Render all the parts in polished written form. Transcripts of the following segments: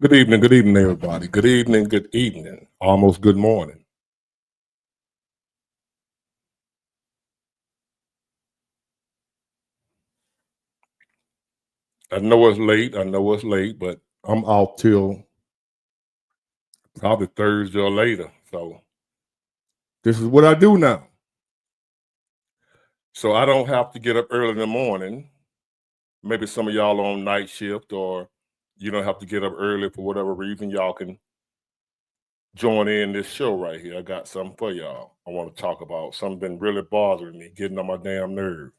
Good evening, everybody. Good evening, almost good morning. I know it's late, but I'm off till probably Thursday or later. So this is what I do now. So I don't have to get up early in the morning. Maybe some of y'all on night shift or you don't have to get up early for whatever reason. Y'all can join in this show right here. I got something for y'all. I want to talk about something been really bothering me, getting on my damn nerve.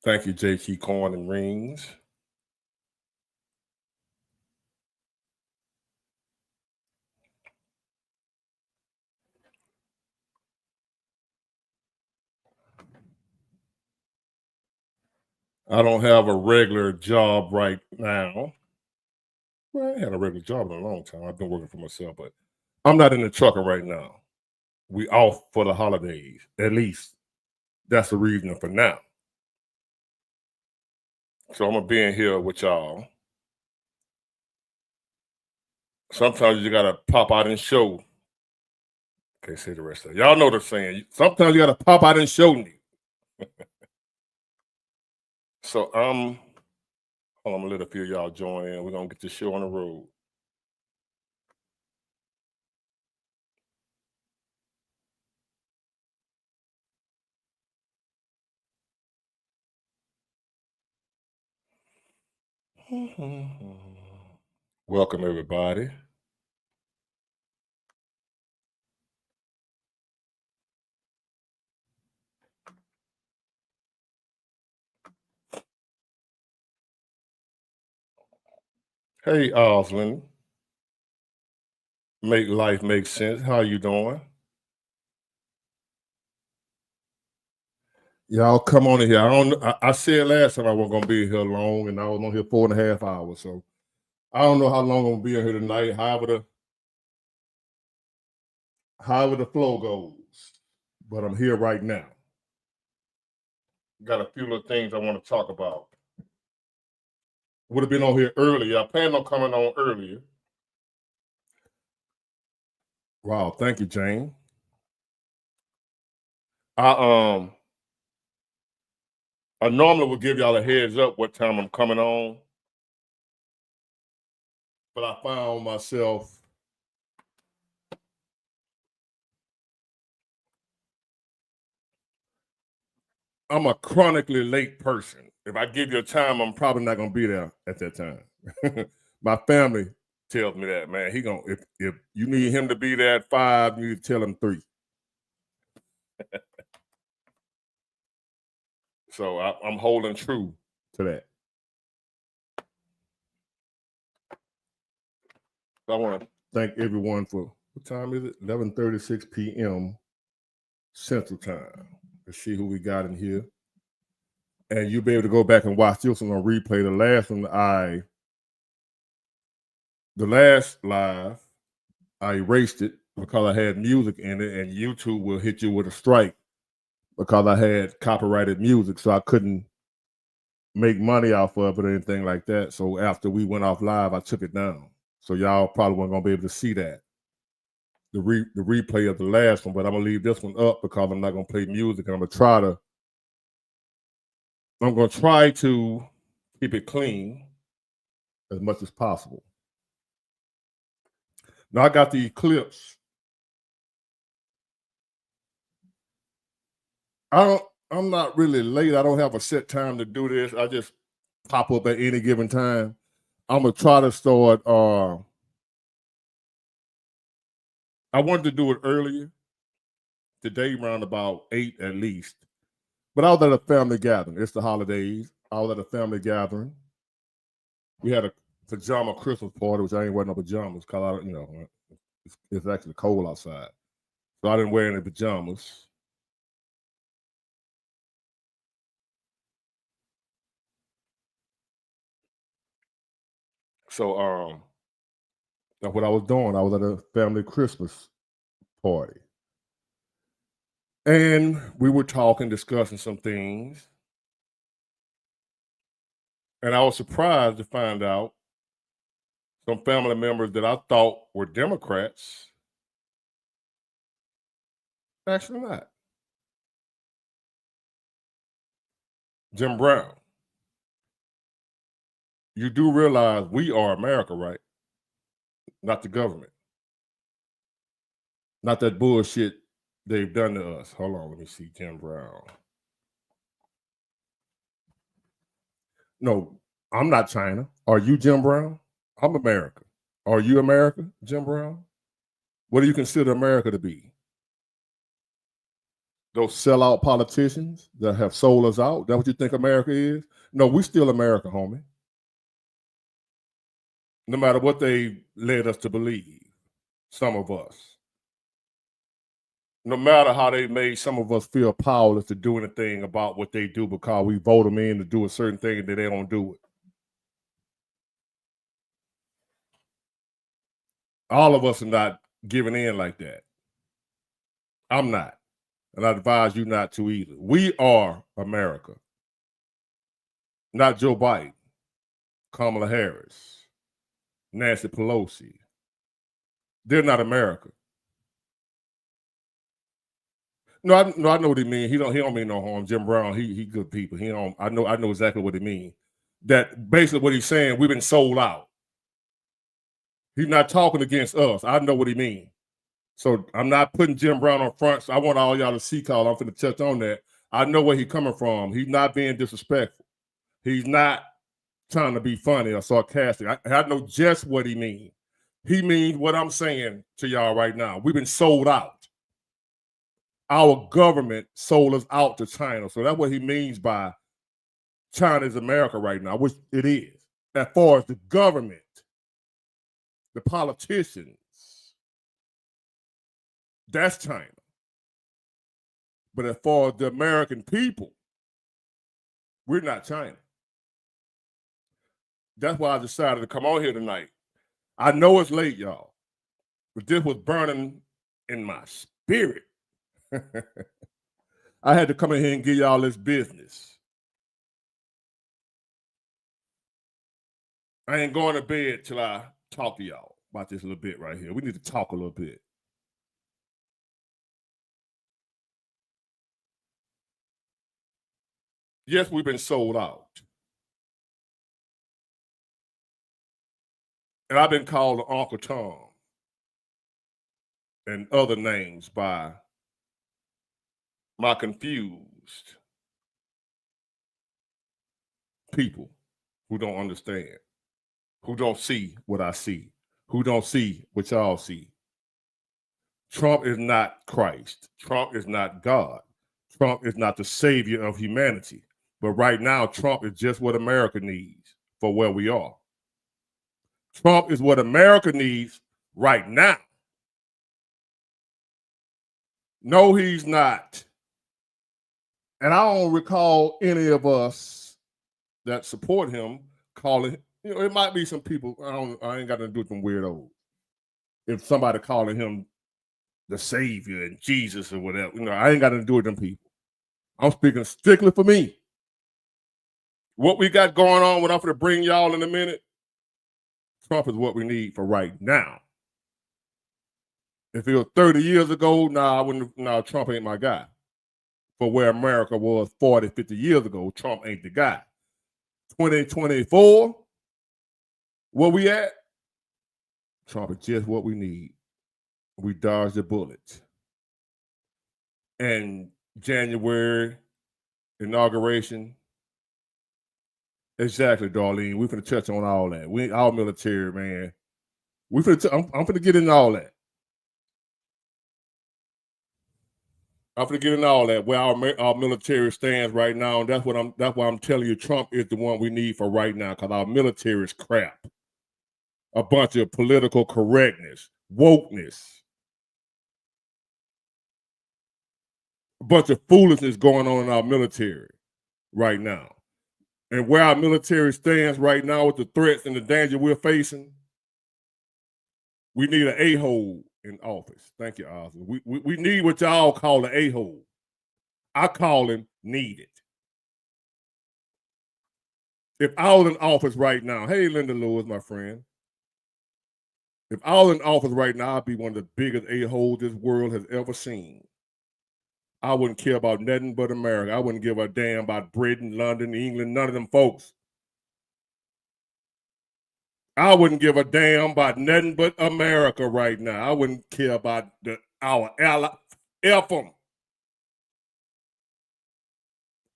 Thank you, JT Coin and Rings. I don't have a regular job right now. Well, I ain't had a regular job in a long time. I've been working for myself, but I'm not in the trucking right now. We off for the holidays. At least that's the reason for now. So I'm gonna be in here with y'all. Sometimes you gotta pop out and show. Can't say the rest of it. Y'all know the saying. Sometimes you gotta pop out and show me. So hold on, I'm gonna let a few of y'all join in. We're gonna get this show on the road. Welcome everybody. Hey Oslin. Make life make sense. How you doing? Y'all come on in here. I don't. I said last time I wasn't gonna be here long, and I was on here 4.5 hours. So I don't know how long I'm gonna be here tonight. However the flow goes, but I'm here right now. Got a few little things I want to talk about. Would have been on here earlier. I planned on coming on earlier. Wow, thank you, Jane. I um I normally would give y'all a heads up what time I'm coming on, but I found myself I'm a chronically late person. If I give you a time, I'm probably not gonna be there at that time. My family tells me that, man. He gonna if you need him to be there at 5, you need to tell him 3. So I'm holding true to that. So I want to thank everyone for what time is it? 11:36 p.m. Central Time. Let's see who we got in here. And you'll be able to go back and watch this one on replay. The last live, I erased it because I had music in it, and YouTube will hit you with a strike because I had copyrighted music, so I couldn't make money off of it or anything like that. So after we went off live, I took it down. So y'all probably weren't gonna be able to see that. The replay of the last one, but I'm gonna leave this one up because I'm not gonna play music, and I'm gonna try to keep it clean as much as possible. Now I got the eclipse. I'm not really late. I don't have a set time to do this. I just pop up at any given time. I'm gonna try to start. I wanted to do it earlier today, around about 8 at least. But I was at a family gathering. It's the holidays. I was at a family gathering. We had a pajama Christmas party, which I ain't wearing no pajamas because it's actually cold outside, so I didn't wear any pajamas. So that's what I was doing. I was at a family Christmas party. And we were talking, discussing some things. And I was surprised to find out some family members that I thought were Democrats, actually not. Jim Brown, you do realize we are America, right? Not the government. Not that bullshit they've done to us. Hold on, let me see Jim Brown. No, I'm not China. Are you Jim Brown? I'm America. Are you America, Jim Brown? What do you consider America to be? Those sellout politicians that have sold us out? That what you think America is? No, we still America, homie. No matter what they led us to believe, some of us. No matter how they made some of us feel powerless to do anything about what they do because we vote them in to do a certain thing and then they don't do it. All of us are not giving in like that. I'm not. And I advise you not to either. We are America. Not Joe Biden, Kamala Harris, Nancy Pelosi. They're not America. No, I know what he mean. He don't mean no harm. Jim Brown, he good people. I know exactly what he mean. That basically what he's saying, we've been sold out. He's not talking against us. I know what he mean. So I'm not putting Jim Brown on front. So I want all y'all to see, call. I'm finna touch on that. I know where he's coming from. He's not being disrespectful. He's not trying to be funny or sarcastic. I know just what he means. He means what I'm saying to y'all right now. We've been sold out. Our government sold us out to China. So that's what he means by China is America right now, which it is. As far as the government, the politicians, that's China. But as far as the American people, we're not China. That's why I decided to come on here tonight. I know it's late, y'all, but this was burning in my spirit. I had to come in here and give y'all this business. I ain't going to bed till I talk to y'all about this a little bit right here. We need to talk a little bit. Yes, we've been sold out. And I've been called Uncle Tom and other names by my confused people who don't understand, who don't see what I see, who don't see what y'all see. Trump is not Christ. Trump is not God. Trump is not the savior of humanity. But right now, Trump is just what America needs for where we are. Trump is what America needs right now. No, he's not. And I don't recall any of us that support him calling, it might be some people, I ain't got nothing to do with them weirdos. If somebody calling him the savior and Jesus or whatever, I ain't got nothing to do with them people. I'm speaking strictly for me. What we got going on, what I'm going to bring y'all in a minute, Trump is what we need for right now. If it was 30 years ago, Trump ain't my guy. For where America was 40, 50 years ago, Trump ain't the guy. 2024, where we at? Trump is just what we need. We dodged the bullet. And January inauguration, exactly, Darlene. We're finna touch on all that. Our military, man. I'm finna get into all that. I'm finna get into all that. Where our military stands right now, and that's why I'm telling you, Trump is the one we need for right now, because our military is crap. A bunch of political correctness, wokeness, a bunch of foolishness going on in our military right now. And where our military stands right now with the threats and the danger we're facing, we need an a-hole in office. Thank you, Oscar. We need what y'all call an a-hole. I call him needed. If I was in office right now, hey, Linda Lewis, my friend. If I was in office right now, I'd be one of the biggest a-holes this world has ever seen. I wouldn't care about nothing but America. I wouldn't give a damn about Britain, London, England, none of them folks. I wouldn't give a damn about nothing but America right now. I wouldn't care about our ally. F them.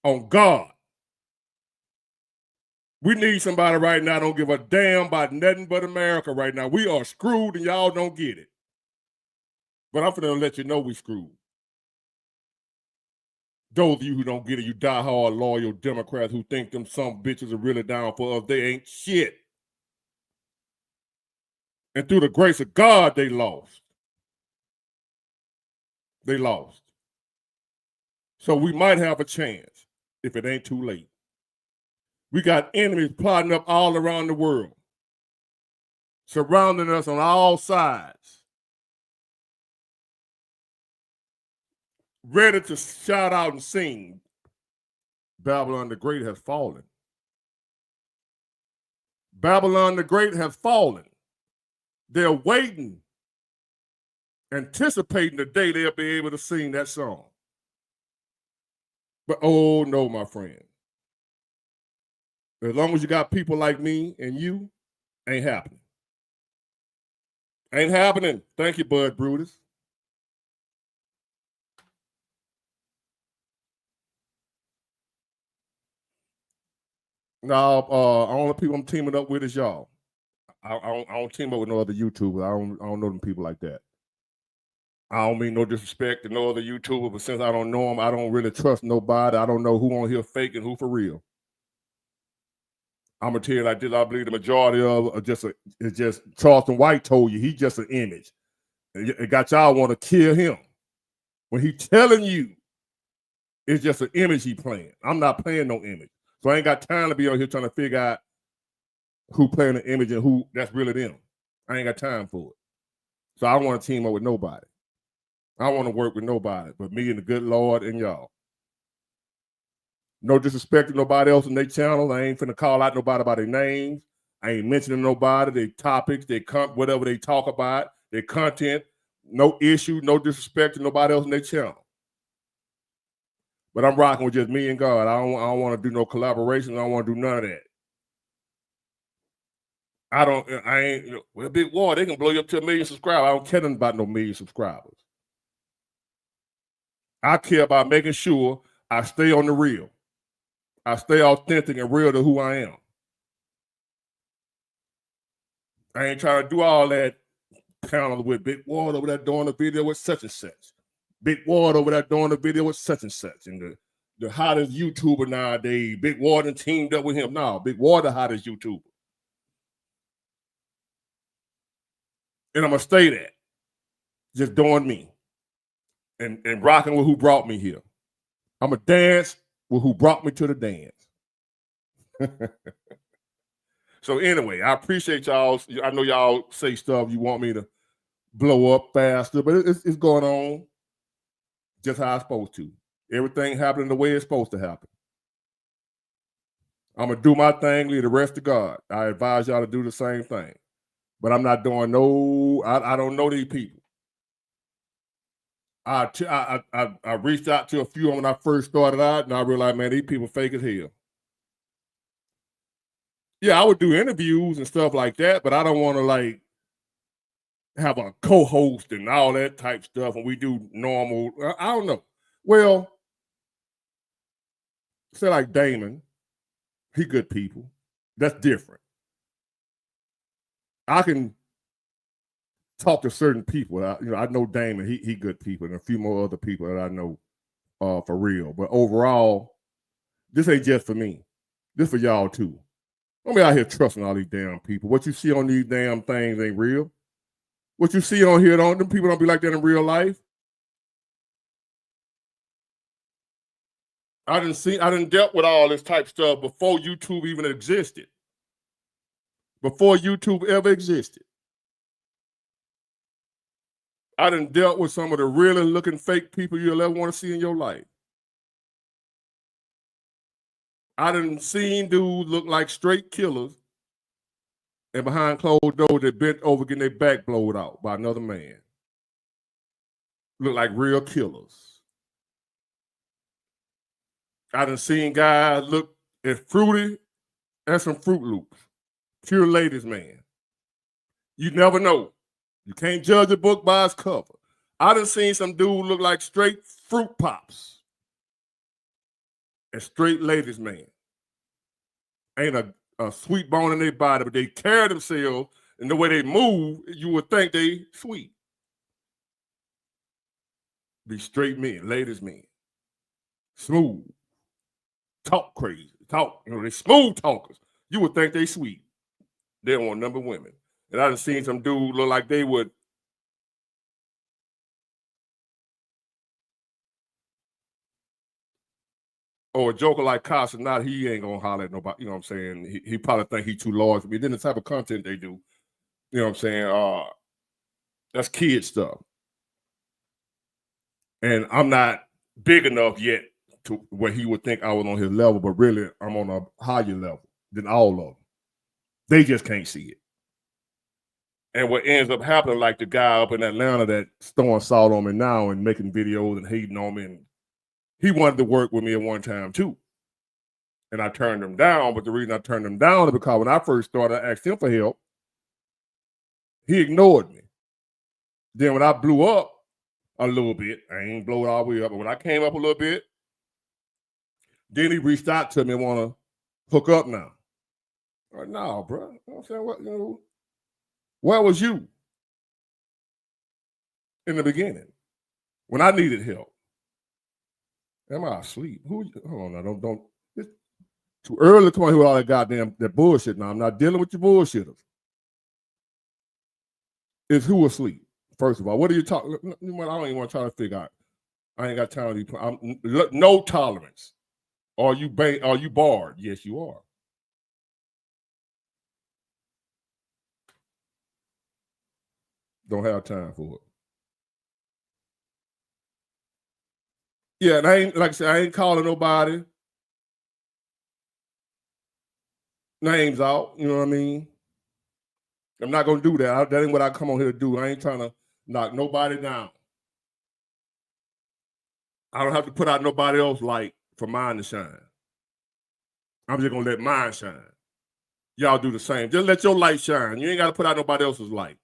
On God. We need somebody right now don't give a damn about nothing but America right now. We are screwed and y'all don't get it. But I'm finna let you know we screwed. Those of you who don't get it, you diehard loyal Democrats who think them some bitches are really down for us, they ain't shit. And through the grace of God, they lost. They lost. So we might have a chance if it ain't too late. We got enemies plotting up all around the world, surrounding us on all sides, ready to shout out and sing, Babylon the Great has fallen. Babylon the Great has fallen. They're waiting, anticipating the day they'll be able to sing that song. But oh no, my friend. As long as you got people like me and you, ain't happening. Ain't happening. Thank you, Bud Brutus. Now, only people I'm teaming up with is y'all. I don't team up with no other YouTubers. I don't know them people like that. I don't mean no disrespect to no other YouTuber, but since I don't know them, I don't really trust nobody. I don't know who on here fake and who for real. I'm gonna tell you like this: I believe the majority of it's just Charleston White told you he's just an image. It got y'all want to kill him when he telling you it's just an image he playing. I'm not playing no image, so I ain't got time to be out here trying to figure out who playing the image and who that's really them. I ain't got time for it. So I don't want to team up with nobody. I don't want to work with nobody but me and the good Lord and y'all. No disrespect to nobody else in their channel. I ain't finna call out nobody by their names. I ain't mentioning nobody, their topics, whatever they talk about, their content. No issue, no disrespect to nobody else in their channel. But I'm rocking with just me and God. I don't want to do no collaboration. I don't want to do none of that. I ain't, well, Big War, they can blow you up to 1 million subscribers. I don't care nothing about no 1 million subscribers. I care about making sure I stay on the real. I stay authentic and real to who I am. I ain't trying to do all that panel with Big Ward over there doing a video with such and such. Big Ward over there doing a video with such and such. And the hottest YouTuber nowadays, Big Ward and teamed up with him. No, Big Ward the hottest YouTuber. And I'm going to stay that. Just doing me. And rocking with who brought me here. I'm going to dance with who brought me to the dance. So anyway, I appreciate y'all. I know y'all say stuff you want me to blow up faster, but it's going on just how it's supposed to. Everything happening the way it's supposed to happen. I'm going to do my thing, leave the rest to God. I advise y'all to do the same thing. But I'm not doing I don't know these people. I reached out to a few when I first started out, and I realized, man, these people fake as hell. Yeah, I would do interviews and stuff like that, but I don't want to like have a co-host and all that type stuff when we do normal. I don't know. Well, say like Damon, he good people. That's different. I can talk to certain people. I know Damon, he good people, and a few more other people that I know for real. But overall, this ain't just for me. This for y'all too. Don't be out here trusting all these damn people. What you see on these damn things ain't real. What you see on here, them people don't be like that in real life. I didn't dealt with all this type stuff before YouTube even existed. Before YouTube ever existed. I done dealt with some of the really looking fake people you'll ever want to see in your life. I done seen dudes look like straight killers, and behind closed doors, they bent over getting their back blowed out by another man. Look like real killers. I done seen guys look as fruity as some Fruit Loops. Pure ladies, man. You never know. You can't judge a book by its cover. I done seen some dude look like straight Fruit Pops. And straight ladies, man. Ain't a sweet bone in their body, but they carry themselves and the way they move, you would think they sweet. Be straight men, ladies men. Smooth. Talk crazy. Talk, they smooth talkers. You would think they sweet. They don't want number women. And I done seen some dude look like they would. Or a joker like Casa, not he ain't gonna holler at nobody. You know what I'm saying? He probably think he too large for me. Then the type of content they do, you know what I'm saying? That's kid stuff. And I'm not big enough yet to where he would think I was on his level, but really I'm on a higher level than all of them. They just can't see it. And what ends up happening, like the guy up in Atlanta that's throwing salt on me now and making videos and hating on me, and he wanted to work with me at one time too. And I turned him down, but the reason I turned him down is because when I first started, I asked him for help. He ignored me. Then when I blew up a little bit, I ain't blow it all the way up, but when I came up a little bit, then he reached out to me and want to hook up now. I'm like, no, bro. You know what I'm saying? What, where was you in the beginning when I needed help? Am I asleep? Hold on now, don't. It's too early to come here with all that bullshit now. I'm not dealing with your bullshitters. Is who asleep? First of all, what are you talking? I don't even want to try to figure out. I ain't got time to no tolerance. Are you barred? Yes, you are. Don't have time for it. Yeah, and I ain't, like I said, I ain't calling nobody names out. You know what I mean? I'm not gonna do that. That ain't what I come on here to do. I ain't trying to knock nobody down. I don't have to put out nobody else's light for mine to shine. I'm just gonna let mine shine. Y'all do the same. Just let your light shine. You ain't got to put out nobody else's light.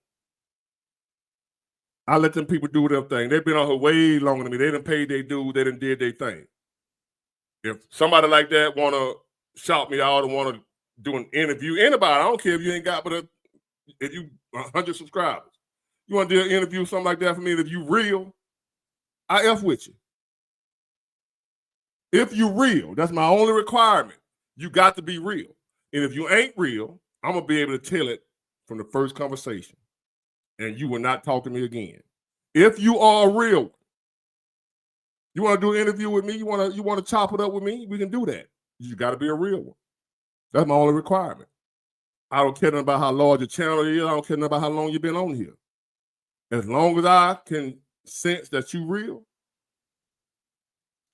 I let them people do their thing. They've been on here way longer than me. They done paid their dues. They done did their thing. If somebody like that want to shout me out and want to do an interview, anybody, I don't care if you ain't got but if you 100 subscribers, you want to do an interview, something like that for me, if you real, I F with you. If you real, that's my only requirement. You got to be real. And if you ain't real, I'm going to be able to tell it from the first conversation. And you will not talk to me again. If you are a real one, you want to do an interview with me, you want to chop it up with me, we can do that. You got to be a real one. That's my only requirement. I don't care nothing about how large your channel is. I don't care nothing about how long you've been on here. As long as I can sense that you real,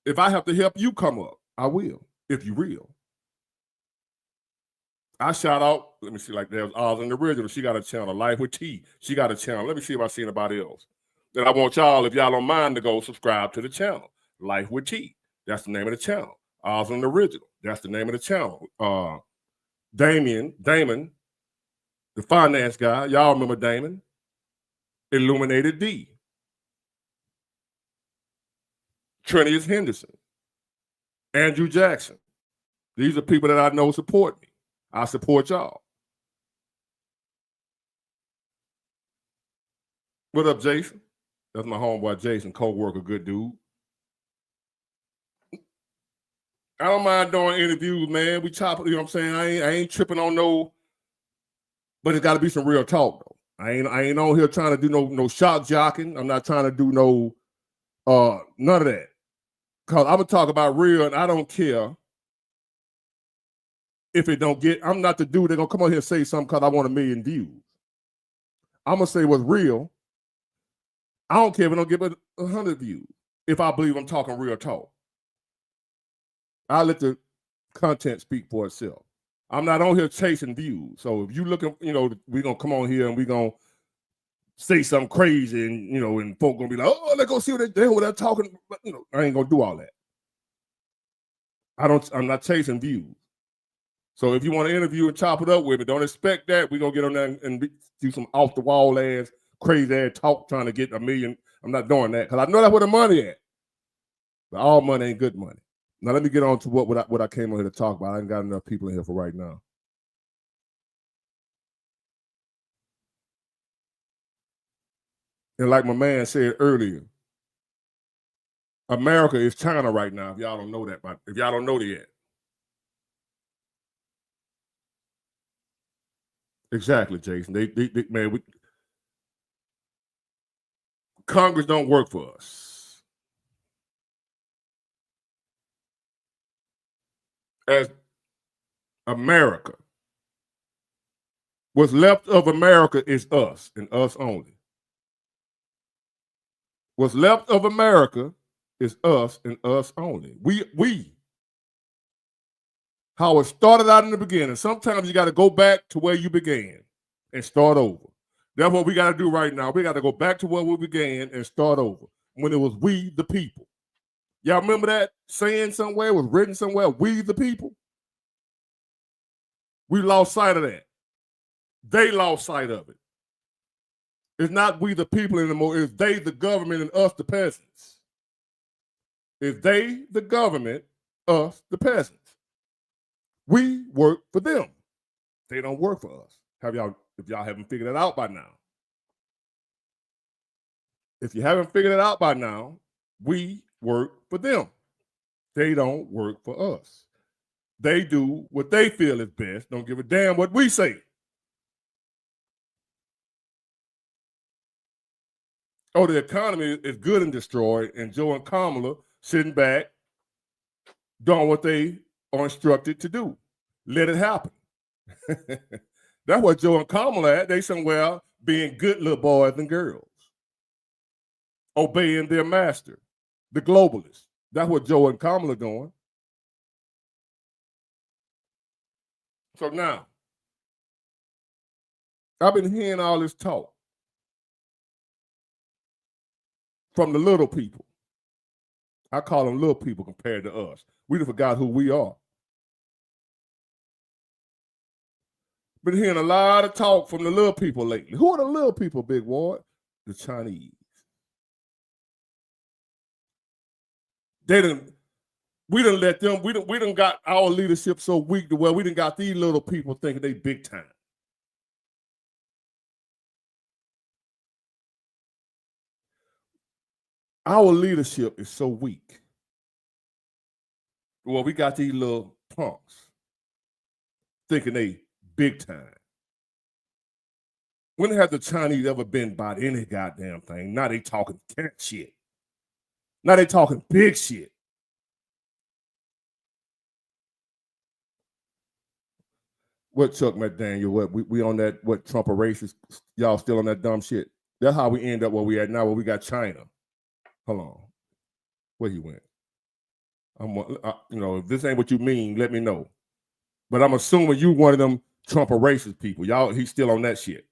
if I have to help you come up, I will, if you real. I shout out, let me see, like there's Oz in the original. She got a channel, Life with T. She got a channel. Let me see if I see anybody else. Then I want y'all, if y'all don't mind, to go subscribe to the channel. Life with T. That's the name of the channel. Oz in the original. That's the name of the channel. Damon, the finance guy. Y'all remember Damon? Illuminated D. Trinius Henderson. Andrew Jackson. These are people that I know support me. I support y'all. What up, Jason? That's my homeboy, Jason, co-worker, good dude. I don't mind doing interviews, man. We chop it, you know what I'm saying? I ain't tripping on no, but it's got to be some real talk, though. I ain't on here trying to do no shock jocking. I'm not trying to do no none of that. Because I'm going to talk about real, and I don't care if it don't get, I'm not the dude that gonna come on here and say something because I want 1 million views. I'm gonna say what's real. I don't care if it don't get 100 views if I believe I'm talking real talk. I let the content speak for itself. I'm not on here chasing views. So if you looking, we're gonna come on here and we're gonna say something crazy, and and folk gonna be like, oh, let's go see what they're talking. But I ain't gonna do all that. I'm not chasing views. So if you want to interview and chop it up with me, don't expect that we're gonna get on there and do some off the wall ass, crazy ass talk trying to get a million. I'm not doing that because I know that's where the money at. But all money ain't good money. Now let me get on to what I came on here to talk about. I ain't got enough people in here for right now. And like my man said earlier, America is China right now. If y'all don't know that, if y'all don't know that yet. Exactly, Jason. Congress don't work for us. As America, what's left of America is us and us only. What's left of America is us and us only. We. How it started out in the beginning. Sometimes you got to go back to where you began and start over. That's what we got to do right now. We got to go back to where we began and start over. When it was we, the people. Y'all remember that saying somewhere? It was written somewhere, we, the people? We lost sight of that. They lost sight of it. It's not we, the people anymore. It's they, the government, and us, the peasants. It's they, the government, us, the peasants. We work for them. They don't work for us. If y'all haven't figured it out by now. If you haven't figured it out by now, we work for them. They don't work for us. They do what they feel is best. Don't give a damn what we say. Oh, the economy is good and destroyed, and Joe and Kamala sitting back doing what they are instructed to do. Let it happen. That's what Joe and Kamala at. They somewhere being good little boys and girls. Obeying their master, the globalists. That's what Joe and Kamala doing. So now, I've been hearing all this talk from the little people. I call them little people compared to us. We forgot who we are. Been hearing a lot of talk from the little people lately. Who are the little people, Big Ward? The Chinese. We done let them, we done got our leadership so weak to where we done got these little people thinking they big time. Our leadership is so weak. Well, we got these little punks thinking they big time. When have the Chinese ever been about any goddamn thing? Now they talking cat shit. Now they talking big shit. What Chuck McDaniel? What we on that? What Trump are racist? Y'all still on that dumb shit? That's how we end up where we at now. Where we got China. Hold on, where he went? If this ain't what you mean, let me know. But I'm assuming you one of them Trump or racist people. Y'all, he's still on that shit.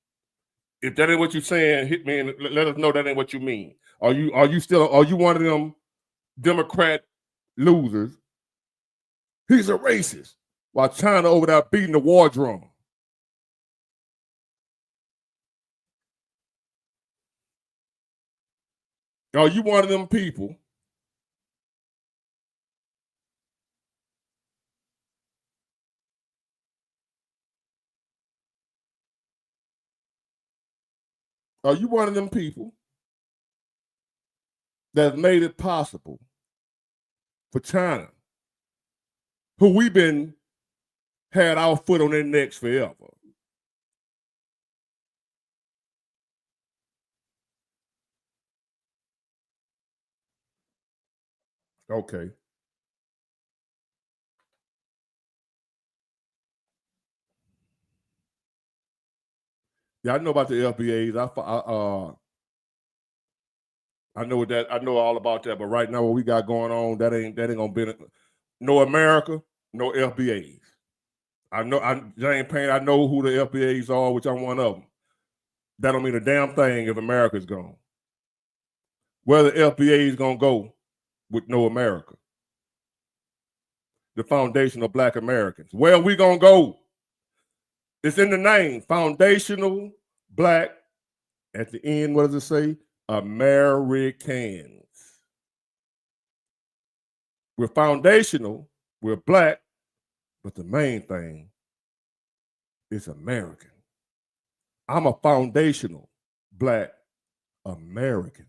If that ain't what you're saying, hit me and let us know that ain't what you mean. Are you one of them Democrat losers? He's a racist while China over there beating the war drum. Are you one of them people? Are you one of them people that made it possible for China, who we've been had our foot on their necks forever? Okay. Yeah, I know about the FBAs. I know that. I know all about that. But right now, what we got going on, that ain't gonna benefit no America, no FBAs. I know, James Payne, I know who the FBAs are, which I'm one of them. That don't mean a damn thing if America's gone. Where the FBA is going to go with no America? The foundation of Black Americans. Where are we going to go? It's in the name, foundational Black, at the end, what does it say? Americans. We're foundational, we're Black, but the main thing is American. I'm a foundational Black American.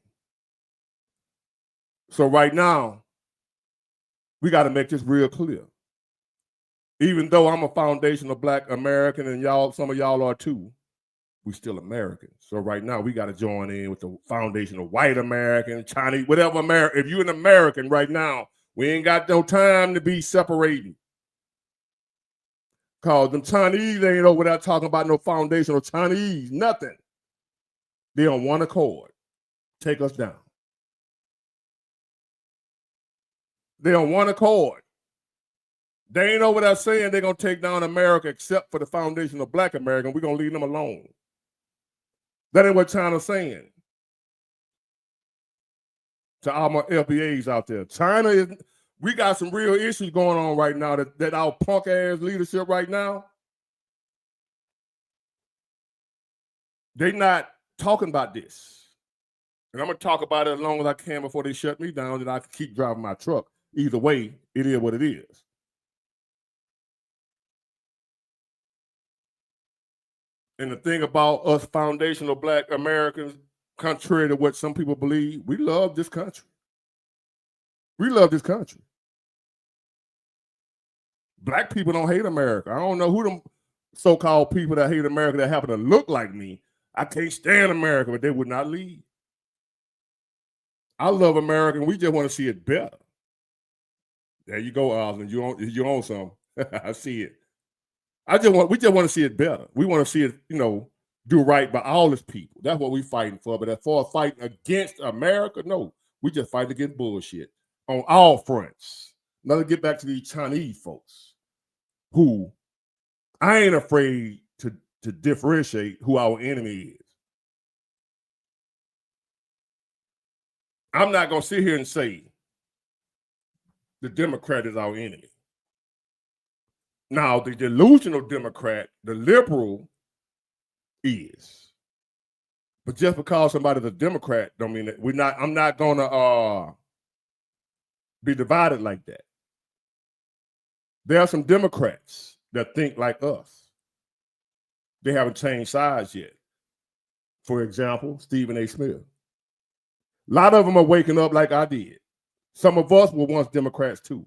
So right now, we got to make this real clear. Even though I'm a foundational Black American and y'all, some of y'all are too, we still Americans. So right now, we got to join in with the foundational white American, Chinese, whatever American. If you're an American right now, we ain't got no time to be separating. Because them Chinese ain't over there talking about no foundational Chinese, nothing. They on one accord. Take us down. They on one accord. They ain't over there saying they're going to take down America except for the foundation of Black America. We're going to leave them alone. That ain't what China's saying. To all my FBAs out there. China is, we got some real issues going on right now that our punk ass leadership right now, they not talking about this. And I'm going to talk about it as long as I can before they shut me down, that I can keep driving my truck. Either way, it is what it is. And the thing about us foundational Black Americans, contrary to what some people believe, we love this country. We love this country. Black people don't hate America. I don't know who them so-called people that hate America that happen to look like me. I can't stand America, but they would not leave. I love America, and we just want to see it better. There you go, Osmond. You own some. I see it. We just want to see it better. We want to see it, do right by all its people. That's what we're fighting for. But as far as fighting against America, no. We just fight against bullshit on all fronts. Now let's get back to these Chinese folks who I ain't afraid to differentiate who our enemy is. I'm not going to sit here and say the Democrat is our enemy. Now, the delusional Democrat, the liberal, is. But just because somebody's a Democrat don't mean that I'm not gonna be divided like that. There are some Democrats that think like us. They haven't changed sides yet. For example, Stephen A. Smith. A lot of them are waking up like I did. Some of us were once Democrats too,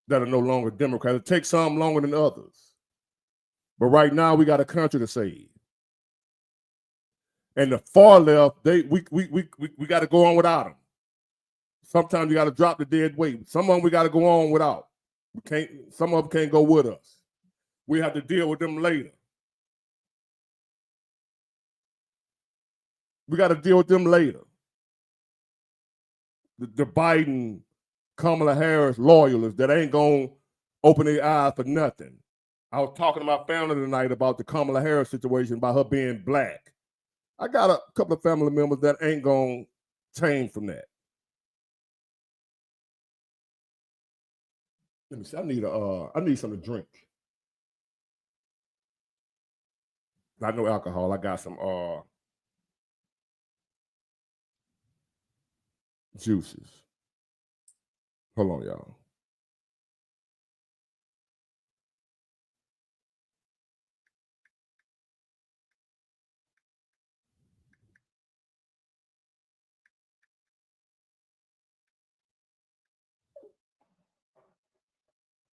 that are no longer Democrats. It takes some longer than others. But right now, we got a country to save. And the far left, we got to go on without them. Sometimes you got to drop the dead weight. Some of them we got to go on without. Some of them can't go with us. We have to deal with them later. We got to deal with them later. The Biden, Kamala Harris loyalists that ain't going to open their eyes for nothing. I was talking to my family tonight about the Kamala Harris situation, about her being Black. I got a couple of family members that ain't going to change from that. Let me see. I need something to drink. Not no alcohol. I got some juices. Hold on, y'all.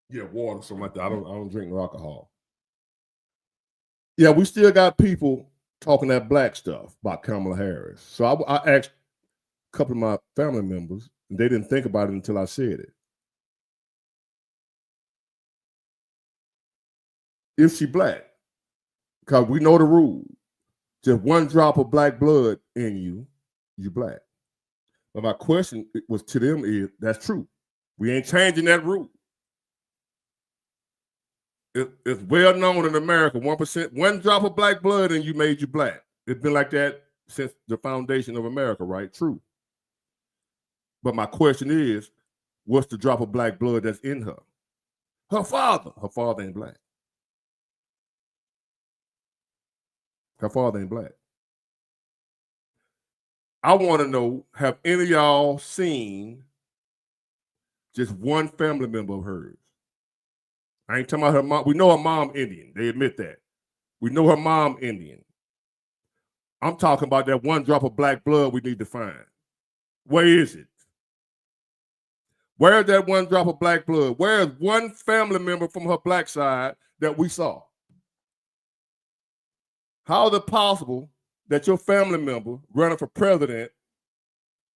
Yeah, water, something like that. I don't drink no alcohol. Yeah, we still got people talking that Black stuff about Kamala Harris. So I asked a couple of my family members, and they didn't think about it until I said it. Is she Black? Because we know the rule. Just one drop of Black blood in you, you Black. But my question was to them is, that's true. We ain't changing that rule. It's well known in America, 1%, one drop of black blood and you made you black. It's been like that since the foundation of America, right? True. But my question is, what's the drop of black blood that's in her? Her father. Her father ain't black. Her father ain't black. I want to know, have any of y'all seen just one family member of hers? I ain't talking about her mom. We know her mom Indian. They admit that. We know her mom Indian. I'm talking about that one drop of black blood we need to find. Where is it? Where's that one drop of black blood? Where is one family member from her black side that we saw? How is it possible that your family member running for president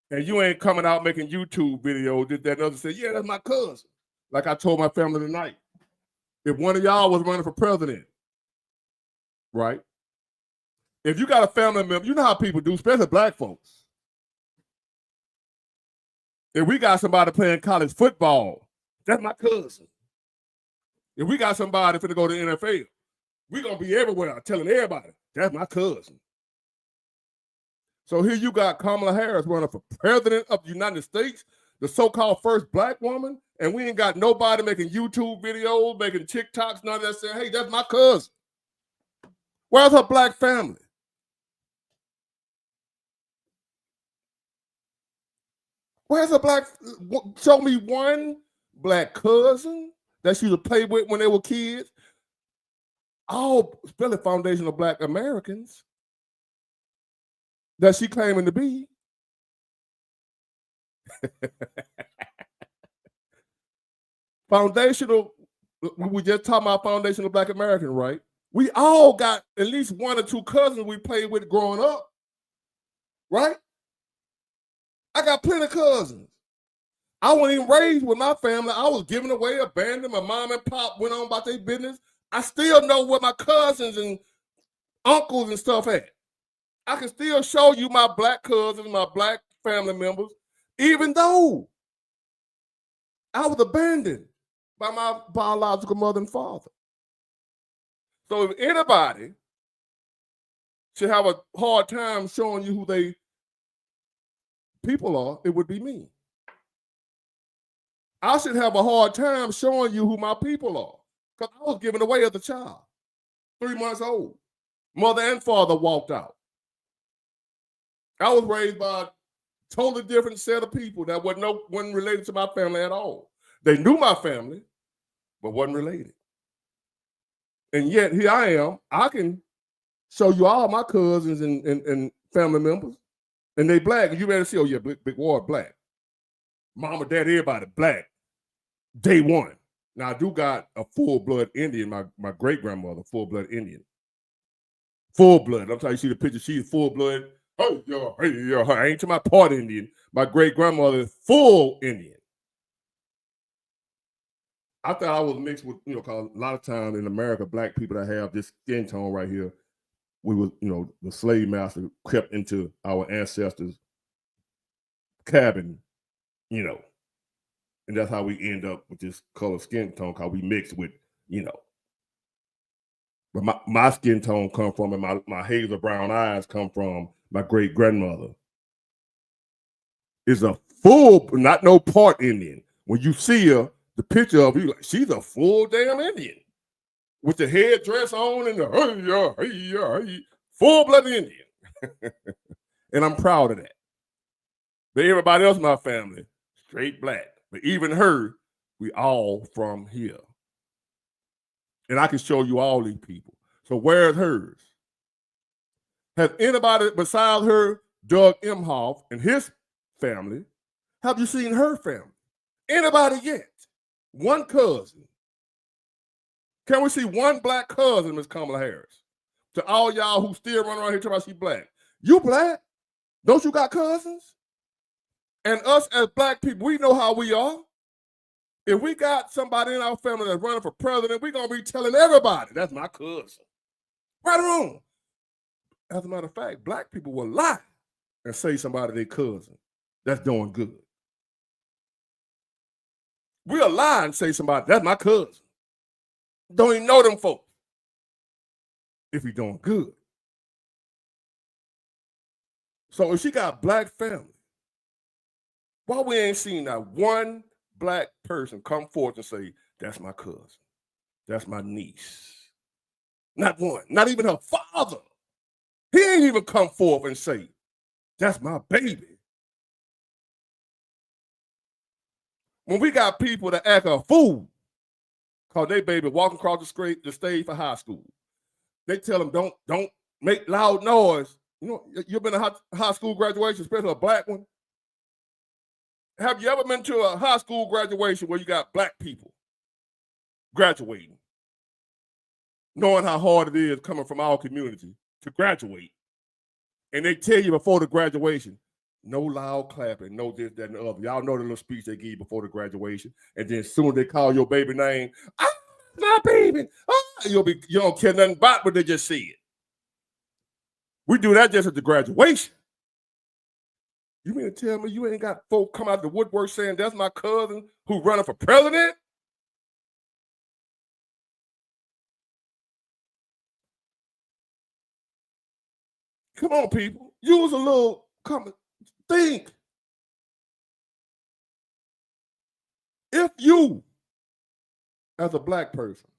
and you ain't coming out making YouTube videos, did that other say, yeah, that's my cousin. Like I told my family tonight. If one of y'all was running for president, right? If you got a family member, you know how people do, especially black folks. If we got somebody playing college football, that's my cousin. If we got somebody finna go to the NFL, we gonna be everywhere telling everybody, that's my cousin. So here you got Kamala Harris running for president of the United States, the so-called first black woman, and we ain't got nobody making YouTube videos, making TikToks, none of that saying, hey, that's my cousin. Where's her black family? Where's her black, show me one black cousin that she would play with when they were kids. All spelling foundation of black Americans that she claiming to be. Foundational, we just talking about foundational black American, right? We all got at least one or two cousins we played with growing up, right? I got plenty of cousins. I wasn't even raised with my family. I was given away, abandoned. My mom and pop went on about their business. I still know where my cousins and uncles and stuff at. I can still show you my black cousins, my black family members, even though I was abandoned by my biological mother and father. So if anybody should have a hard time showing you who they people are, it would be me. I should have a hard time showing you who my people are because I was given away as a child, 3 months old. Mother and father walked out. I was raised by a totally different set of people that wasn't related to my family at all. They knew my family, but wasn't related. And yet here I am. I can show you all my cousins and family members, and they black. And you better see, oh yeah, big war black. Mama, dad, everybody black. Day one. Now I do got a full-blood Indian, my great-grandmother, full-blood Indian. Full blood. I'm trying to see the picture. She's full-blood. Oh, yeah, I ain't to my part Indian. My great-grandmother is full Indian. I thought I was mixed with, because a lot of times in America, black people that have this skin tone right here, we was, the slave master crept into our ancestors' cabin, and that's how we end up with this color skin tone, because we mixed with, But my skin tone come from, and my hazel brown eyes come from my great grandmother. Is a full, not no part Indian. When you see her, the picture of you, like she's a full damn Indian with the headdress on and the full blood Indian, and I'm proud of that. But everybody else in my family, straight black. But even her, we all from here, and I can show you all these people. So where's hers? Has anybody besides her, Doug Emhoff and his family, have you seen her family? Anybody yet? One cousin. Can we see one black cousin, Miss Kamala Harris? To all y'all who still run around here talking about she black. You black? Don't you got cousins? And us as black people, we know how we are. If we got somebody in our family that's running for president, we're going to be telling everybody, that's my cousin. Right or wrong? As a matter of fact, black people will lie and say somebody their cousin that's doing good. We'll lie and say somebody, that's my cousin. Don't even know them folks. If you're doing good. So if she got black family, why we ain't seen that one black person come forth and say, that's my cousin, that's my niece? Not one, not even her father. He ain't even come forth and say, that's my baby. When we got people that act a fool, cause they baby walking across the stage for high school, they tell them don't make loud noise. You know, you've been to high school graduation, especially a black one. Have you ever been to a high school graduation where you got black people graduating, knowing how hard it is coming from our community to graduate? And they tell you before the graduation, no loud clapping, no this, that, and the other. Y'all know the little speech they give you before the graduation. And then soon they call your baby name, my baby. You don't care nothing about what they just said. We do that just at the graduation. You mean to tell me you ain't got folk come out the woodwork saying that's my cousin who running for president? Come on, people. Use a little common think. If you, as a black person,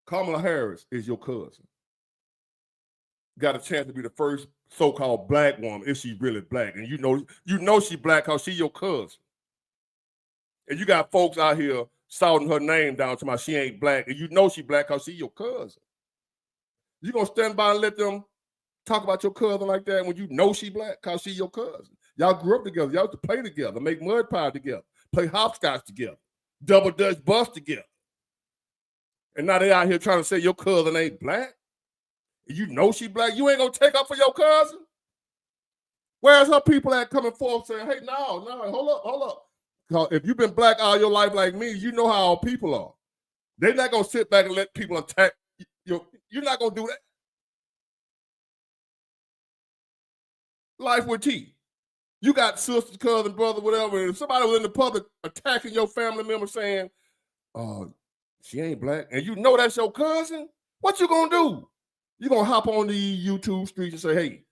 Kamala Harris is your cousin, got a chance to be the first so-called black woman if she's really black, and you know she's black because she's your cousin, and you got folks out here shouting her name down to my she ain't black, and you know she black because she's your cousin. You gonna stand by and let them talk about your cousin like that when you know she black because she's your cousin? Y'all grew up together. Y'all used to play together, make mud pie together, play hopscotch together, double dutch bus together. And now they out here trying to say your cousin ain't black. You know she black. You ain't gonna take up for your cousin. Where's her people at coming forth saying, hey, no, hold up. Because if you've been black all your life like me, you know how our people are. They're not gonna sit back and let people attack you. You're not gonna do that. Life with T. You got sisters, cousin, brother, whatever. And if somebody was in the public attacking your family member saying, she ain't black, and you know that's your cousin, what you gonna do? You gonna hop on the YouTube streets and say, hey,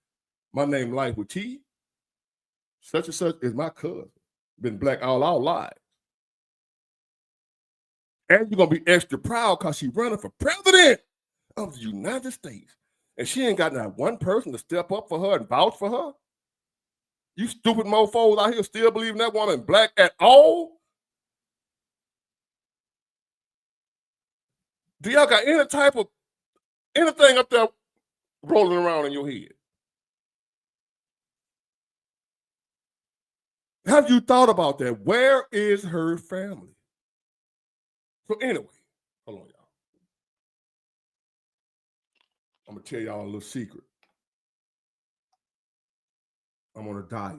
my name Life with T. Such and such is my cousin. Been black all our lives. And you're gonna be extra proud because she's running for president of the United States. And she ain't got not one person to step up for her and vouch for her. You stupid mofos out here still believing that woman black at all? Do y'all got any type of anything up there rolling around in your head? Have you thought about that? Where is her family? So anyway, hold on, y'all. I'm gonna tell y'all a little secret. I'm on a diet.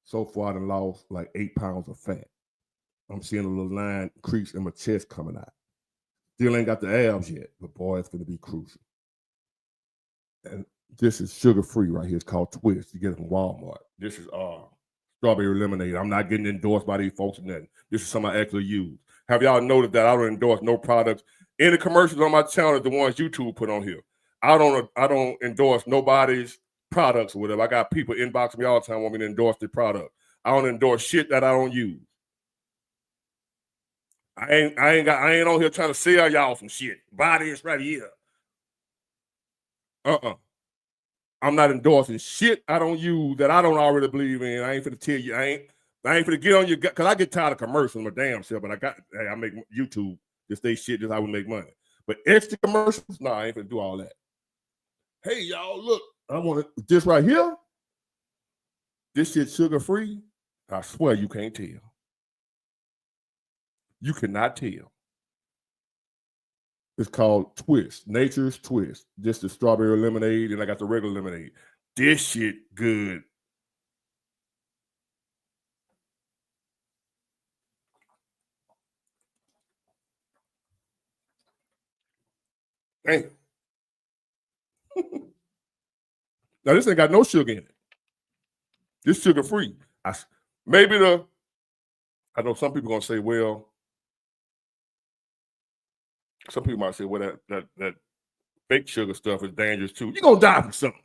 So far, I done lost like 8 pounds of fat. I'm seeing a little line crease in my chest coming out. Still ain't got the abs yet, but boy, it's gonna be crucial. And this is sugar-free right here. It's called Twist. You get it from Walmart. This is strawberry lemonade. I'm not getting endorsed by these folks or nothing. This is something I actually use. Have y'all noticed that I don't endorse no products? Any commercials on my channel are the ones YouTube put on here. I don't endorse nobody's products or whatever. I got people inbox me all the time want me to endorse their product. I don't endorse shit that I don't use. I ain't on here trying to sell y'all some shit. Buy this right here. I'm not endorsing shit I don't use that I don't already believe in. I ain't finna tell you. I ain't finna get on your gut because I get tired of commercials my damn self. But I make YouTube this day shit just how we make money. But extra commercials, I ain't finna do all that. Hey y'all, look, I want this right here. This shit sugar free. I swear you can't tell. You cannot tell. It's called Twist, Nature's Twist. Just the strawberry lemonade, and I got the regular lemonade. This shit good. Damn. Now this ain't got no sugar in it. This sugar free. I know some people gonna say, well, Some people might say, well, that fake sugar stuff is dangerous too. You're gonna die from something.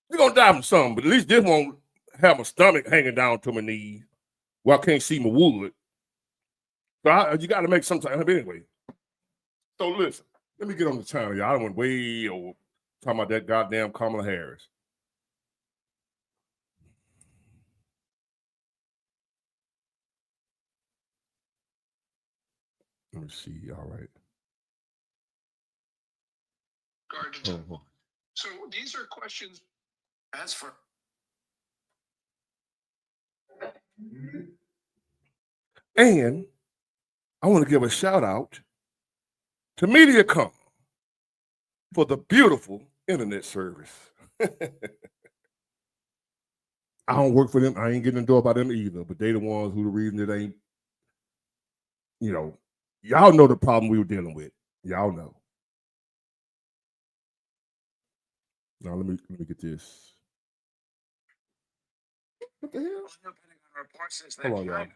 You're gonna die from something, but at least this won't have my stomach hanging down to my knees where I can't see my wood. So you got to make some time anyway. So listen, let me get on the channel, y'all. I went way over talking about that goddamn Kamala Harris. Let me see. All right. So these are questions. As for and I want to give a shout out to MediaCom for the beautiful internet service. I don't work for them. I ain't getting a door by them either, but they the ones who the reason it ain't, y'all know the problem we were dealing with. Y'all know. Now let me get this. What the hell? Hold on, y'all.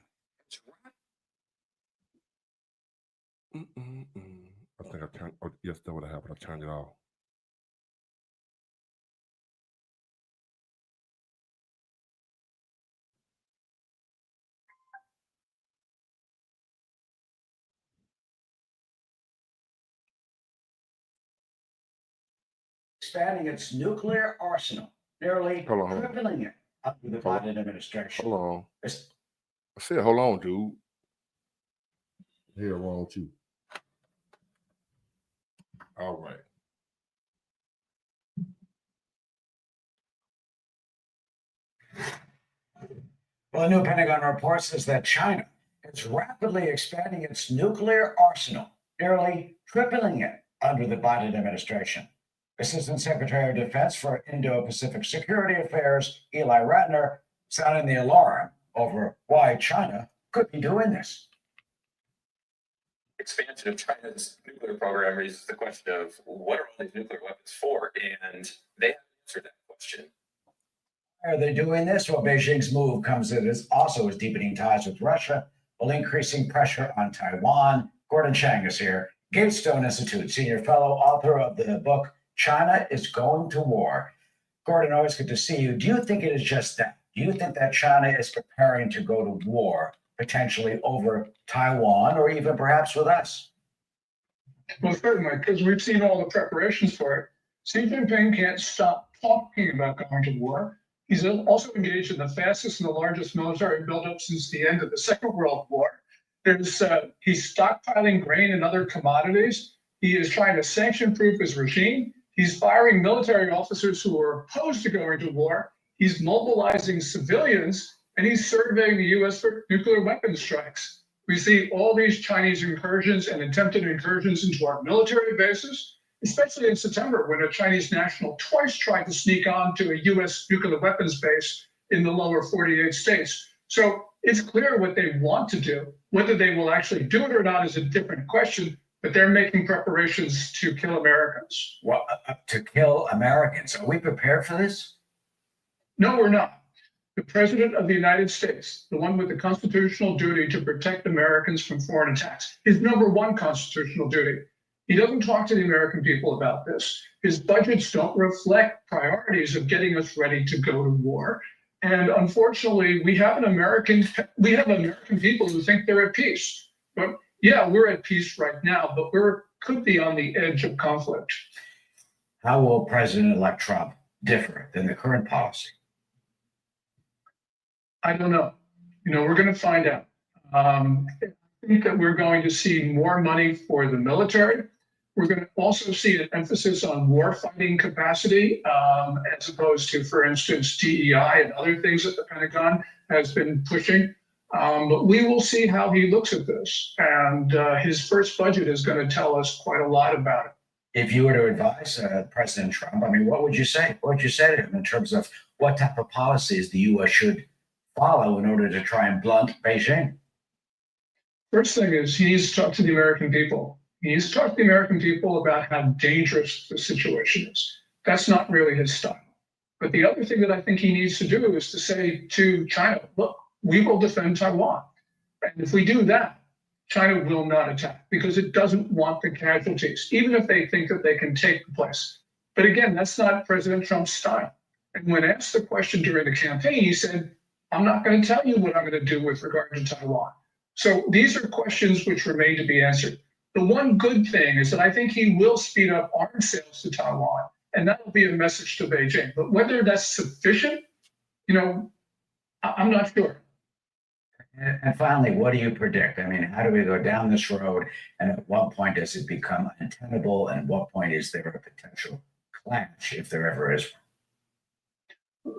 I think I turned. Oh, yes, that would have happened. I turned it off. Expanding its nuclear arsenal, nearly tripling it under the Biden administration. Hold on. I said, hold on, dude. Here, wrong too. All right. Well, a new Pentagon report says that China is rapidly expanding its nuclear arsenal, nearly tripling it under the Biden administration. Assistant Secretary of Defense for Indo-Pacific Security Affairs, Eli Ratner, sounding the alarm over why China could be doing this. Expansion of China's nuclear program raises the question of what are all these nuclear weapons for? And they haven't answered that question. Why are they doing this? Well, Beijing's move comes as also as deepening ties with Russia while increasing pressure on Taiwan. Gordon Chang is here, Gatestone Institute senior fellow, author of the book China is Going to War. Gordon, always good to see you. Do you think it is just that? Do you think that China is preparing to go to war, potentially over Taiwan or even perhaps with us? Well, certainly, because we've seen all the preparations for it. Xi Jinping can't stop talking about going to war. He's also engaged in the fastest and the largest military buildup since the end of the Second World War. He's stockpiling grain and other commodities. He is trying to sanction-proof his regime. He's firing military officers who are opposed to going to war. He's mobilizing civilians, and he's surveying the U.S. for nuclear weapons strikes. We see all these Chinese incursions and attempted incursions into our military bases, especially in September when a Chinese national twice tried to sneak on to a U.S. nuclear weapons base in the lower 48 states. So it's clear what they want to do. Whether they will actually do it or not is a different question, but they're making preparations to kill Americans. Well, to kill Americans. Are we prepared for this? No, we're not. The President of the United States, the one with the constitutional duty to protect Americans from foreign attacks, his number one constitutional duty. He doesn't talk to the American people about this. His budgets don't reflect priorities of getting us ready to go to war. And unfortunately, we have American people who think they're at peace. But yeah, we're at peace right now, but could be on the edge of conflict. How will President-elect Trump differ than the current policy? I don't know. We're going to find out. I think that we're going to see more money for the military. We're going to also see an emphasis on warfighting capacity, as opposed to, for instance, DEI and other things that the Pentagon has been pushing. But we will see how he looks at this. And his first budget is going to tell us quite a lot about it. If you were to advise President Trump, what would you say? What would you say to him in terms of what type of policies the U.S. should follow in order to try and blunt Beijing? First thing is he needs to talk to the American people. He needs to talk to the American people about how dangerous the situation is. That's not really his style. But the other thing that I think he needs to do is to say to China, look, we will defend Taiwan. And if we do that, China will not attack because it doesn't want the casualties, even if they think that they can take the place. But again, that's not President Trump's style. And when asked the question during the campaign, he said, I'm not going to tell you what I'm going to do with regard to Taiwan. So these are questions which remain to be answered. The one good thing is that I think he will speed up arms sales to Taiwan, and that will be a message to Beijing. But whether that's sufficient, I'm not sure. And finally, what do you predict? I mean, how do we go down this road? And at what point does it become untenable? And at what point is there a potential clash, if there ever is?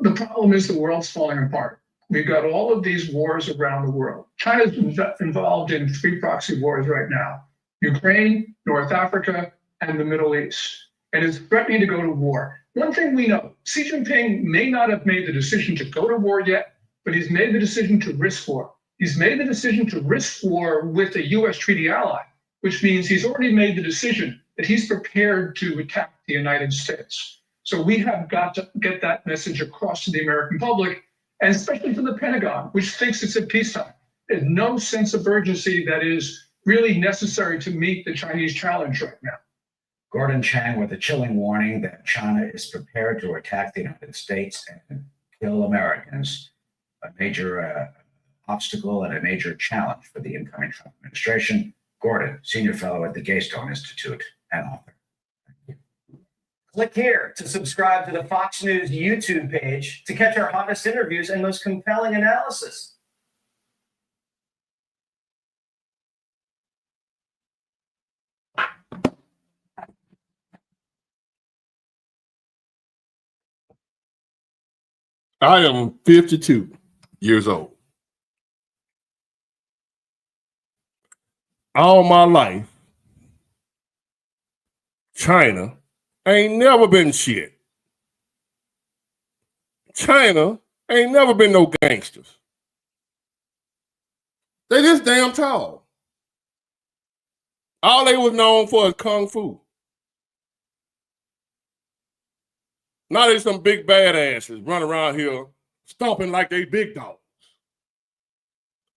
The problem is the world's falling apart. We've got all of these wars around the world. China's involved in 3 proxy wars right now: Ukraine, North Africa, and the Middle East, and is threatening to go to war. One thing we know, Xi Jinping may not have made the decision to go to war yet, but he's made the decision to risk war. He's made the decision to risk war with a US treaty ally, which means he's already made the decision that he's prepared to attack the United States. So we have got to get that message across to the American public, and especially to the Pentagon, which thinks it's at peacetime. There's no sense of urgency that is really necessary to meet the Chinese challenge right now. Gordon Chang with a chilling warning that China is prepared to attack the United States and kill Americans, a major obstacle and a major challenge for the incoming Trump administration. Gordon, senior fellow at the Gaystone Institute and author. Click here to subscribe to the Fox News YouTube page to catch our hottest interviews and most compelling analysis. I am 52 years old. All my life, China ain't never been shit. China ain't never been no gangsters. They just damn tall. All they was known for is kung fu. Now they some big badasses running around here stomping like they big dogs.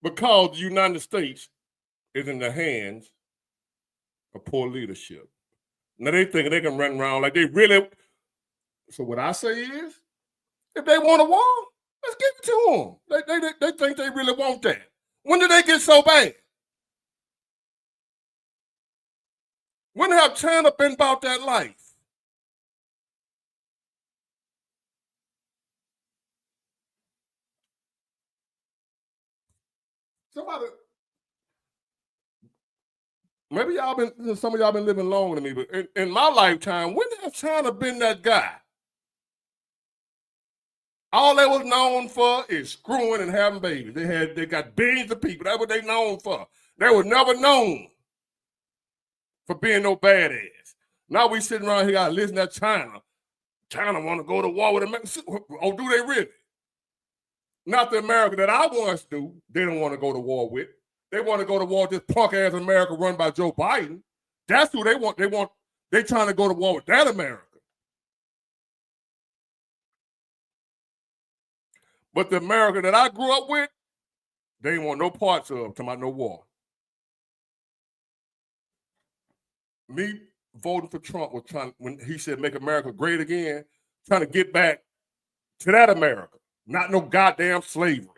Because the United States is in the hands of poor leadership. Now they think they can run around like they really. So what I say is, if they want a war, let's give it to them. They think they really want that. When did they get so bad? When have China been about that life? Somebody, maybe some of y'all been living longer than me, but in my lifetime, when has China been that guy? All they was known for is screwing and having babies. They got billions of people. That's what they known for. They were never known for being no badass. Now we sitting around here, gotta listen to China. China want to go to war with America. Oh, do they really? Not the America that I once knew, they don't want to go to war with. They want to go to war with this punk-ass America run by Joe Biden. That's who they want. They trying to go to war with that America. But the America that I grew up with, they ain't want no parts of, talking about no war. Me voting for Trump was when he said make America great again, trying to get back to that America. Not no goddamn slavery.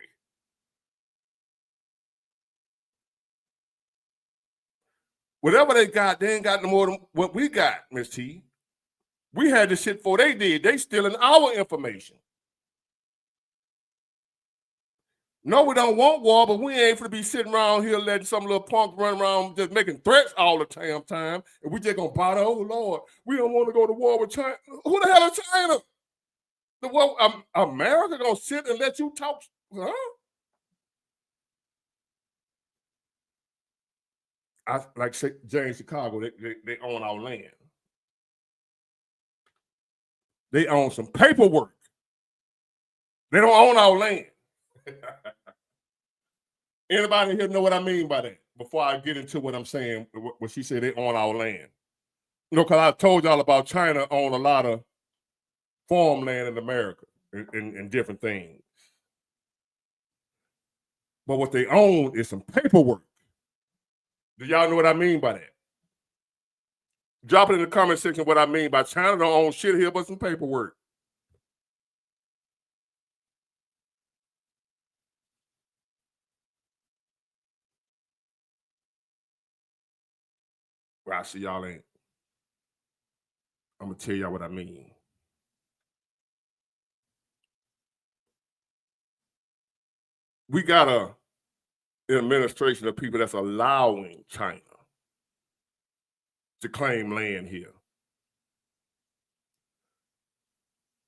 Whatever they ain't got no more than what we got, Miss T. We had this shit before they did. They stealing our information. No, we don't want war, but we ain't gonna be sitting around here letting some little punk run around just making threats all the damn time, and we just gonna bother, oh Lord, we don't want to go to war with China. Who the hell is China? America gonna sit and let you talk, huh? Like James Chicago, they own our land. They own some paperwork. They don't own our land. Anybody here know what I mean by that? Before I get into what I'm saying, what she said, they own our land. Because I told y'all about China own a lot of farmland in America and different things. But what they own is some paperwork. Do y'all know what I mean by that? Drop it in the comment section what I mean by China don't own shit here but some paperwork. Well, I see y'all ain't. I'm gonna tell y'all what I mean. We got an administration of people that's allowing China to claim land here.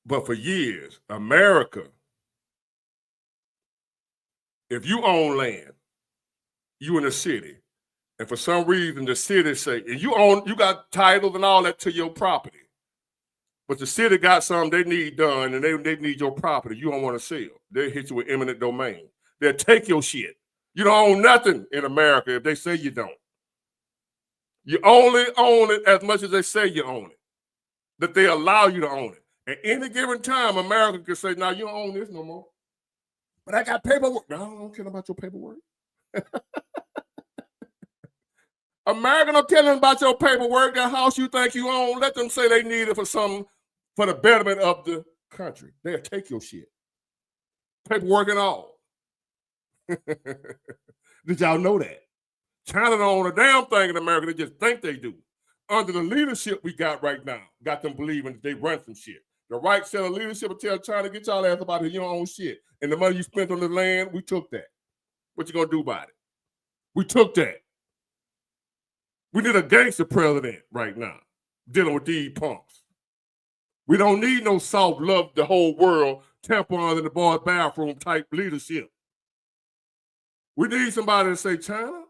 But for years, America, if you own land, you in the city, and for some reason the city say, and you got titles and all that to your property, but the city got something they need done and they need your property, you don't want to sell. They hit you with eminent domain. They'll take your shit. You don't own nothing in America if they say you don't. You only own it as much as they say you own it, that they allow you to own it. At any given time, America can say, "Now you don't own this no more." But I got paperwork. No, I don't care about your paperwork. America don't tell them about your paperwork. That house you think you own, let them say they need it for something for the betterment of the country. They'll take your shit. Paperwork and all. Did y'all know that? China don't own a damn thing in America. They just think they do. Under the leadership we got right now, got them believing that they run some shit. The right set of leadership will tell China, get y'all ass about here, you don't own shit. And the money you spent on the land, we took that. What you gonna do about it? We took that. We need a gangster president right now, dealing with these punks. We don't need no soft love the whole world, tampons in the boys' bathroom type leadership. We need somebody to say, China,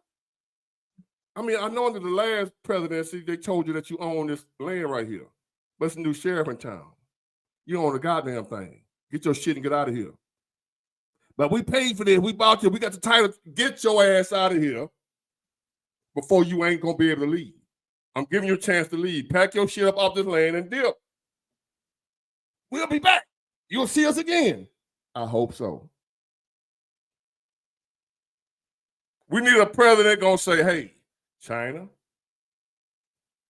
I mean, I know under the last presidency, they told you that you own this land right here. But it's a new sheriff in town. You own the goddamn thing. Get your shit and get out of here. But we paid for this. We bought you. We got the title. Get your ass out of here before you ain't going to be able to leave. I'm giving you a chance to leave. Pack your shit up off this land and dip. We'll be back. You'll see us again. I hope so. We need a president going to say, hey, China,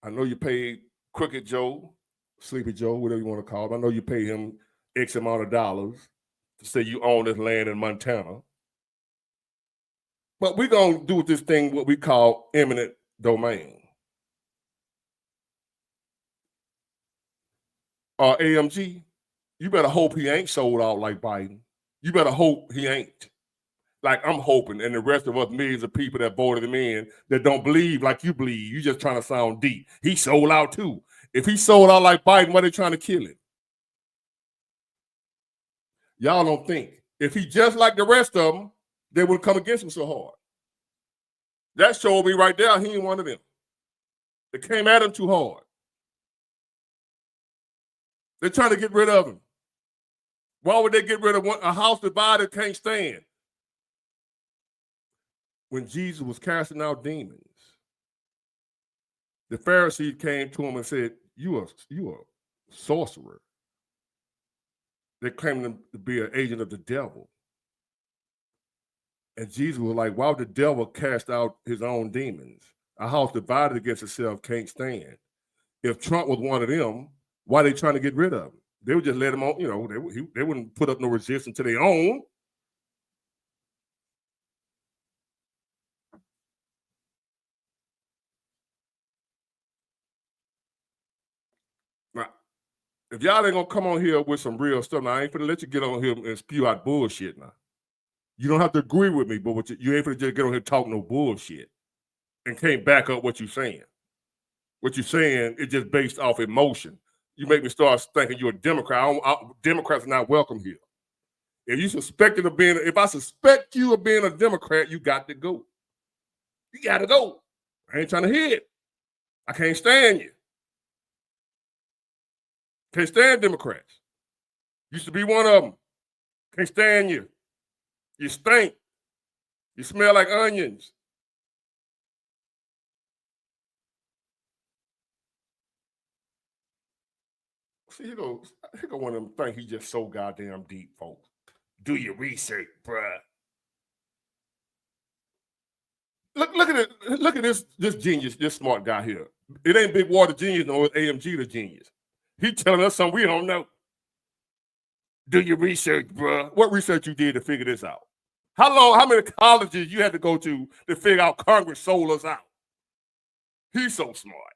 I know you paid Crooked Joe, Sleepy Joe, whatever you want to call him. I know you paid him X amount of dollars to say you own this land in Montana. But we're going to do this thing, what we call eminent domain. AMG, you better hope he ain't sold out like Biden. You better hope he ain't. Like I'm hoping, and the rest of us, millions of people that voted him in that don't believe like you believe. You just trying to sound deep. He sold out too. If he sold out like Biden, why they trying to kill him? Y'all don't think. If he just like the rest of them, they would come against him so hard. That showed me right there he ain't one of them. They came at him too hard. They're trying to get rid of him. Why would they get rid of a house divided can't stand? When Jesus was casting out demons, the Pharisees came to him and said, you are a sorcerer. They claimed him to be an agent of the devil. And Jesus was like, why would the devil cast out his own demons? A house divided against itself can't stand. If Trump was one of them, why are they trying to get rid of him? They would just let him on, they wouldn't put up no resistance to their own. Now, if y'all ain't gonna come on here with some real stuff, now I ain't gonna let you get on here and spew out bullshit now. You don't have to agree with me, but you ain't gonna just get on here talk no bullshit and can't back up what you're saying. What you're saying is just based off emotion. You make me start thinking you're a Democrat. Democrats are not welcome here. If I suspect you of being a Democrat, you got to go. You got to go. I ain't trying to hear it. I can't stand you. Can't stand Democrats. Used to be one of them. Can't stand you. You stink. You smell like onions. See, here go one of them think he just so goddamn deep, folks. Do your research, bruh. Look at it. Look at this genius, this smart guy here. It ain't Big Water genius, no, it's AMG the genius. He telling us something we don't know. Do your research, bruh. What research you did to figure this out? How many colleges you had to go to figure out Congress sold us out? He's so smart.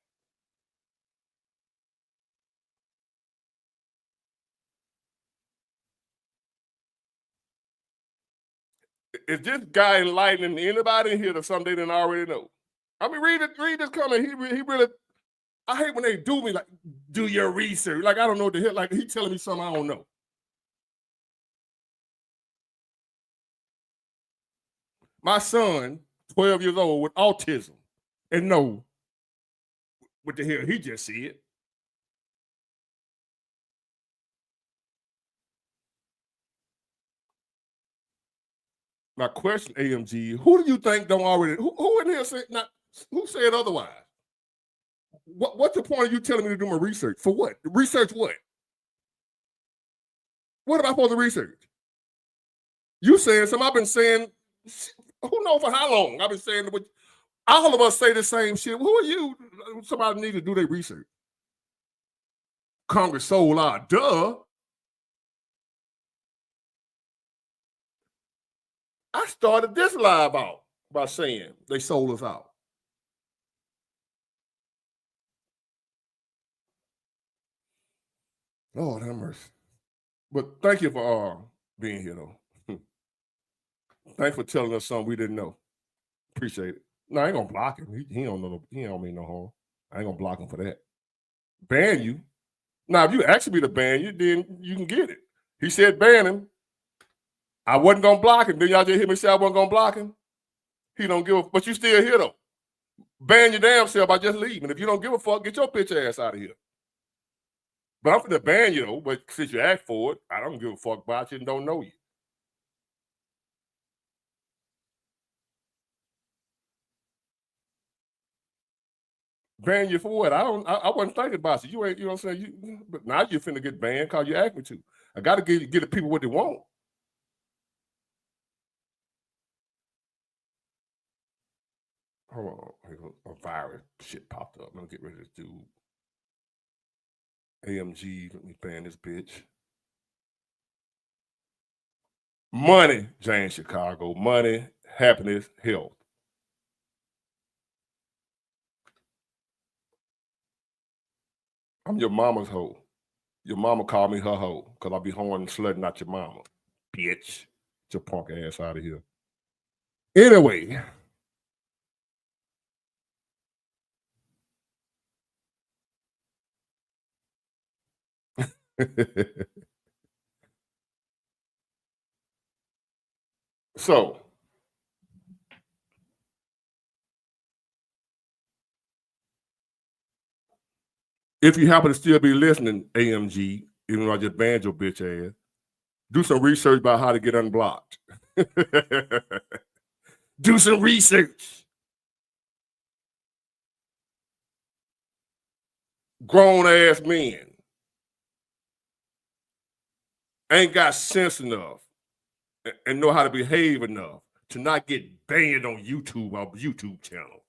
Is this guy enlightening anybody in here to something they didn't already know? I mean, read this comment. He really. I hate when they do me like, do your research. Like I don't know what the hell. Like he telling me something I don't know. My son, 12 years old, with autism, and know what the hell he just said. My question, AMG, who do you think don't already? Who in here said not? Who said otherwise? What's the point of you telling me to do my research? For what? Research what? What am I supposed to research? You saying something I've been saying, who knows for how long? I've been saying what all of us say the same shit. Who are you? Somebody need to do their research. Congress sold out. Duh. I started this live out by saying they sold us out. Lord have mercy. But thank you for being here, though. Thanks for telling us something we didn't know. Appreciate it. No, I ain't gonna block him. He don't know. He don't mean no harm. I ain't gonna block him for that. Ban you. Now, if you ask me to ban you, then you can get it. He said ban him. I wasn't gonna block him. Then y'all just hear me say I wasn't gonna block him. He don't give a. But you still here though. Ban your damn self by just leaving. If you don't give a fuck, get your bitch ass out of here. But I'm gonna ban you though. But since you asked for it, I don't give a fuck about you and don't know you. Ban you for what? I wasn't thinking about you. You ain't, you know what I'm saying? But now you're finna get banned because you asked me to. I gotta get the people what they want. Hold on. A virus shit popped up. Let me get rid of this dude. AMG, let me ban this bitch. Money, James Chicago. Money, happiness, health. I'm your mama's hoe. Your mama called me her hoe because I be hoeing and slutting out your mama. Bitch. Get your punk ass out of here. Anyway. So, if you happen to still be listening, AMG, even though I just banned your bitch ass, do some research about how to get unblocked. Do some research. Grown ass men ain't got sense enough and know how to behave enough to not get banned on YouTube channel.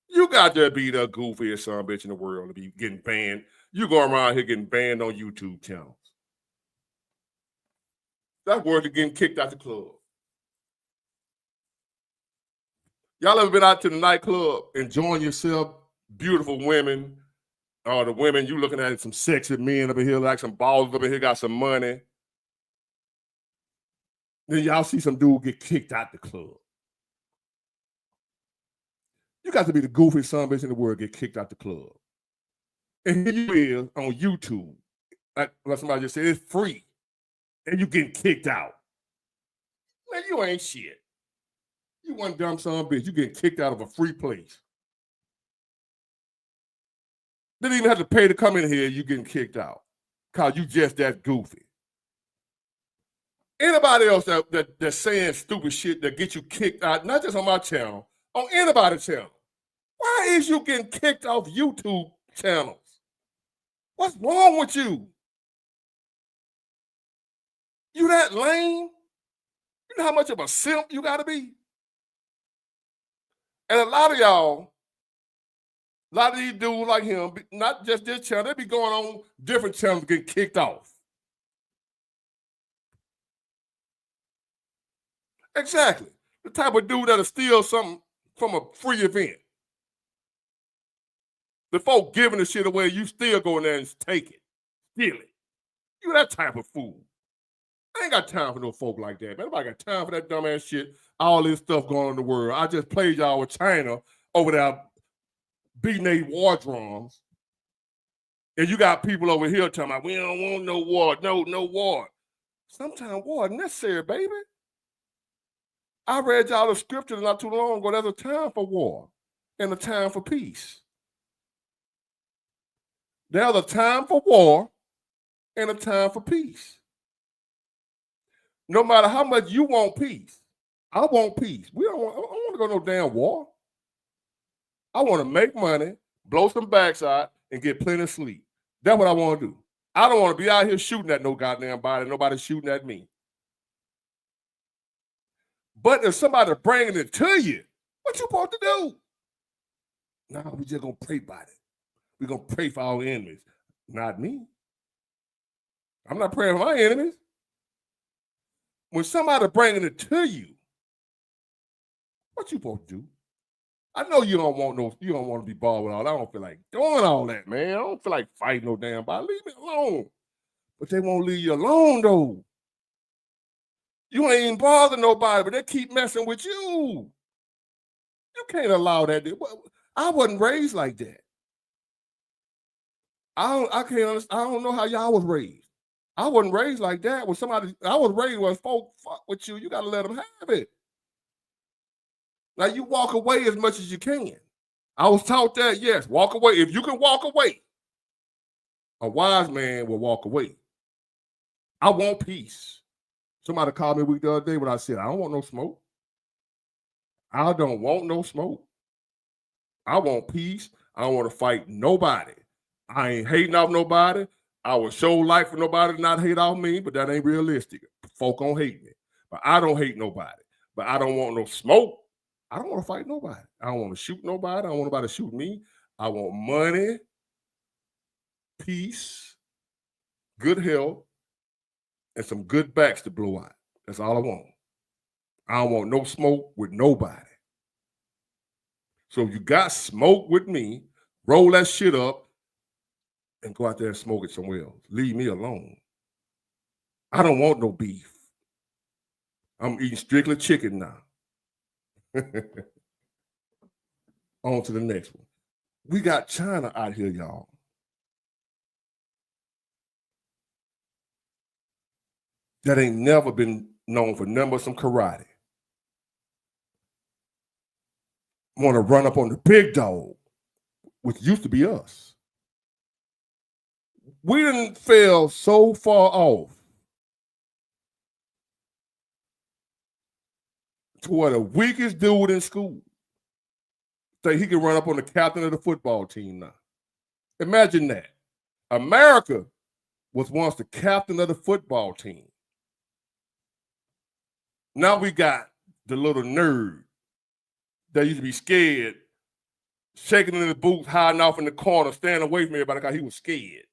You got to be the goofiest son of a bitch in the world to be getting banned. You going around here getting banned on YouTube channels. That's worth it getting kicked out the club. Y'all ever been out to the nightclub enjoying yourself? Beautiful women, or the women you looking at some sexy men over here, like some balls over here, got some money. Then y'all see some dude get kicked out the club. You got to be the goofiest son of a bitch in the world get kicked out the club. And here you is on YouTube. Like somebody just said, it's free. And you getting kicked out. Man, you ain't shit. You one dumb son of a bitch. You getting kicked out of a free place. Didn't even have to pay to come in here. You getting kicked out because you just that goofy. Anybody else that's saying stupid shit that get you kicked out, not just on my channel, on anybody's channel. Why is you getting kicked off YouTube channels? What's wrong with you? You that lame? You know how much of a simp you got to be? And a lot of y'all, a lot of these dudes like him, not just this channel, they be going on different channels getting kicked off. Exactly. The type of dude that'll steal something from a free event. The folk giving the shit away, you still go in there and take it, steal it. You that type of fool. I ain't got time for no folk like that, man. Nobody got time for that dumbass shit. All this stuff going on in the world. I just played y'all with China over there beating their war drums. And you got people over here talking about, we don't want no war, no war. Sometimes war is necessary, baby. I read y'all the scripture not too long ago. There's a time for war and a time for peace. There's a time for war and a time for peace. No matter how much you want peace, I want peace. I don't want to go no damn war. I want to make money, blow some backside, and get plenty of sleep. That's what I want to do. I don't want to be out here shooting at no goddamn body. Nobody's shooting at me. But if somebody bringing it to you, what you supposed to do? No, we just going to pray about it. We're going to pray for our enemies. Not me. I'm not praying for my enemies. When somebody bringing it to you, what you supposed to do? I know you don't want to be bothered with all that. I don't feel like doing all that, man. I don't feel like fighting no damn body. Leave me alone. But they won't leave you alone, though. You ain't even bother nobody, but they keep messing with you. You can't allow that. I wasn't raised like that. I can't understand. I don't know how y'all was raised. I wasn't raised like that. I was raised when folk fuck with you, you got to let them have it. Now, you walk away as much as you can. I was taught that, yes, walk away. If you can walk away, a wise man will walk away. I want peace. Somebody called me a week the other day when I said, I don't want no smoke. I don't want no smoke. I want peace. I don't want to fight nobody. I ain't hating off nobody. I will show light for nobody to not hate off me, but that ain't realistic. Folk don't hate me. But I don't hate nobody. But I don't want no smoke. I don't want to fight nobody. I don't want to shoot nobody. I don't want nobody to shoot me. I want money, peace, good health, and some good backs to blow out. That's all I want. I don't want no smoke with nobody. So if you got smoke with me, roll that shit up and go out there and smoke it somewhere else. Leave me alone. I don't want no beef. I'm eating strictly chicken now. On to the next one. We got China out here, y'all. That ain't never been known for nothing but some karate. Want to run up on the big dog, which used to be us. We didn't fell so far off to where the weakest dude in school say he can run up on the captain of the football team now. Imagine that. America was once the captain of the football team. Now we got the little nerd that used to be scared, shaking in his boots, hiding off in the corner, staying away from everybody because he was scared.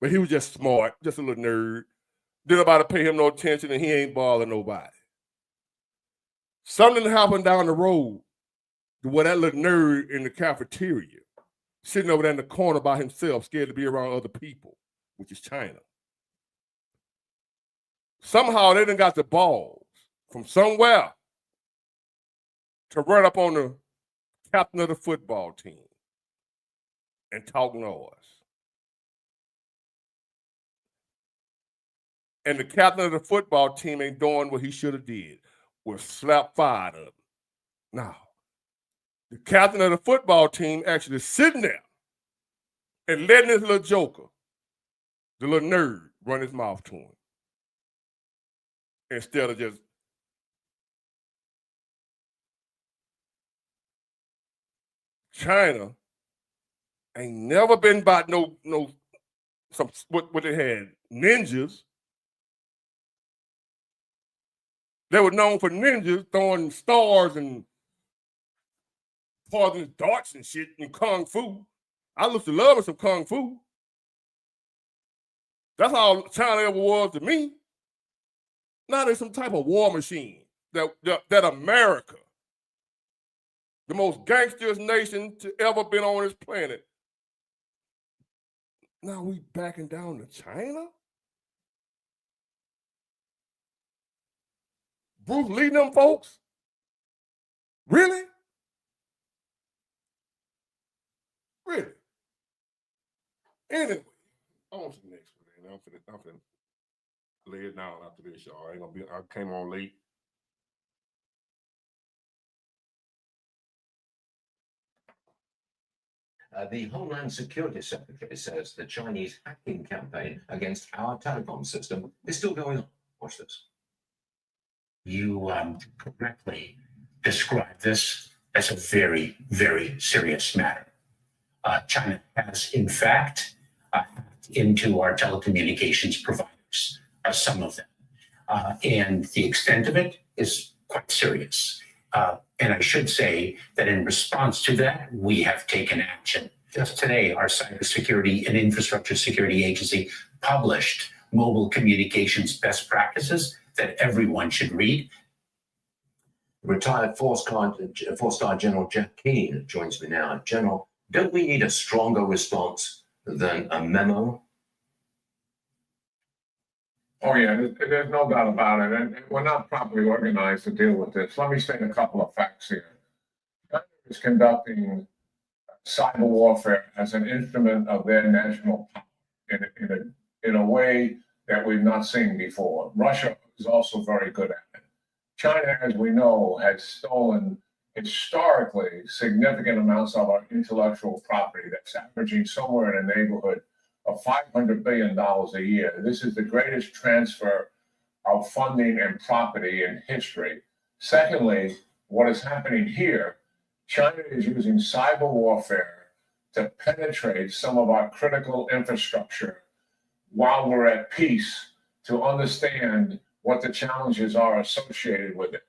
But he was just smart, just a little nerd. Didn't nobody pay him no attention, and he ain't bothering nobody. Something happened down the road to where that little nerd in the cafeteria, sitting over there in the corner by himself, scared to be around other people, which is China. Somehow they done got the balls from somewhere to run up on the captain of the football team and talk noise. And the captain of the football team ain't doing what he should have did, was slap 5 of them. Now, the captain of the football team actually sitting there and letting this little joker, the little nerd, run his mouth to him. Instead of just China ain't never been about what they had, ninjas. They were known for ninjas throwing stars and poisonous darts and shit and kung fu. I used to love some kung fu. That's all China ever was to me. Now there's some type of war machine that America, the most gangsterous nation to ever been on this planet, now we backing down to China? Bruce Lee them folks? Really? Really? Anyway, on to the next one. I'm finna lay it down after this, y'all. I came on late. The Homeland Security Secretary says the Chinese hacking campaign against our telecom system is still going on. Watch this. You correctly describe this as a very, very serious matter. China has, in fact, hacked into our telecommunications providers, some of them. And the extent of it is quite serious. And I should say that in response to that, we have taken action. Just today, our Cybersecurity and Infrastructure Security Agency published mobile communications best practices that everyone should read. Retired four-star General Jack Keane joins me now. General, don't we need a stronger response than a memo? Oh, yeah, there's no doubt about it. And we're not properly organized to deal with this. Let me state a couple of facts here. China is conducting cyber warfare as an instrument of their national power in a way that we've not seen before. Russia is also very good at it. China, as we know, has stolen historically significant amounts of our intellectual property that's averaging somewhere in the neighborhood of $500 billion a year. This is the greatest transfer of funding and property in history. Secondly, what is happening here, China is using cyber warfare to penetrate some of our critical infrastructure while we're at peace, to understand what the challenges are associated with it.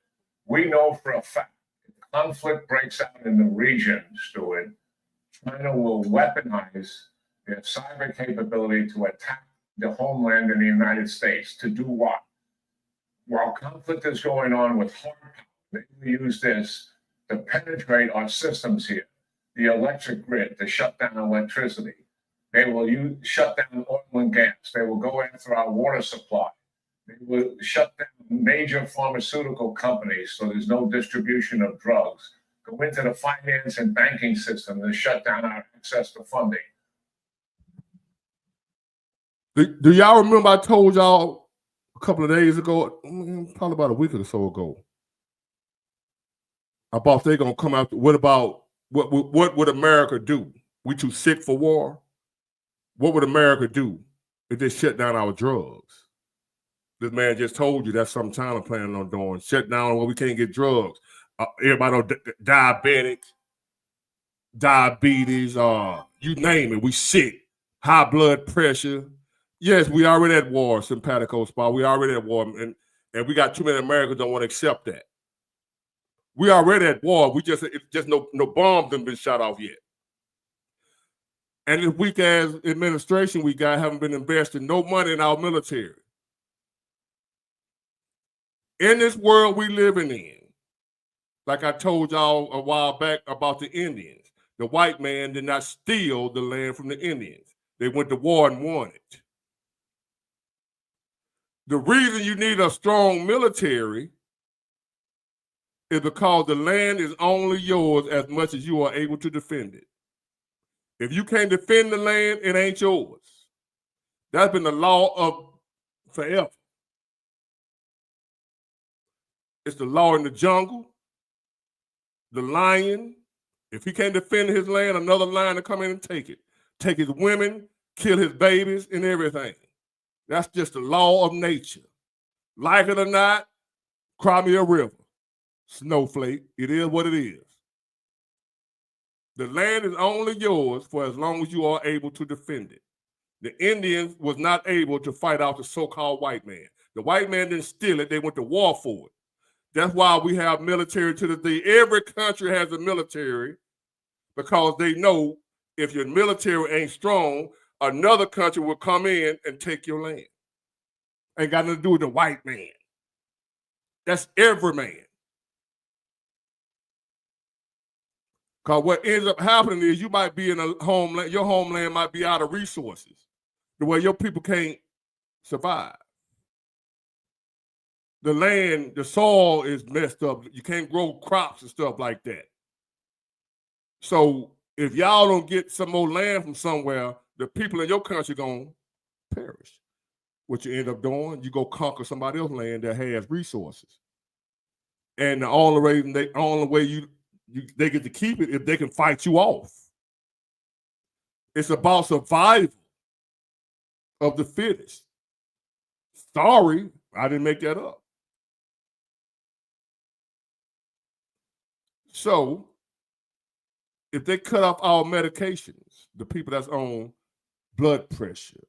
We know for a fact, if conflict breaks out in the region, Stuart, China will weaponize their cyber capability to attack the homeland in the United States. To do what? While conflict is going on with hard power, they will use this to penetrate our systems here, the electric grid, to shut down electricity. They will shut down oil and gas. They will go after our water supply. They will shut down major pharmaceutical companies so there's no distribution of drugs. Go into the finance and banking system and shut down our access to funding. Do y'all remember I told y'all a couple of days ago, probably about a week or so ago, about they're gonna come out? What would America do? We too sick for war? What would America do if they shut down our drugs? This man just told you that's something China planning on doing. Shut down where we can't get drugs. Everybody on diabetics, diabetes, you name it. We sick. High blood pressure. Yes, we already at war, simpatico spot. We already at war, and we got too many Americans don't want to accept that. We already at war. It's just no bombs haven't been shot off yet. And this weak ass administration we got haven't been investing no money in our military. In this world we living in, like I told y'all a while back about the Indians, the white man did not steal the land from the Indians. They went to war and won it. The reason you need a strong military is because the land is only yours as much as you are able to defend it. If you can't defend the land, it ain't yours. That's been the law of forever. It's the law in the jungle. The lion, if he can't defend his land, another lion will come in and take it. Take his women, kill his babies, and everything. That's just the law of nature. Like it or not, cry me a river. Snowflake, it is what it is. The land is only yours for as long as you are able to defend it. The Indians was not able to fight out the so-called white man. The white man didn't steal it, they went to war for it. That's why we have military to this day. Every country has a military because they know if your military ain't strong, another country will come in and take your land. Ain't got nothing to do with the white man. That's every man. Because what ends up happening is you might be in a homeland, your homeland might be out of resources, the way your people can't survive. The land, the soil is messed up. You can't grow crops and stuff like that. So if y'all don't get some more land from somewhere, the people in your country going to perish. What you end up doing, you go conquer somebody else's land that has resources. And the only way they get to keep it if they can fight you off. It's about survival of the fittest. Sorry, I didn't make that up. So, if they cut off our medications, the people that's on blood pressure,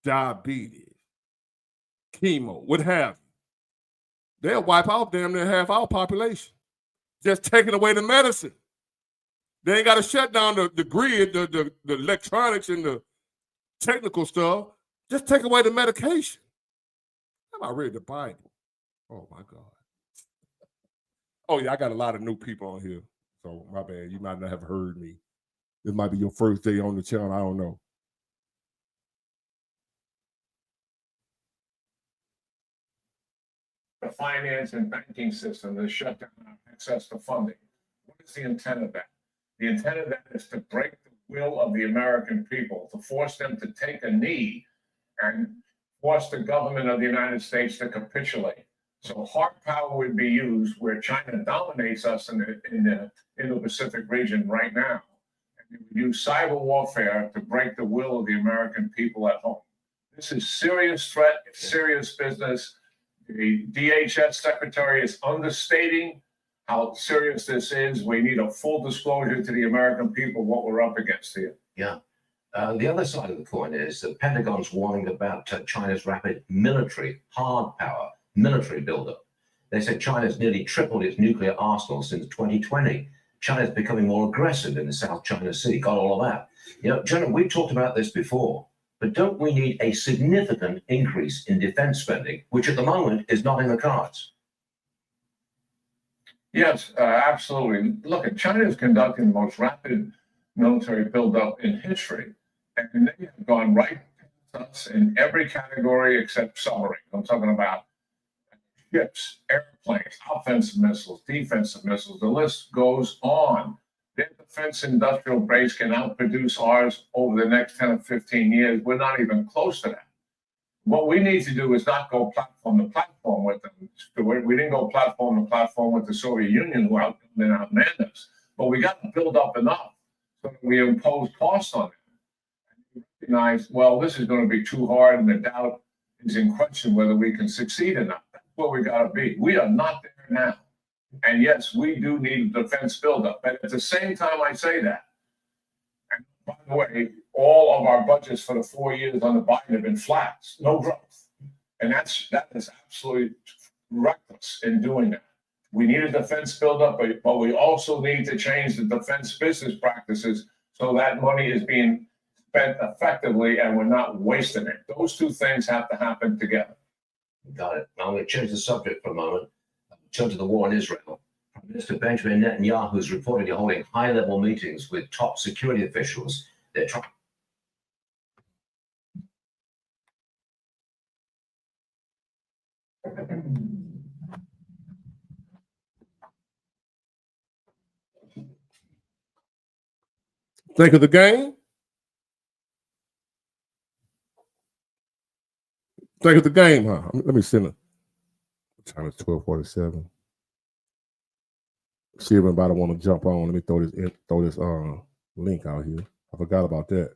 diabetes, chemo, what have you, they'll wipe out damn near half our population. Just taking away the medicine. They ain't got to shut down the grid, the electronics and the technical stuff. Just take away the medication. I read the Bible. Oh, my God. Oh, yeah, I got a lot of new people on here. So, my bad. You might not have heard me. This might be your first day on the channel. I don't know. The finance and banking system that shut down our access to funding. What is the intent of that? The intent of that is to break the will of the American people, to force them to take a knee and force the government of the United States to capitulate. So hard power would be used where China dominates us in the Indo-Pacific region right now. And they would use cyber warfare to break the will of the American people at home. This is serious threat, it's serious business. The DHS secretary is understating how serious this is. We need a full disclosure to the American people what we're up against here. Yeah. The other side of the coin is the Pentagon's warning about China's rapid hard power, military buildup. They said China's nearly tripled its nuclear arsenal since 2020. China's becoming more aggressive in the South China Sea. Got all of that. You know, Jonah, we've talked about this before, but don't we need a significant increase in defense spending, which at the moment is not in the cards? Yes, absolutely. Look, China is conducting the most rapid military buildup in history, and they have gone right past us in every category except submarines. I'm talking about ships, airplanes, offensive missiles, defensive missiles. The list goes on. Their defense industrial base can outproduce ours over the next 10 or 15 years. We're not even close to that. What we need to do is not go platform to platform with them, Stuart. We didn't go platform to platform with the Soviet Union, who outmanned us. But we got to build up enough so that we impose costs on them. And recognize, well, this is going to be too hard, and the doubt is in question whether we can succeed or not. That's where we got to be. We are not there now. And yes, we do need a defense buildup. But at the same time, I say that. And by the way, all of our budgets for the 4 years under Biden have been flat, no growth. And that is absolutely reckless in doing that. We need a defense buildup, but we also need to change the defense business practices so that money is being spent effectively and we're not wasting it. Those two things have to happen together. Got it. Now I'm going to change the subject for a moment. Turn to the war in Israel. Prime Minister Benjamin Netanyahu is reportedly holding high-level meetings with top security officials. They're trying. Think of the game. Think of the game, huh? Let me send it. Time is 12:47. See if anybody want to jump on. Let me throw this link out here. I forgot about that.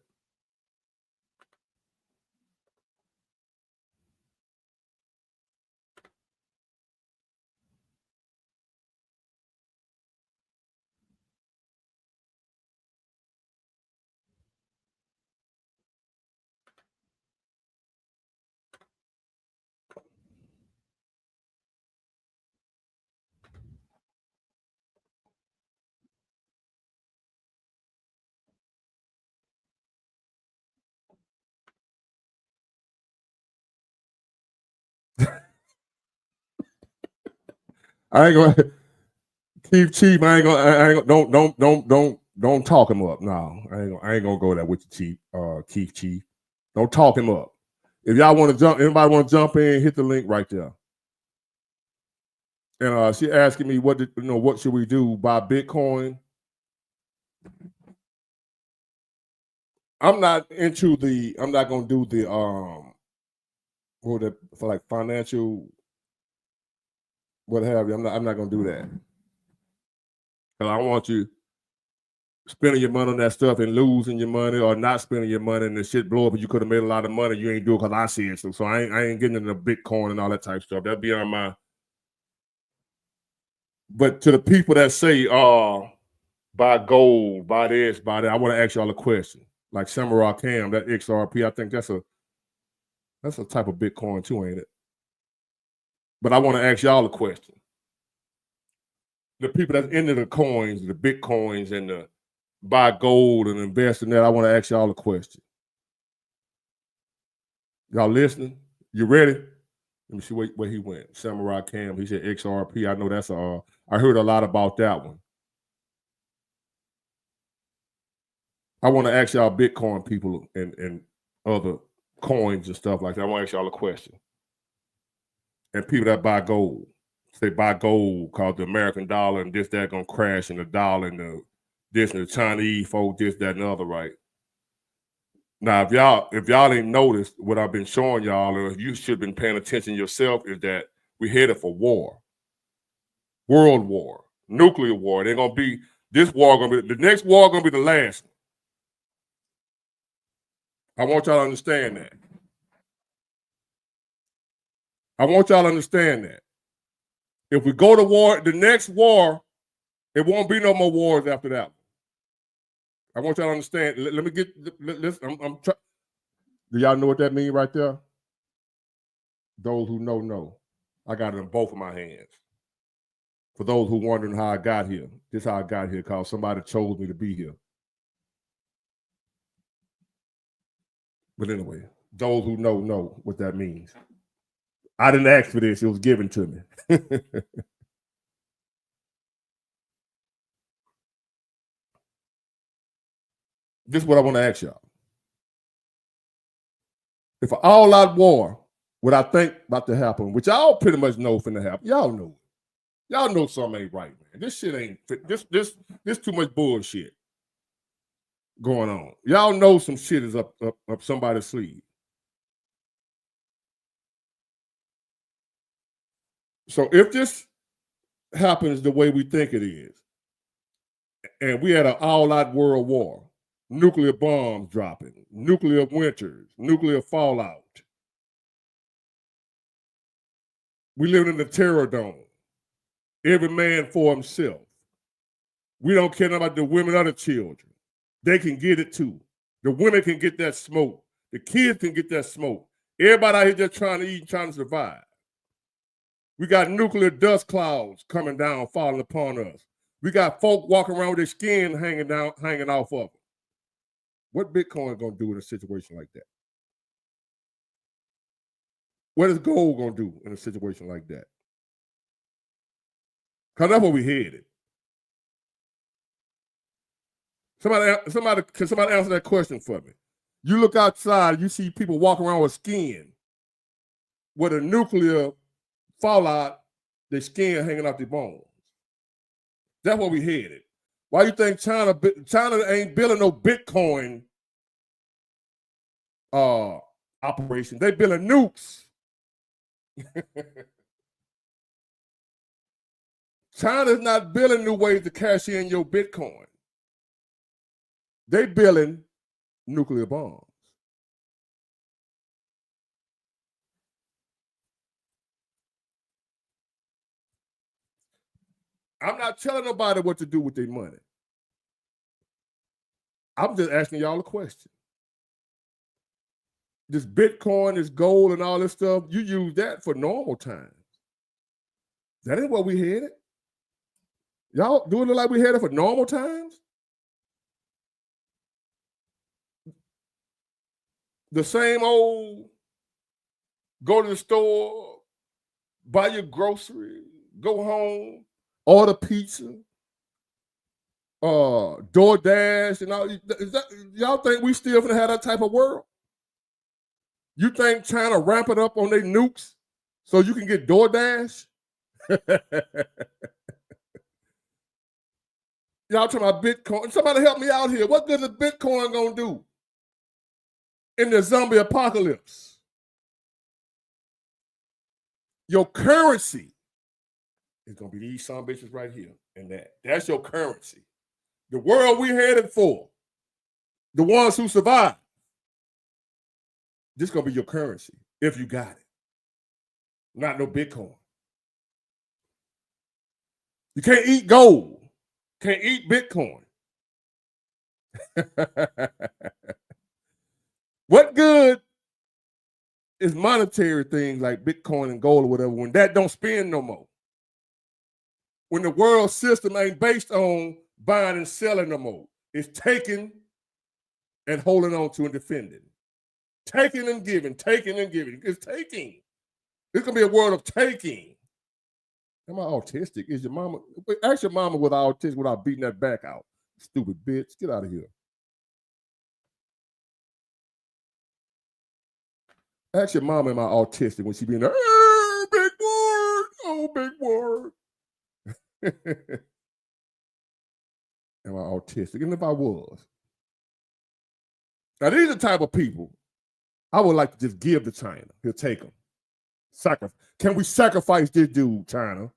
I ain't gonna Keith Chief. I ain't gonna. Don't talk him up. No, I ain't gonna go there with you, Chief. Keith Chief. Don't talk him up. If y'all want to jump, anybody want to jump in, hit the link right there. And she asking me what should we do? Buy Bitcoin? I'm not gonna do the for like financial what have you. I'm not gonna do that. Because I don't want you spending your money on that stuff and losing your money, or not spending your money and the shit blow up and you could have made a lot of money. You ain't do it because I see it. So I ain't getting into Bitcoin and all that type of stuff. That'd be on my. But to the people that say, buy gold, buy this, buy that, I want to ask y'all a question. Like Samurai Cam, that XRP, I think that's a type of Bitcoin too, ain't it? But I want to ask y'all a question. The people that's into the coins, the Bitcoins, and the buy gold and invest in that, I want to ask y'all a question. Y'all listening? You ready? Let me see where he went. Samurai Cam, he said XRP. I know that's I heard a lot about that one. I want to ask y'all Bitcoin people and other coins and stuff like that. I want to ask y'all a question. And people that buy gold, say buy gold because the American dollar and this, that going to crash, and the dollar and this and the Chinese folk, this, that, and the other, right? Now, if y'all ain't noticed what I've been showing y'all, or you should have been paying attention yourself, is that we headed for war. World war, nuclear war. They're gonna be this war gonna be the next war gonna be the last one. I want y'all to understand that. I want y'all to understand that. If we go to war, the next war, it won't be no more wars after that one. I want y'all to understand. Let me get. I'm trying. Do y'all know what that means right there? Those who know. I got it in both of my hands. For those who wondering how I got here, this is how I got here, because somebody chose me to be here. But anyway, those who know what that means. I didn't ask for this; it was given to me. This is what I want to ask y'all. If an all-out war, what I think about to happen, which y'all pretty much know finna happen, y'all know it. Y'all know something ain't right, man. This shit ain't fit. This too much bullshit going on. Y'all know some shit is up somebody's sleeve. So if this happens the way we think it is, and we had an all-out world war, nuclear bombs dropping, nuclear winters, nuclear fallout. We live in the terror dome. Every man for himself. We don't care about the women or the children. They can get it too. The women can get that smoke. The kids can get that smoke. Everybody out here just trying to eat and trying to survive. We got nuclear dust clouds coming down, falling upon us. We got folk walking around with their skin hanging off of them. What Bitcoin gonna do in a situation like that? What is gold gonna do in a situation like that? Because that's where we headed. Can somebody answer that question for me? You look outside, you see people walking around with skin, with a nuclear fallout, their skin hanging off their bones. That's where we headed. Why you think China ain't building no Bitcoin operation? They building nukes. China's not building new ways to cash in your Bitcoin. They building nuclear bombs. I'm not telling nobody what to do with their money. I'm just asking y'all a question. This Bitcoin, this gold, and all this stuff, you use that for normal times. That ain't what we headed. Y'all doing it like we headed for normal times? The same old, go to the store, buy your groceries, go home, order pizza, DoorDash, and all. Y'all think we still gonna have that type of world? You think China ramp it up on their nukes so you can get DoorDash? Y'all talking about Bitcoin? Somebody help me out here. What good is Bitcoin gonna do in the zombie apocalypse? Your currency is gonna be these some bitches right here and that. That's your currency. The world we headed for, the ones who survive, this gonna be your currency if you got it. Not no Bitcoin. You can't eat gold. Can't eat Bitcoin. What good is monetary things like Bitcoin and gold or whatever when that don't spend no more? When the world system ain't based on buying and selling no more. It's taking and holding on to and defending. Taking and giving, taking and giving. It's taking. It's going to be a world of taking. Am I autistic? Is your mama? Ask your mama with autism without beating that back out. Stupid bitch. Get out of here. Ask your mama, am I autistic when she be in there, oh, big word, oh, big word. Am I autistic? And if I was. Now, these are the type of people I would like to just give to China. He'll take them. Can we sacrifice this dude, China?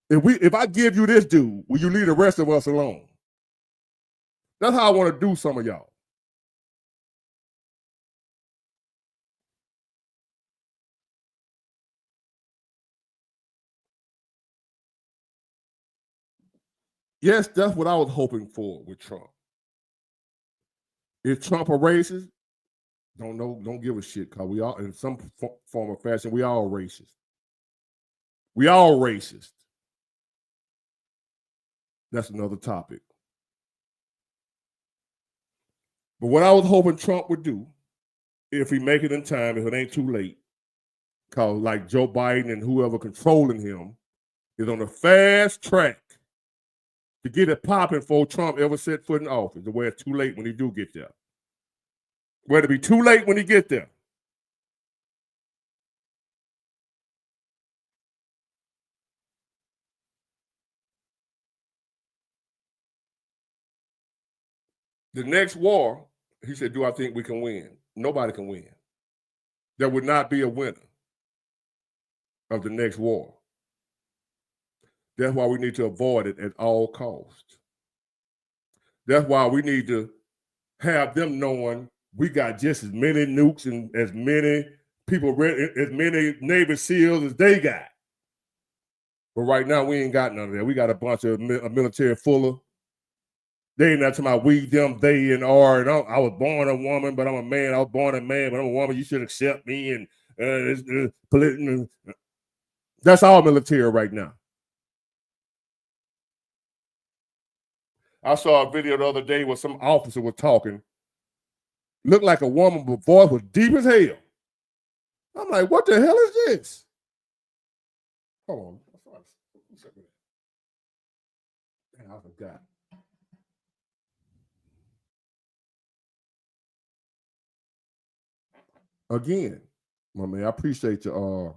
If I give you this dude, will you leave the rest of us alone? That's how I want to do some of y'all. Yes, that's what I was hoping for with Trump. Is Trump a racist? Don't know, don't give a shit, because we all, in some form or fashion, we all racist. We all racist. That's another topic. But what I was hoping Trump would do, if he make it in time, if it ain't too late, because like Joe Biden and whoever controlling him is on a fast track to get it popping before Trump ever set foot in office, the way it's too late when he do get there. Where it'll be too late when he get there. The next war, he said, do I think we can win? Nobody can win. There would not be a winner of the next war. That's why we need to avoid it at all costs. That's why we need to have them knowing we got just as many nukes and as many people, as many Navy SEALs as they got. But right now, we ain't got none of that. We got a bunch of military full of. They ain't not talking about we, them, they, and are. And I was born a woman, but I'm a man. I was born a man, but I'm a woman. You should accept me. And that's all military right now. I saw a video the other day where some officer was talking. Looked like a woman, but voice was deep as hell. I'm like, what the hell is this? Hold on. Damn, I forgot. Again, my man, I appreciate you.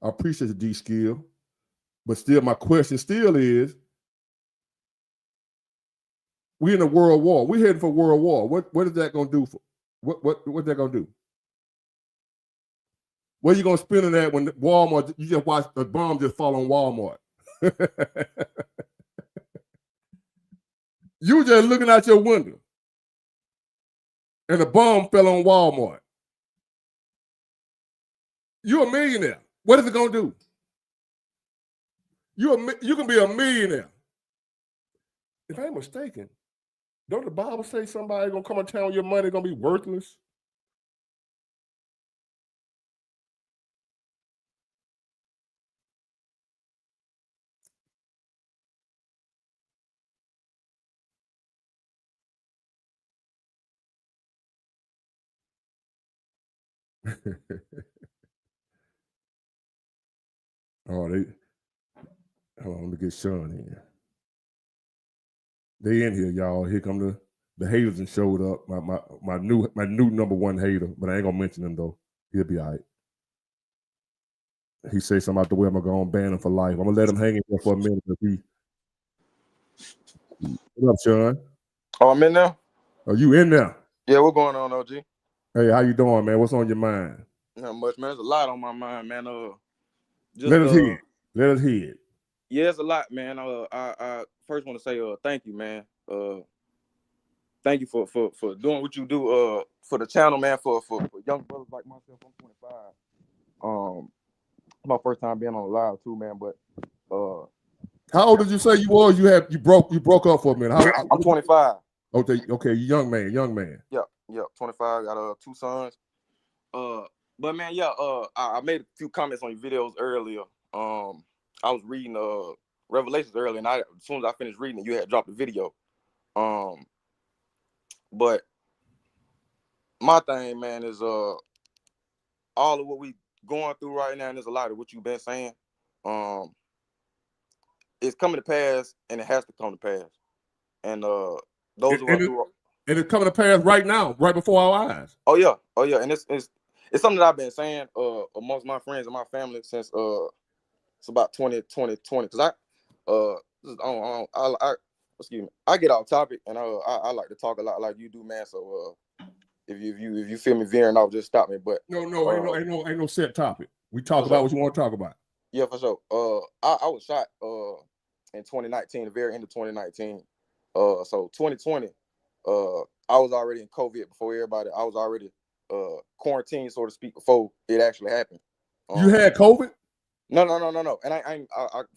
I appreciate the D skill, but still, my question still is: we in a world war. We heading for world war. What is that gonna do for? What's that gonna do? Where you gonna spend it at when Walmart? You just watch the bomb just fall on Walmart. You just looking out your window, and the bomb fell on Walmart. You're a millionaire. What is it gonna do? You can be a millionaire. If I ain't mistaken, don't the Bible say somebody gonna come and tell your money gonna be worthless? Oh, hold on, let me get Sean in. They in here, y'all. Here come the haters and showed up. My new number one hater, but I ain't gonna mention him though. He'll be all right. He say something out the way, I'm gonna ban him for life. I'm gonna let him hang in there for a minute. What up, Sean? Oh, I'm in there? Are you in there? Yeah, what's going on, OG? Hey, how you doing, man? What's on your mind? Not much, man. There's a lot on my mind, man. Let us hear it. Let us hear it. Yeah, it's a lot, man. I first want to say thank you, man. Thank you for doing what you do for the channel, man, for young brothers like myself. I'm 25. My first time being on live too, man, but how old did you say you was? You broke up for a minute. I'm 25. Okay, young man. Yeah, 25. Got 2 sons. But man, yeah, I made a few comments on your videos earlier. I was reading Revelations earlier, and as soon as I finished reading it, you had dropped the video. But my thing, man, is all of what we going through right now, and there's a lot of what you've been saying. It's coming to pass, and it has to come to pass. And those of us who are, and it's coming to pass right now, right before our eyes. Oh yeah, and it's something that I've been saying amongst my friends and my family since it's about 2020. Because excuse me, I get off topic, and I like to talk a lot like you do, man. So if you feel me veering off, just stop me. But no, ain't no set topic. We talk about what you want to talk about. Yeah, for sure. I was shot in 2019, the very end of 2019. So 2020, I was already in COVID before everybody. I was already quarantined, so to speak, before it actually happened. You had COVID? No. And I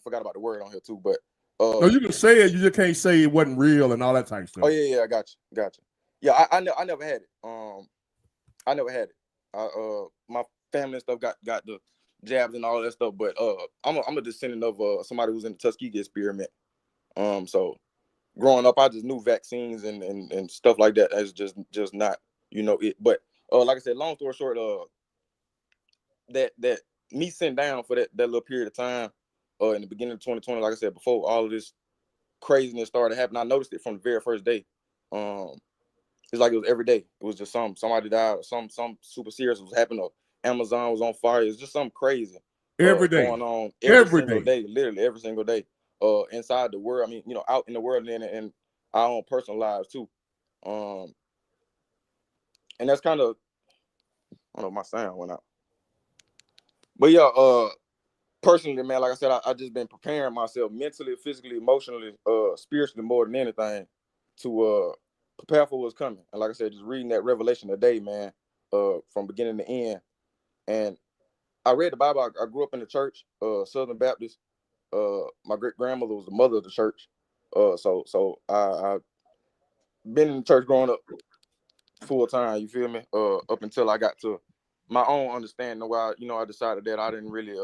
forgot about the word on here too, but no, you can say it. You just can't say it wasn't real and all that type of stuff. Oh yeah, I got you. Yeah, I never had it. I never had it. My family and stuff got the jabs and all that stuff, but I'm a descendant of somebody who's in the Tuskegee experiment. So growing up, I just knew vaccines and stuff like that as just not it. But like I said, long story short, that me sitting down for that little period of time in the beginning of 2020, like I said before, all of this craziness started happening. I noticed it from the very first day. It's like it was every day. It was just somebody died, some super serious was happening. Amazon was on fire. It's just something crazy every day going on every single day, literally every single day. Inside the world, I mean, out in the world and our own personal lives too. And that's kind of, I don't know, my sound went out. But yeah, personally, man, like I said, I just been preparing myself mentally, physically, emotionally, spiritually, more than anything, to prepare for what's coming. And like I said, just reading that Revelation today, man, from beginning to end. And I read the Bible. I grew up in the church, Southern Baptist. My great grandmother was the mother of the church. So I been in the church growing up full time. You feel me? Up until I got to my own understanding, where I decided that I didn't really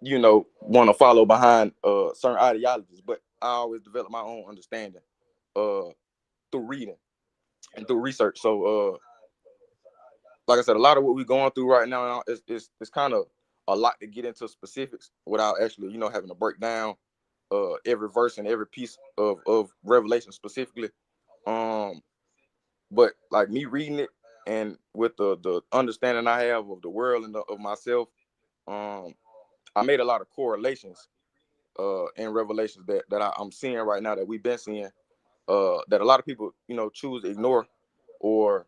want to follow behind certain ideologies, but I always developed my own understanding through reading and through research. So like I said, a lot of what we're going through right now is kind of a lot to get into specifics without actually having to break down every verse and every piece of Revelation specifically. But like me reading it and with the understanding I have of the world and of myself, I made a lot of correlations in Revelations that I'm seeing right now, that we've been seeing, that a lot of people choose to ignore, or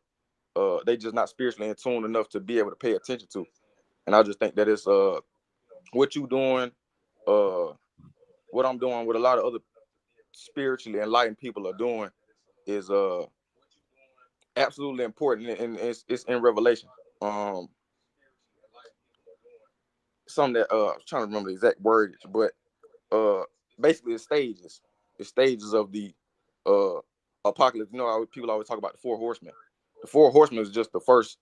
they just not spiritually in tune enough to be able to pay attention to. And I just think that it's what you doing, what I'm doing, what a lot of other spiritually enlightened people are doing is absolutely important, and it's in Revelation. Something that I'm trying to remember the exact word, but basically it's stages of the apocalypse. People always talk about the 4 horsemen. The 4 horsemen is just the first,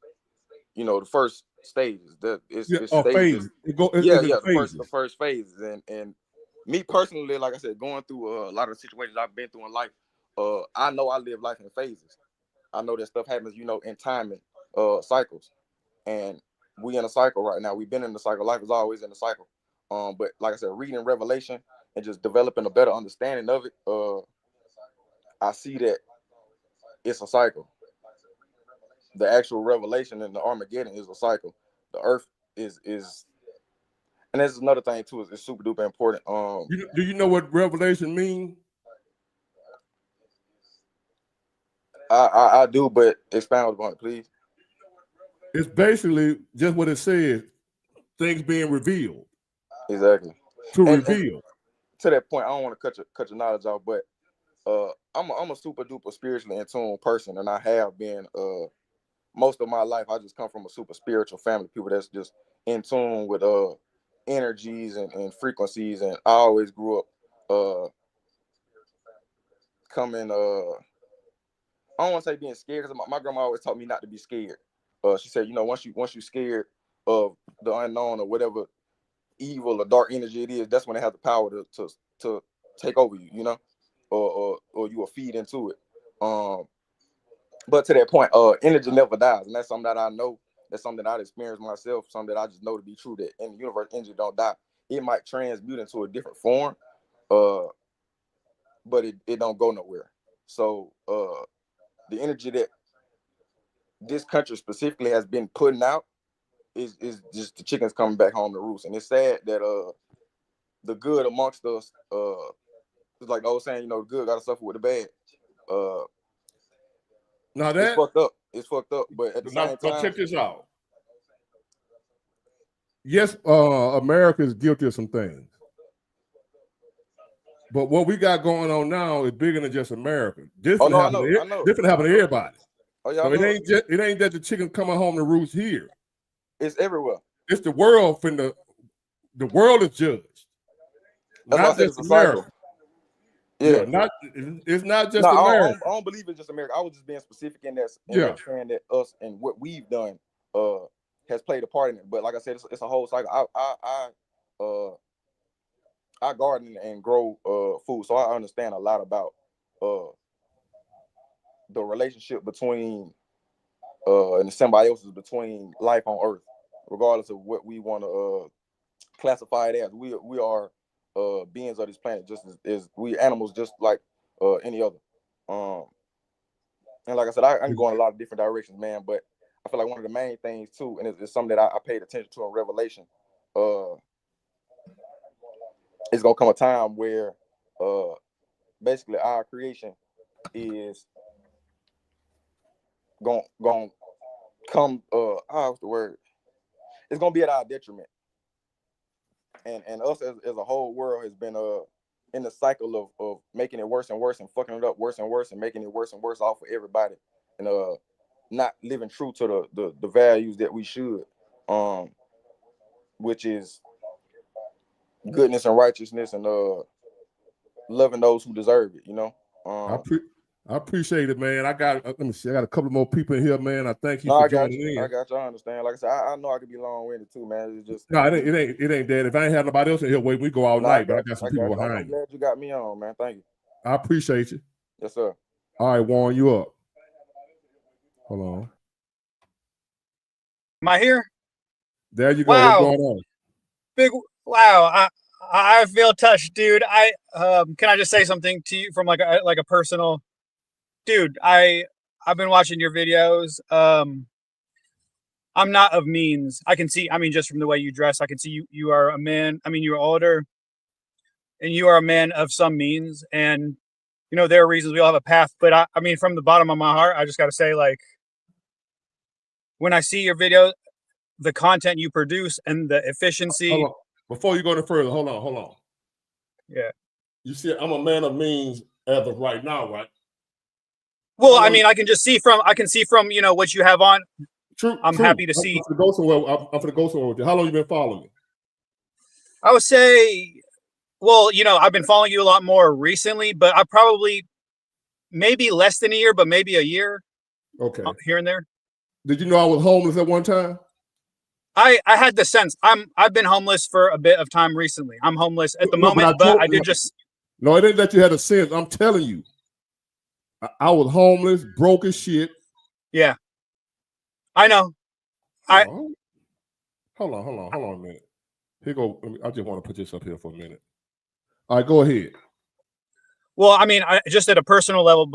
the first stages. It's stages. The first phases. And me personally, like I said, going through a lot of the situations I've been through in life, I know I live life in phases. I know that stuff happens, in timing cycles. And we in a cycle right now. We've been in the cycle. Life is always in a cycle. But like I said, reading Revelation and just developing a better understanding of it, I see that it's a cycle. The actual revelation and the Armageddon is a cycle. The earth is, and that's another thing too. It's super duper important. Do you know what revelation means? I do, but expound upon it, please. It's basically just what it says: things being revealed. Exactly. To And reveal. To that point, I don't want to cut your knowledge off, but I'm a super duper spiritually in tune person, and I have been most of my life. I just come from a super spiritual family, people that's just in tune with energies and frequencies, and I always grew up coming I don't want to say being scared, because my grandma always taught me not to be scared. She said, you know, once you scared of the unknown or whatever evil or dark energy it is, that's when it has the power to take over you, you know, or you will feed into it. But to that point, energy never dies, and that's something that I know. That's something that I've experienced myself. Something that I just know to be true. That in the universe, energy don't die. It might transmute into a different form, but it don't go nowhere. So the energy that this country specifically has been putting out is just the chickens coming back home to roost. And it's sad that the good amongst us, it's like the old saying, you know, the good gotta suffer with the bad. Now It's fucked up. It's fucked up. But at the same time, check this out. Yes, America is guilty of some things. But what we got going on now is bigger than just America. This can happen to everybody. Oh yeah, so it ain't that the chicken coming home to roost here. It's everywhere. It's the world the world is judged. Not just America. Yeah, it's not just no, America. I don't believe it's just America. I was just being specific in that saying that us and what we've done has played a part in it. But like I said, it's a whole cycle. I garden and grow food, so I understand a lot about the relationship between and the symbiosis between life on Earth, regardless of what we want to classify it as. We are beings of this planet, just as we animals, just like any other. And like I said, I can go in a lot of different directions, man. But I feel like one of the main things too, and it's something that I paid attention to in Revelation. It's gonna come a time where basically our creation is gonna come what's the word? It's gonna be at our detriment. And us as a whole world has been in the cycle of making it worse and worse and fucking it up worse and worse and making it worse and worse off for everybody, and not living true to the values that we should, which is goodness and righteousness and loving those who deserve it, you know. I appreciate it, man. I got let me see. I got a couple more people in here, man. I thank you for joining in. I got you. I understand. Like I said, I know I could be long-winded too, man. It's just it ain't that. If I ain't had nobody else in here, we go all night. But I got some people behind I'm glad you got me on, man. Thank you. I appreciate you. Yes, sir. All right, Warren, you up? Hold on. Am I here? There you go. Wow. What's going on? Wow. I feel touched, dude. Can I just say something to you from like a personal, dude? I've been watching your videos. I'm not of means. I can see. I mean, just from the way you dress, I can see you are a man. I mean, you're older, and you are a man of some means. And you know, there are reasons we all have a path. But I mean, from the bottom of my heart, I just got to say, like, when I see your video, the content you produce and the efficiency. Hold on. Before you go any further, hold on. Yeah. You see, I'm a man of means as of right now, right? Well, I mean, I can see from you know what you have on. True. I'm happy to see. I'm gonna go somewhere with you. How long you been following me? I would say, well, you know, I've been following you a lot more recently, but I probably maybe less than a year, but maybe a year. Okay. Here and there. Did you know I was homeless at one time? I had the sense I've been homeless for a bit of time recently. I'm homeless at the moment, but I did just. No, it ain't that you had a sense. I'm telling you, I was homeless, broke as shit. Yeah, I know. Hold on a minute. Here go. I just want to put this up here for a minute. All right, go ahead. Well, I mean, I just at a personal level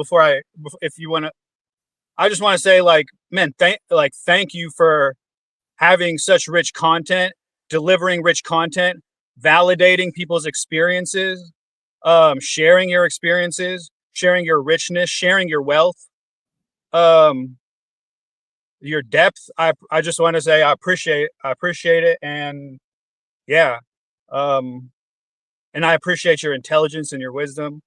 if you want to, I just want to say, like, man, thank you for having such rich content, delivering rich content, validating people's experiences, sharing your experiences, sharing your richness, sharing your wealth, your depth. I just want to say I appreciate it, and yeah, and I appreciate your intelligence and your wisdom,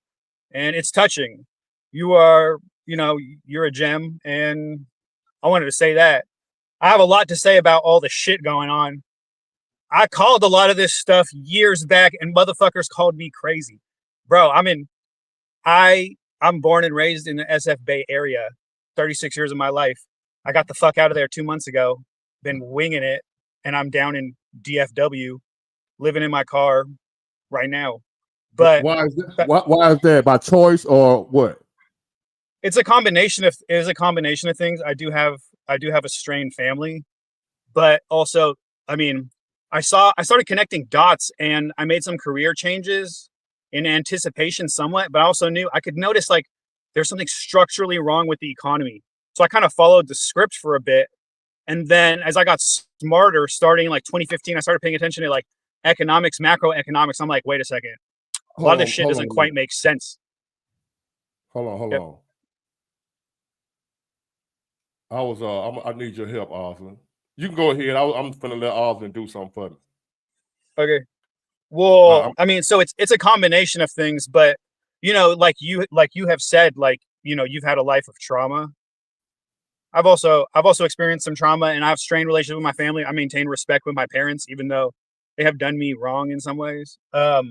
and it's touching. You are, you're a gem, and I wanted to say that. I have a lot to say about all the shit going on. I called a lot of this stuff years back, and motherfuckers called me crazy, bro. I'm born and raised in the SF Bay area. 36 years of my life. I got the fuck out of there 2 months ago. Been winging it, and I'm down in DFW, living in my car right now. But why is that? Why is that? By choice or what? It's a combination of things. I do have a strained family, but also, I mean, I started connecting dots, and I made some career changes in anticipation somewhat, but I also knew I could notice, like, there's something structurally wrong with the economy. So I kind of followed the script for a bit. And then as I got smarter, starting in like 2015, I started paying attention to like economics, macroeconomics. I'm like, wait a second. A lot of this shit doesn't quite make sense. Hold on. I need your help, Osmond. You can go ahead. I'm finna let Osmond do something for me. Okay. Well, I mean, so it's a combination of things, but like you have said, like, you've had a life of trauma. I've also experienced some trauma, and I have strained relationship with my family. I maintain respect with my parents, even though they have done me wrong in some ways. But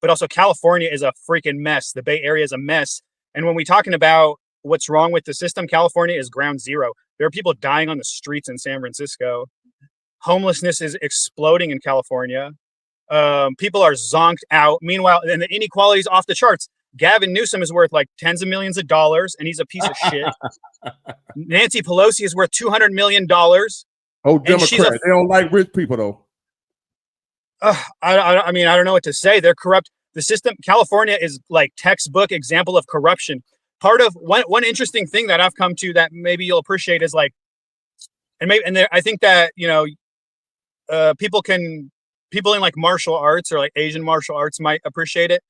also California is a freaking mess. The Bay Area is a mess. And when we're talking about what's wrong with the system, California is ground zero. There are people dying on the streets in San Francisco. Homelessness is exploding in California. People are zonked out. Meanwhile, and the inequality is off the charts. Gavin Newsom is worth like tens of millions of dollars, and he's a piece of shit. Nancy Pelosi is worth $200 million. Oh, Democrats. They don't like rich people, though. I mean, I don't know what to say. They're corrupt. The system, California is like textbook example of corruption. Part of one interesting thing that I've come to that maybe you'll appreciate is like, I think that, people in like martial arts or like Asian martial arts might appreciate it.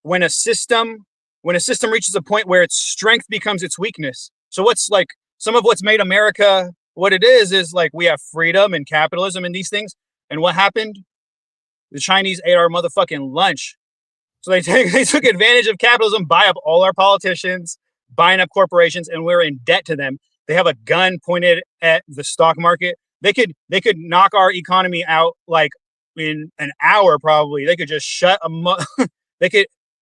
When a system reaches a point where its strength becomes its weakness. So what's like some of what's made America what it is like we have freedom and capitalism and these things. And what happened? The Chinese ate our motherfucking lunch. So they took advantage of capitalism, buy up all our politicians, buying up corporations, and we're in debt to them. They have a gun pointed at the stock market. They could knock our economy out like in an hour, probably. They could just shut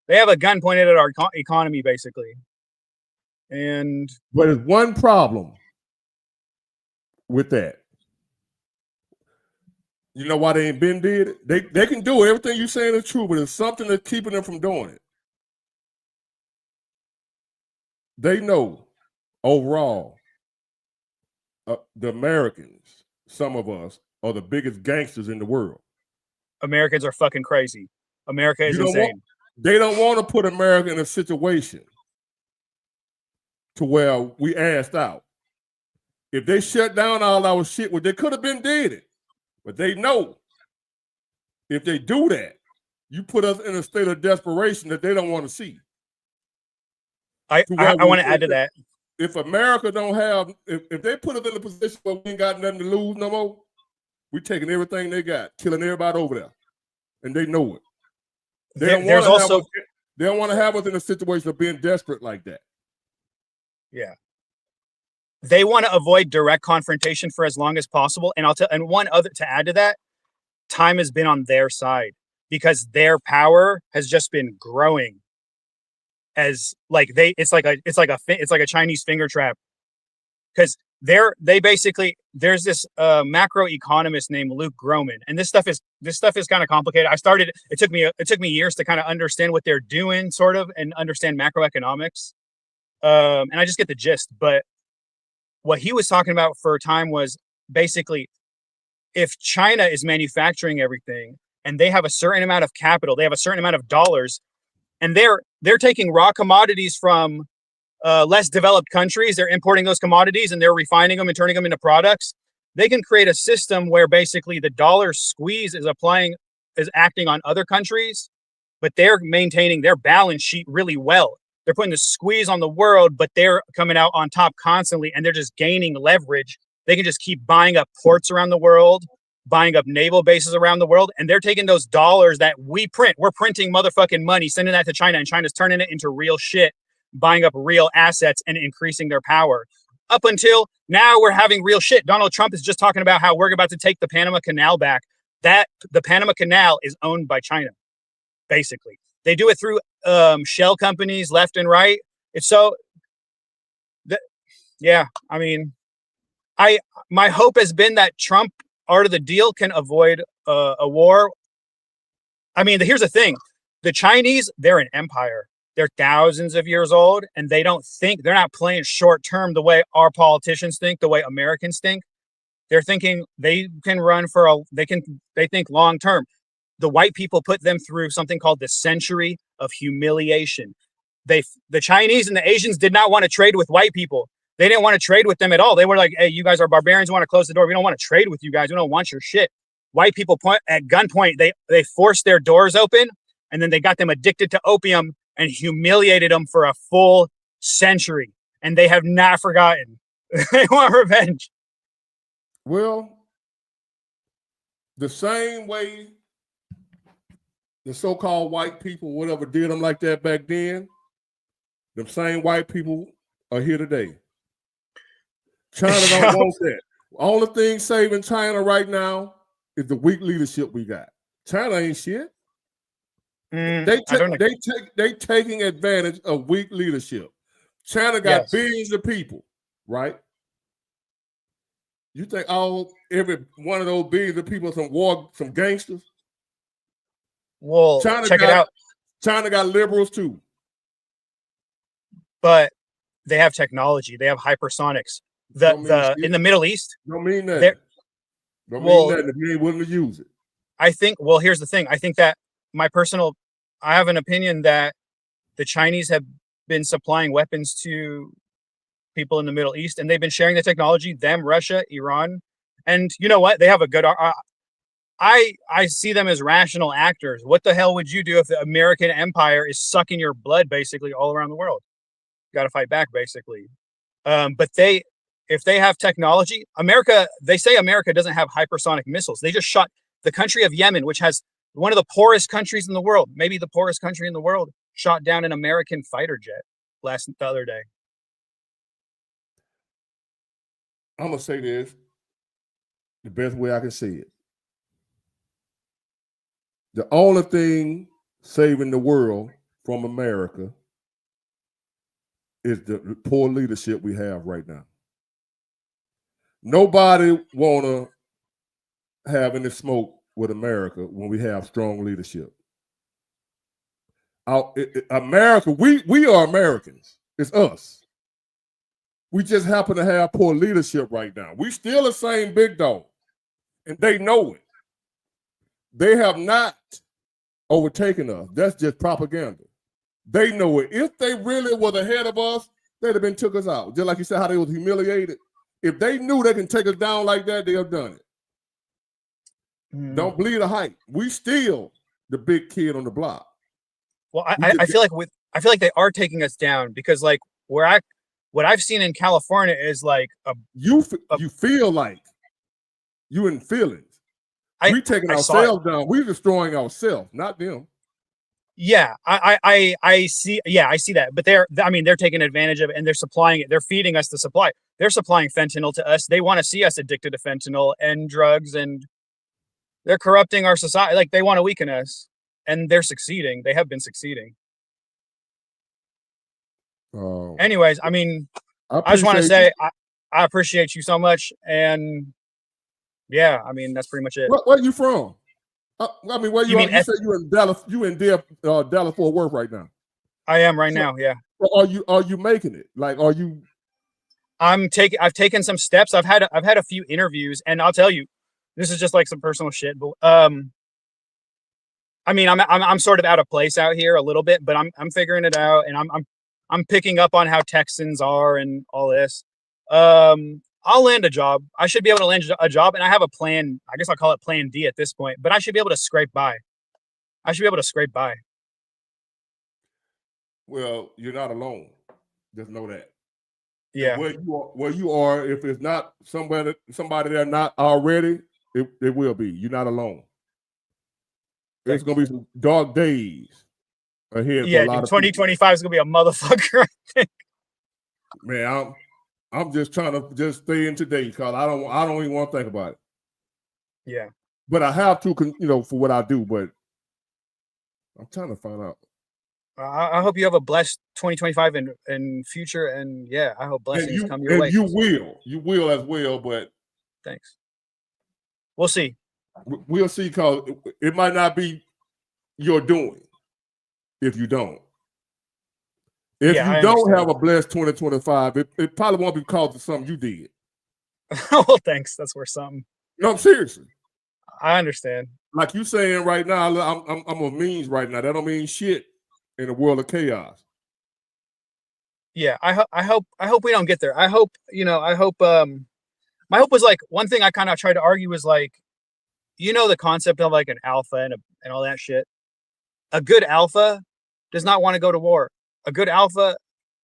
they have a gun pointed at our economy, basically. And but there's one problem with that. You know why they ain't been did it? They can do it. Everything you're saying is true, but there's something that's keeping them from doing it. They know overall, the Americans, some of us, are the biggest gangsters in the world. Americans are fucking crazy. America is insane. They don't want to put America in a situation to where we asked out. If they shut down all our shit, well, they could have been did it. But they know if they do that, you put us in a state of desperation that they don't want to see. I want to add to that. If America don't have, if they put us in a position where we ain't got nothing to lose no more, we taking everything they got, killing everybody over there. And they know it. They don't want to have us in a situation of being desperate like that. Yeah. They want to avoid direct confrontation for as long as possible. And and one other to add to that, time has been on their side because their power has just been growing. As like it's like a Chinese finger trap. Because there's this macroeconomist named Luke Groman, and this stuff is kind of complicated. It took me years to kind of understand what they're doing, sort of, and understand macroeconomics. And I just get the gist. But what he was talking about for a time was basically if China is manufacturing everything and they have a certain amount of capital, they have a certain amount of dollars, and they're taking raw commodities from less developed countries, they're importing those commodities and they're refining them and turning them into products. They can create a system where basically the dollar squeeze is acting on other countries, but they're maintaining their balance sheet really well. They're putting the squeeze on the world, but they're coming out on top constantly, and they're just gaining leverage. They can just keep buying up ports around the world, buying up naval bases around the world, and they're taking those dollars that we print. We're printing motherfucking money, sending that to China, and China's turning it into real shit, buying up real assets and increasing their power. Up until now, we're having real shit. Donald Trump is just talking about how we're about to take the Panama Canal back. That the Panama Canal is owned by China, basically. They do it through shell companies left and right. It's so, yeah, I mean, my hope has been that Trump, art of the deal, can avoid a war. I mean, here's the thing. The Chinese, they're an empire. They're thousands of years old, and they're not playing short term the way our politicians think, the way Americans think. They're thinking they can run they think long term. The white people put them through something called the century of humiliation. The Chinese and the Asians did not want to trade with white people. They didn't want to trade with them at all. They were like, hey, you guys are barbarians. We want to close the door. We don't want to trade with you guys. We don't want your shit. White people at gunpoint, they forced their doors open, and then they got them addicted to opium and humiliated them for a full century. And they have not forgotten. They want revenge. Well, the same way the so-called white people, whatever, did them like that back then, the same white people are here today. China don't want that. Only thing saving China right now is the weak leadership we got. China ain't shit. They taking advantage of weak leadership. China got billions of people, right? You think every one of those billions of people some gangsters? Well, check it out. China got liberals too. But they have technology. They have hypersonics. In the Middle East. Don't mean that. Don't mean that if you ain't willing to use it. I think, here's the thing. I think that I have an opinion that the Chinese have been supplying weapons to people in the Middle East, and they've been sharing the technology, Russia, Iran. And you know what? They have a good, I see them as rational actors. What the hell would you do if the American empire is sucking your blood basically all around the world? You got to fight back basically. But if they have technology, they say America doesn't have hypersonic missiles. They just shot the country of Yemen, which has one of the poorest countries in the world, maybe the poorest country in the world, shot down an American fighter jet the other day. I'm going to say this the best way I can say it. The only thing saving the world from America is the poor leadership we have right now. Nobody want to have any smoke with America when we have strong leadership. America, we are Americans. It's us. We just happen to have poor leadership right now. We still the same big dog, and they know it. They have not overtaken us. That's just propaganda. They know it. If they really was ahead of us, they'd have been took us out. Just like you said, how they was humiliated. If they knew they can take us down like that, they'd have done it. Don't believe the hype. We still the big kid on the block. Well, I feel like they are taking us down because like what I've seen in California is like you feel like you in feelings. We taking ourselves down. We're destroying ourselves, not them. Yeah, I see. Yeah, I see that. But they're taking advantage of it and they're supplying it. They're feeding us the supply. They're supplying fentanyl to us. They want to see us addicted to fentanyl and drugs, and they're corrupting our society. Like they want to weaken us, and they're succeeding. They have been succeeding. Anyways, I mean, I just want to say I appreciate you so much, and yeah, I mean that's pretty much it. Where are you from? I mean, where you said you in Dallas? You in Dallas Fort Worth right now? I am right now. Yeah. Are you making it? Like, are you? I've taken some steps. I've had a few interviews, and I'll tell you, this is just like some personal shit, but I mean, I'm sort of out of place out here a little bit, but I'm figuring it out, and I'm picking up on how Texans are and all this. I'll land a job. I should be able to land a job, and I have a plan. I guess I'll call it Plan D at this point, but I should be able to scrape by. I should be able to scrape by. Well, you're not alone. Just know that. Yeah. Where you are, if it's not somebody that not already, it will be. You're not alone. There's gonna be some dark days ahead for a lot of 2025 is gonna be a motherfucker. I think. Man, I'm just trying to just stay in today because I don't even want to think about it. Yeah. But I have to, for what I do. But I'm trying to find out. I hope you have a blessed 2025 and future, and yeah, I hope blessings come your way. You will as well. But thanks. We'll see. We'll see, because it might not be your doing if you don't. If you don't have a blessed 2025, it probably won't be because of something you did. Well, thanks. That's worth something. No, I'm seriously. I understand. Like you saying right now, I'm a means right now. That don't mean shit in a world of chaos. Yeah, I hope we don't get there. I hope my hope was like, one thing I kind of tried to argue was like, the concept of like an alpha and all that shit. A good alpha does not want to go to war. A good alpha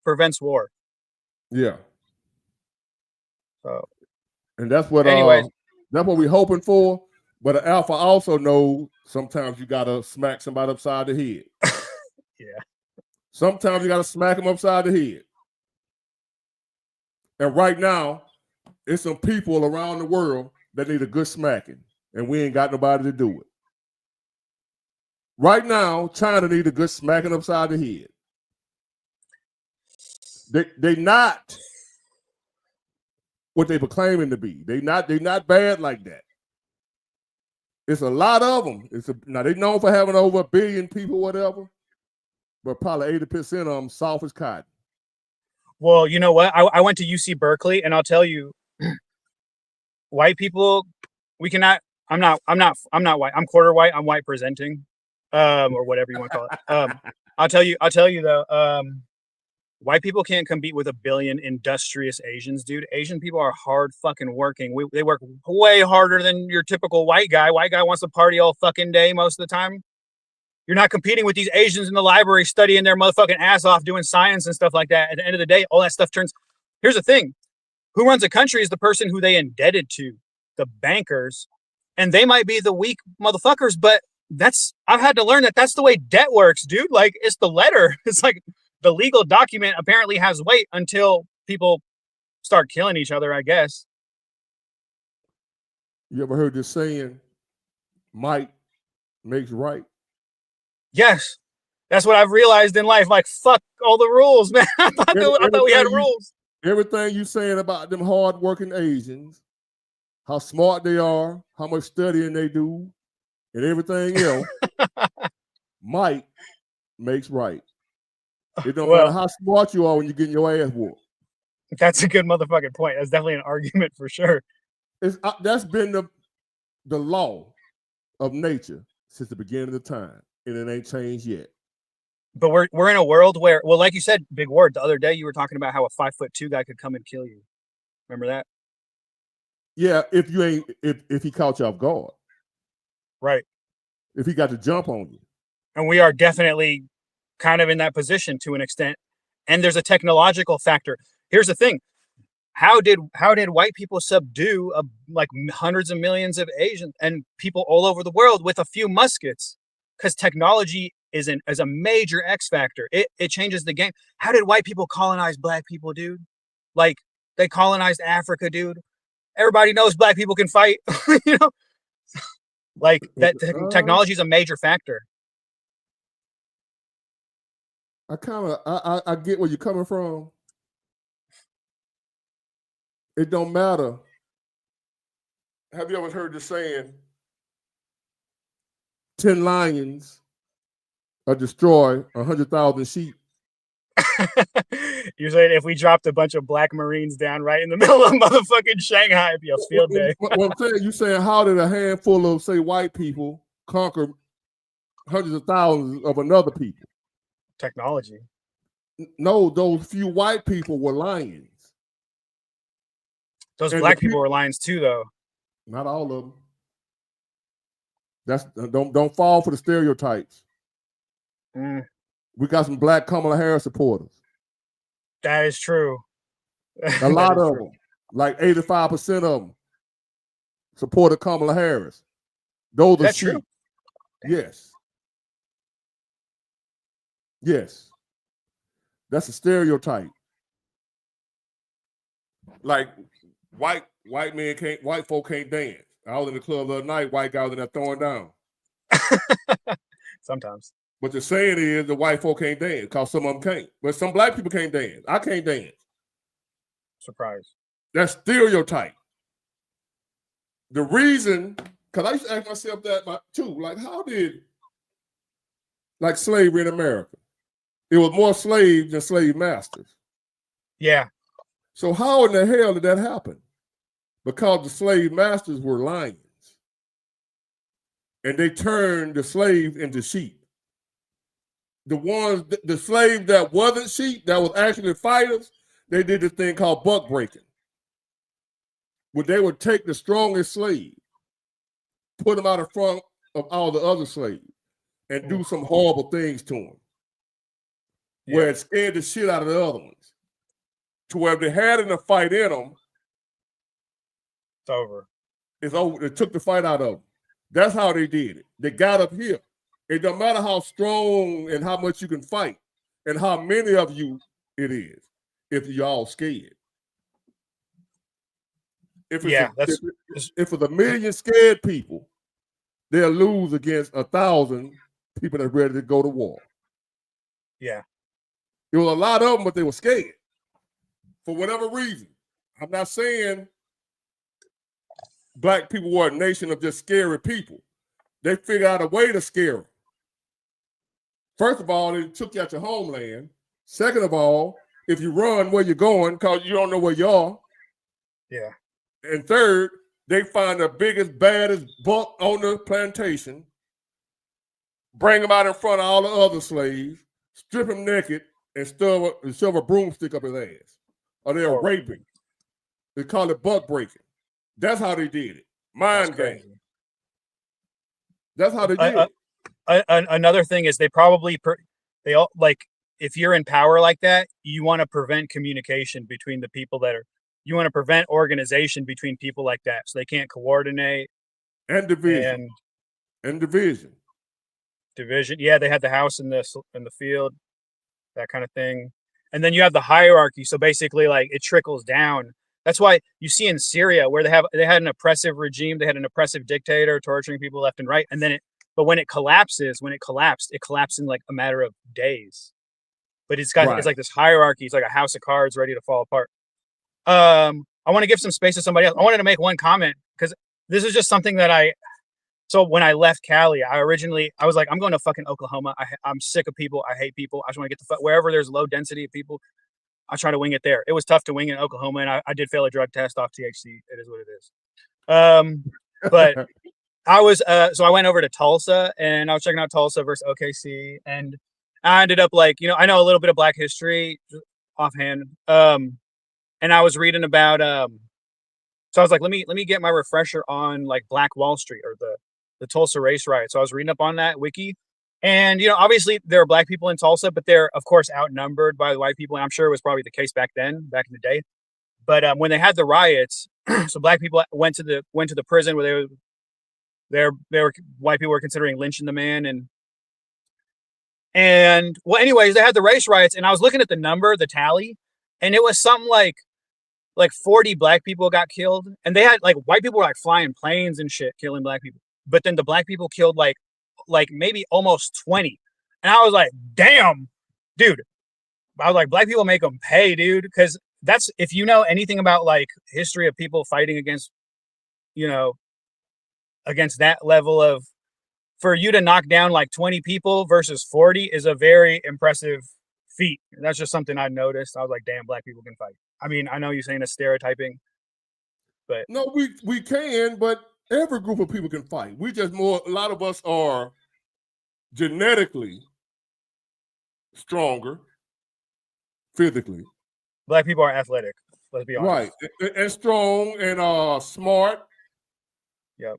prevents war. Yeah. So, and that's what we're hoping for. But an alpha also knows sometimes you gotta smack somebody upside the head. Yeah. Sometimes you gotta smack them upside the head. And right now, it's some people around the world that need a good smacking, and we ain't got nobody to do it. Right now, China need a good smacking upside the head. They not what they proclaiming to be. They not bad like that. It's a lot of them. Now they known for having over 1 billion people, whatever, but probably 80% of them soft as cotton. Well, you know what? I went to UC Berkeley, and I'll tell you, white people, we cannot. I'm not white. I'm quarter white. I'm white presenting, or whatever you want to call it. I'll tell you though. White people can't compete with 1 billion industrious Asians, dude. Asian people are hard fucking working. They work way harder than your typical white guy. White guy wants to party all fucking day most of the time. You're not competing with these Asians in the library studying their motherfucking ass off doing science and stuff like that. At the end of the day, all that stuff turns. Here's the thing. Who runs a country is the person who they indebted to, the bankers. And they might be the weak motherfuckers, but I've had to learn that that's the way debt works, dude. Like, it's the letter. It's like, the legal document apparently has weight until people start killing each other, I guess. You ever heard this saying, might makes right? Yes. That's what I've realized in life. Like, fuck all the rules, man. I thought we had rules. Everything you saying about them hardworking Asians, how smart they are, how much studying they do, and everything else, might makes right. It don't matter how smart you are when you're getting your ass whooped. That's a good motherfucking point. That's definitely an argument for sure. That's been the law of nature since the beginning of the time, and it ain't changed yet. But we're in a world where, well, like you said, big word. The other day you were talking about how a 5'2" guy could come and kill you. Remember that? Yeah, if he caught you off guard. Right. If he got to jump on you. And we are definitely kind of in that position to an extent. And there's a technological factor. Here's the thing. How did white people subdue like hundreds of millions of Asians and people all over the world with a few muskets? Because technology is a major X factor. It changes the game. How did white people colonize black people, dude? Like, they colonized Africa, dude. Everybody knows black people can fight. You know, like that technology is a major factor. I get where you're coming from. It don't matter. Have you ever heard the saying, 10 lions destroy 100,000 sheep? You're saying if we dropped a bunch of black Marines down right in the middle of motherfucking Shanghai, it'd be a field day. What I'm saying, you saying how did a handful of, say, white people conquer hundreds of thousands of another people? Technology. No, those few white people were lions. Those And black the people were lions too, though. Not all of them. That's don't fall for the stereotypes. Mm, We got some black Kamala Harris supporters. that is true. A lot of them, like 85% of them, supported Kamala Harris. Those are That's sheep. true. Yes. Yes. That's a stereotype. Like white folk can't dance. I was in the club the other night, white guy was in there throwing down. Sometimes. But the saying is the white folk can't dance because some of them can't. But some black people can't dance. I can't dance. Surprise. That's stereotype. The reason, because I used to ask myself that too, like how did like slavery in America? It was more slaves than slave masters. Yeah. So how in the hell did that happen? Because the slave masters were lions. And they turned the slaves into sheep. The slaves that wasn't sheep, that was actually fighters, they did this thing called buck breaking. Where they would take the strongest slave, put them out in front of all the other slaves, and do some horrible things to them. Where it scared the shit out of the other ones. To where if they had in a fight in them, it's over. It's over. They took the fight out of them. That's how they did it. They got up here. It don't matter how strong and how much you can fight and how many of you it is, if you're all scared. If it's a million scared people, they'll lose against 1,000 people that's ready to go to war. Yeah. There was a lot of them, but they were scared for whatever reason. I'm not saying black people were a nation of just scary people. They figured out a way to scare them. First of all, they took you out your homeland. Second of all, if you run where you're going because you don't know where you are. Yeah. And third, they find the biggest, baddest buck on the plantation, bring them out in front of all the other slaves, strip him naked, and shove a broomstick up his ass. Or they'll rape him. They call it buck breaking. That's how they did it. Mind game. That's how they did it. Another thing is they probably they all like if you're in power like that, you want to prevent communication between the people you want to prevent organization between people like that, so they can't coordinate. And division. Division. Yeah, they had the house in the field, that kind of thing, and then you have the hierarchy. So basically, like it trickles down. That's why you see in Syria where they had an oppressive regime, they had an oppressive dictator torturing people left and right, and then but when it collapsed in like a matter of days. But it's like this hierarchy. It's like a house of cards ready to fall apart. I want to give some space to somebody else. I wanted to make one comment because this is just something that so when I left Cali, I was like, I'm going to fucking Oklahoma. I'm sick of people. I hate people. I just want to get wherever there's low density of people. I try to wing it there. It was tough to wing in Oklahoma, and I did fail a drug test off THC. It is what it is. But I was so I went over to Tulsa, and I was checking out Tulsa versus OKC, and I ended up like, I know a little bit of Black history offhand. And I was reading about so I was like, let me get my refresher on like Black Wall Street or the Tulsa race riot. So I was reading up on that wiki. And obviously there are Black people in Tulsa, but they're of course outnumbered by the white people. And I'm sure it was probably the case back in the day. But when they had the riots, so Black people went to the prison where white people were considering lynching the man, and well, anyways, they had the race riots, and I was looking at the tally, and it was something like 40 Black people got killed, and they had like white people were like flying planes and shit killing Black people, but then the Black people killed like maybe almost 20, and I was like, damn, dude. I was like, Black people make them pay, dude, because that's, if you know anything about like history of people fighting against that level of, for you to knock down like 20 people versus 40 is a very impressive feat. That's just something I noticed. I was like, damn, black people can fight. I mean, I know you're saying it's stereotyping, but no, we can, but every group of people can fight. We just a lot of us are genetically stronger physically. Black people are athletic. Let's be honest. Right, and strong and smart. Yep.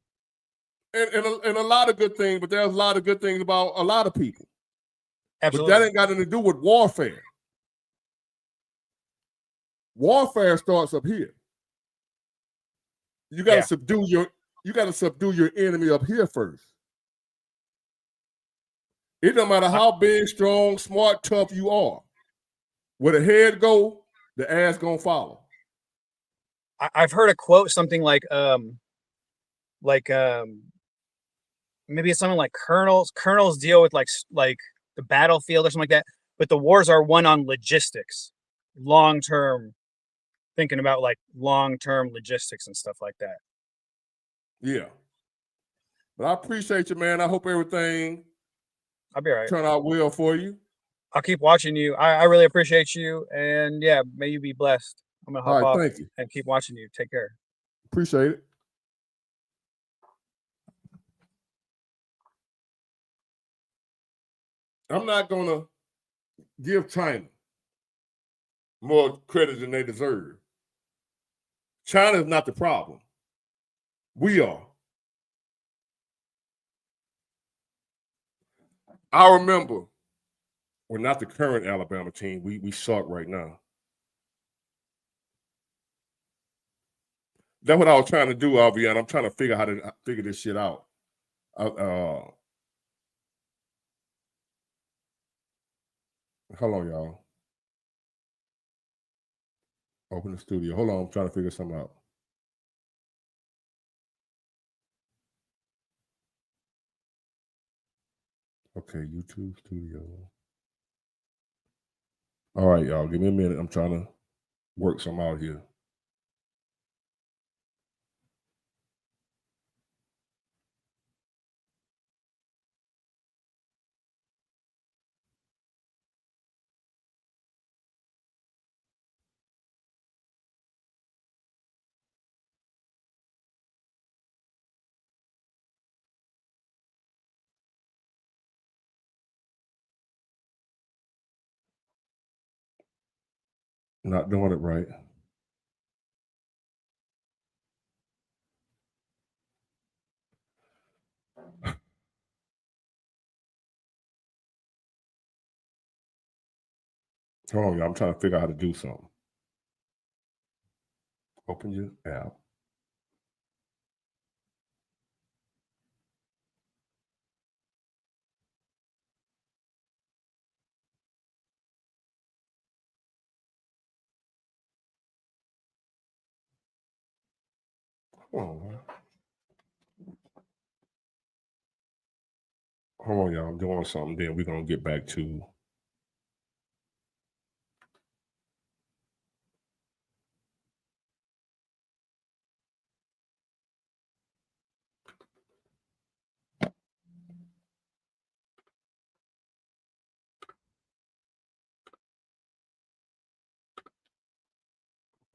And a lot of good things, but there's a lot of good things about a lot of people. Absolutely. But that ain't got anything to do with warfare. Warfare starts up here. You got to subdue your enemy up here first. It don't matter how big, strong, smart, tough you are. Where the head go, the ass gonna follow. I've heard a quote, something like maybe it's something like colonels deal with like the battlefield or something like that, but the wars are won on logistics, long-term, thinking about like long-term logistics and stuff like that. Yeah. But I appreciate you, man. I hope everything I'll be all right. Turn out well for you. I'll keep watching you. I really appreciate you, and yeah, may you be blessed. I'm gonna hop off thank you. and keep watching you. Take care. Appreciate it. I'm not gonna give China more credit than they deserve. China is not the problem. We are. I remember, we're not the current Alabama team. We suck right now. That's what I was trying to do, Albion. I'm trying to figure how to figure this shit out. Hold on, y'all. Open the studio. Hold on, I'm trying to figure something out. Okay, YouTube studio. All right, y'all. Give me a minute. I'm trying to work some out here. Not doing it right. Hold on, y'all. I'm trying to figure out how to do something. Open your app. Hold on, y'all. I'm doing something. Then we're gonna get back to.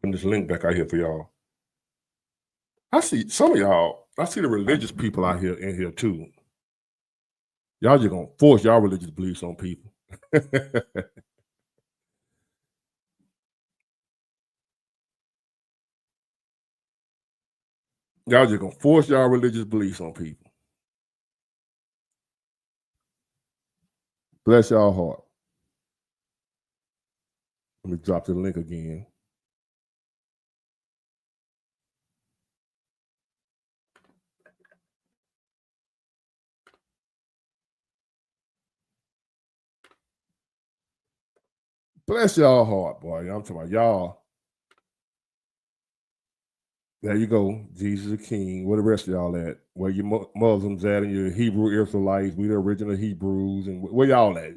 Putting this link back out here for y'all. I see some of y'all. I see the religious people out here in here too. Y'all just gonna force y'all religious beliefs on people. Y'all just gonna force y'all religious beliefs on people. Bless y'all heart. Let me drop the link again. Bless y'all heart, boy. I'm talking about y'all. There you go. Jesus the King. Where the rest of y'all at? Where your Muslims at and your Hebrew Israelites? We the original Hebrews. And where y'all at?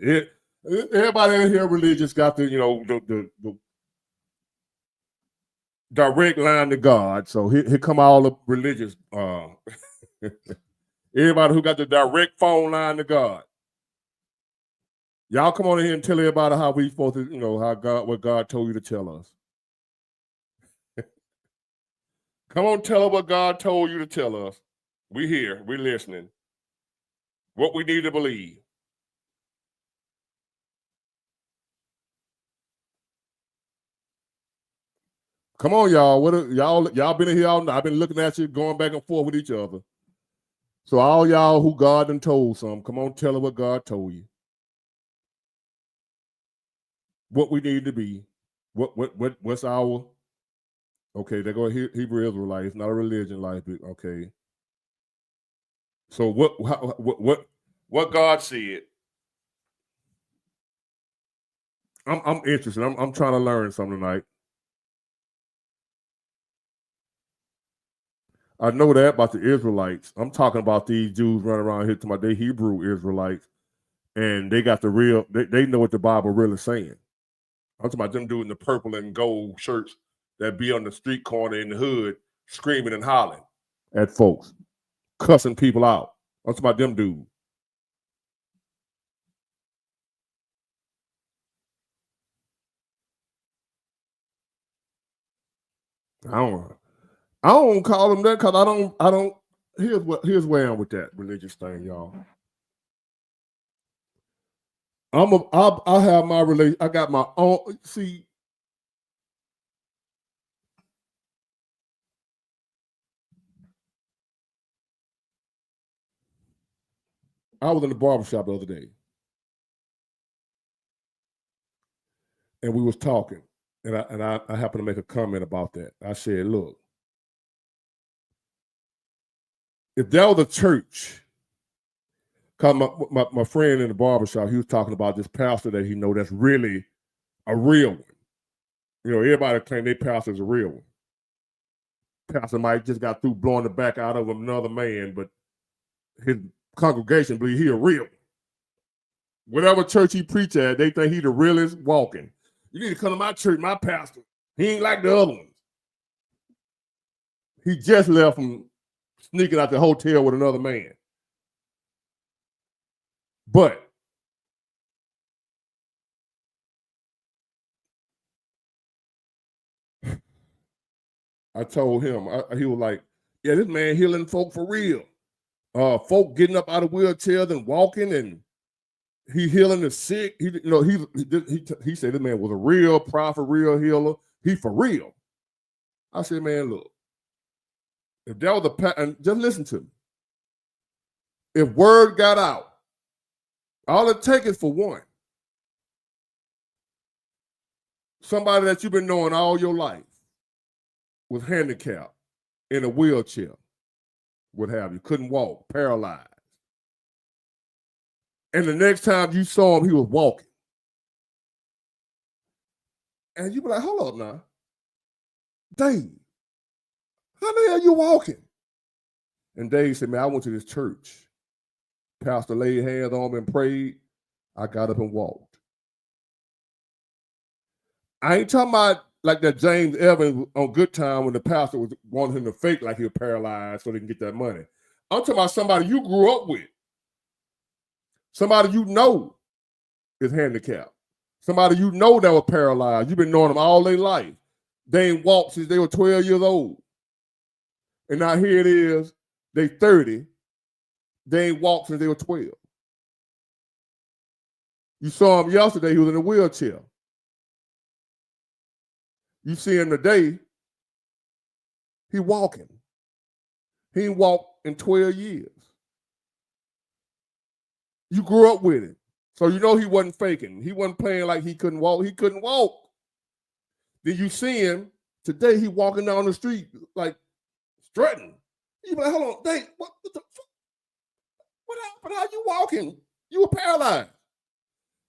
Everybody in here religious got the, the direct line to God. So here come all the religious. Everybody who got the direct phone line to God. Y'all come on in here and tell everybody how we supposed to, what God told you to tell us. Come on, tell us what God told you to tell us. We here, we listening. What we need to believe. Come on, y'all. Y'all been in here all night. I've been looking at you, going back and forth with each other. So all y'all who God done told some, come on, tell us what God told you. What we need to be. What's our, okay, they go Hebrew Israelite. It's not a religion like it. Okay. So what God said. I'm interested. I'm trying to learn something tonight. I know that about the Israelites. I'm talking about these Jews running around here to my day Hebrew Israelites, and they got the real. They know what the Bible really saying. I'm talking about them doing the purple and gold shirts that be on the street corner in the hood, screaming and hollering at folks, cussing people out. I'm talking about them dudes. I don't call them that because I don't. Here's where I am with that religious thing, y'all. I have my relation. I got my own. See, I was in the barbershop the other day, and we was talking, and I happened to make a comment about that. I said, look, if that was a church, cause my friend in the barbershop, he was talking about this pastor that he know that's really a real one. Everybody claim their pastor is a real one. Pastor Mike just got through blowing the back out of another man, but his congregation believe he a real one. Whatever church he preach at, they think he the realest walking. You need to come to my church, my pastor. He ain't like the other ones. He just left from sneaking out the hotel with another man. But I told him, he was like, yeah, this man healing folk for real. Folk getting up out of wheelchairs and walking, and he healing the sick. He said this man was a real prophet, real healer. He for real. I said, man, look, if that was and just listen to me. If word got out, all it takes is for one. Somebody that you've been knowing all your life was handicapped, in a wheelchair, what have you, couldn't walk, paralyzed. And the next time you saw him, he was walking. And you be like, hold up now. Dave, how the hell you walking? And Dave said, man, I went to this church. Pastor laid hands on me and prayed. I got up and walked. I ain't talking about like that James Evans on Good Time when the pastor was wanting him to fake like he was paralyzed so they can get that money. I'm talking about somebody you grew up with. Somebody you know is handicapped. Somebody you know that was paralyzed. You've been knowing them all their life. They ain't walked since they were 12 years old. And now here it is, they 30. They ain't walked since they were 12. You saw him yesterday, he was in a wheelchair. You see him today, he walking. He ain't walked in 12 years. You grew up with him. So you know he wasn't faking. He wasn't playing like he couldn't walk. He couldn't walk. Then you see him today, he walking down the street like strutting. You be like, hold on, Dave, what the fuck? What happened? How you walking? You were paralyzed.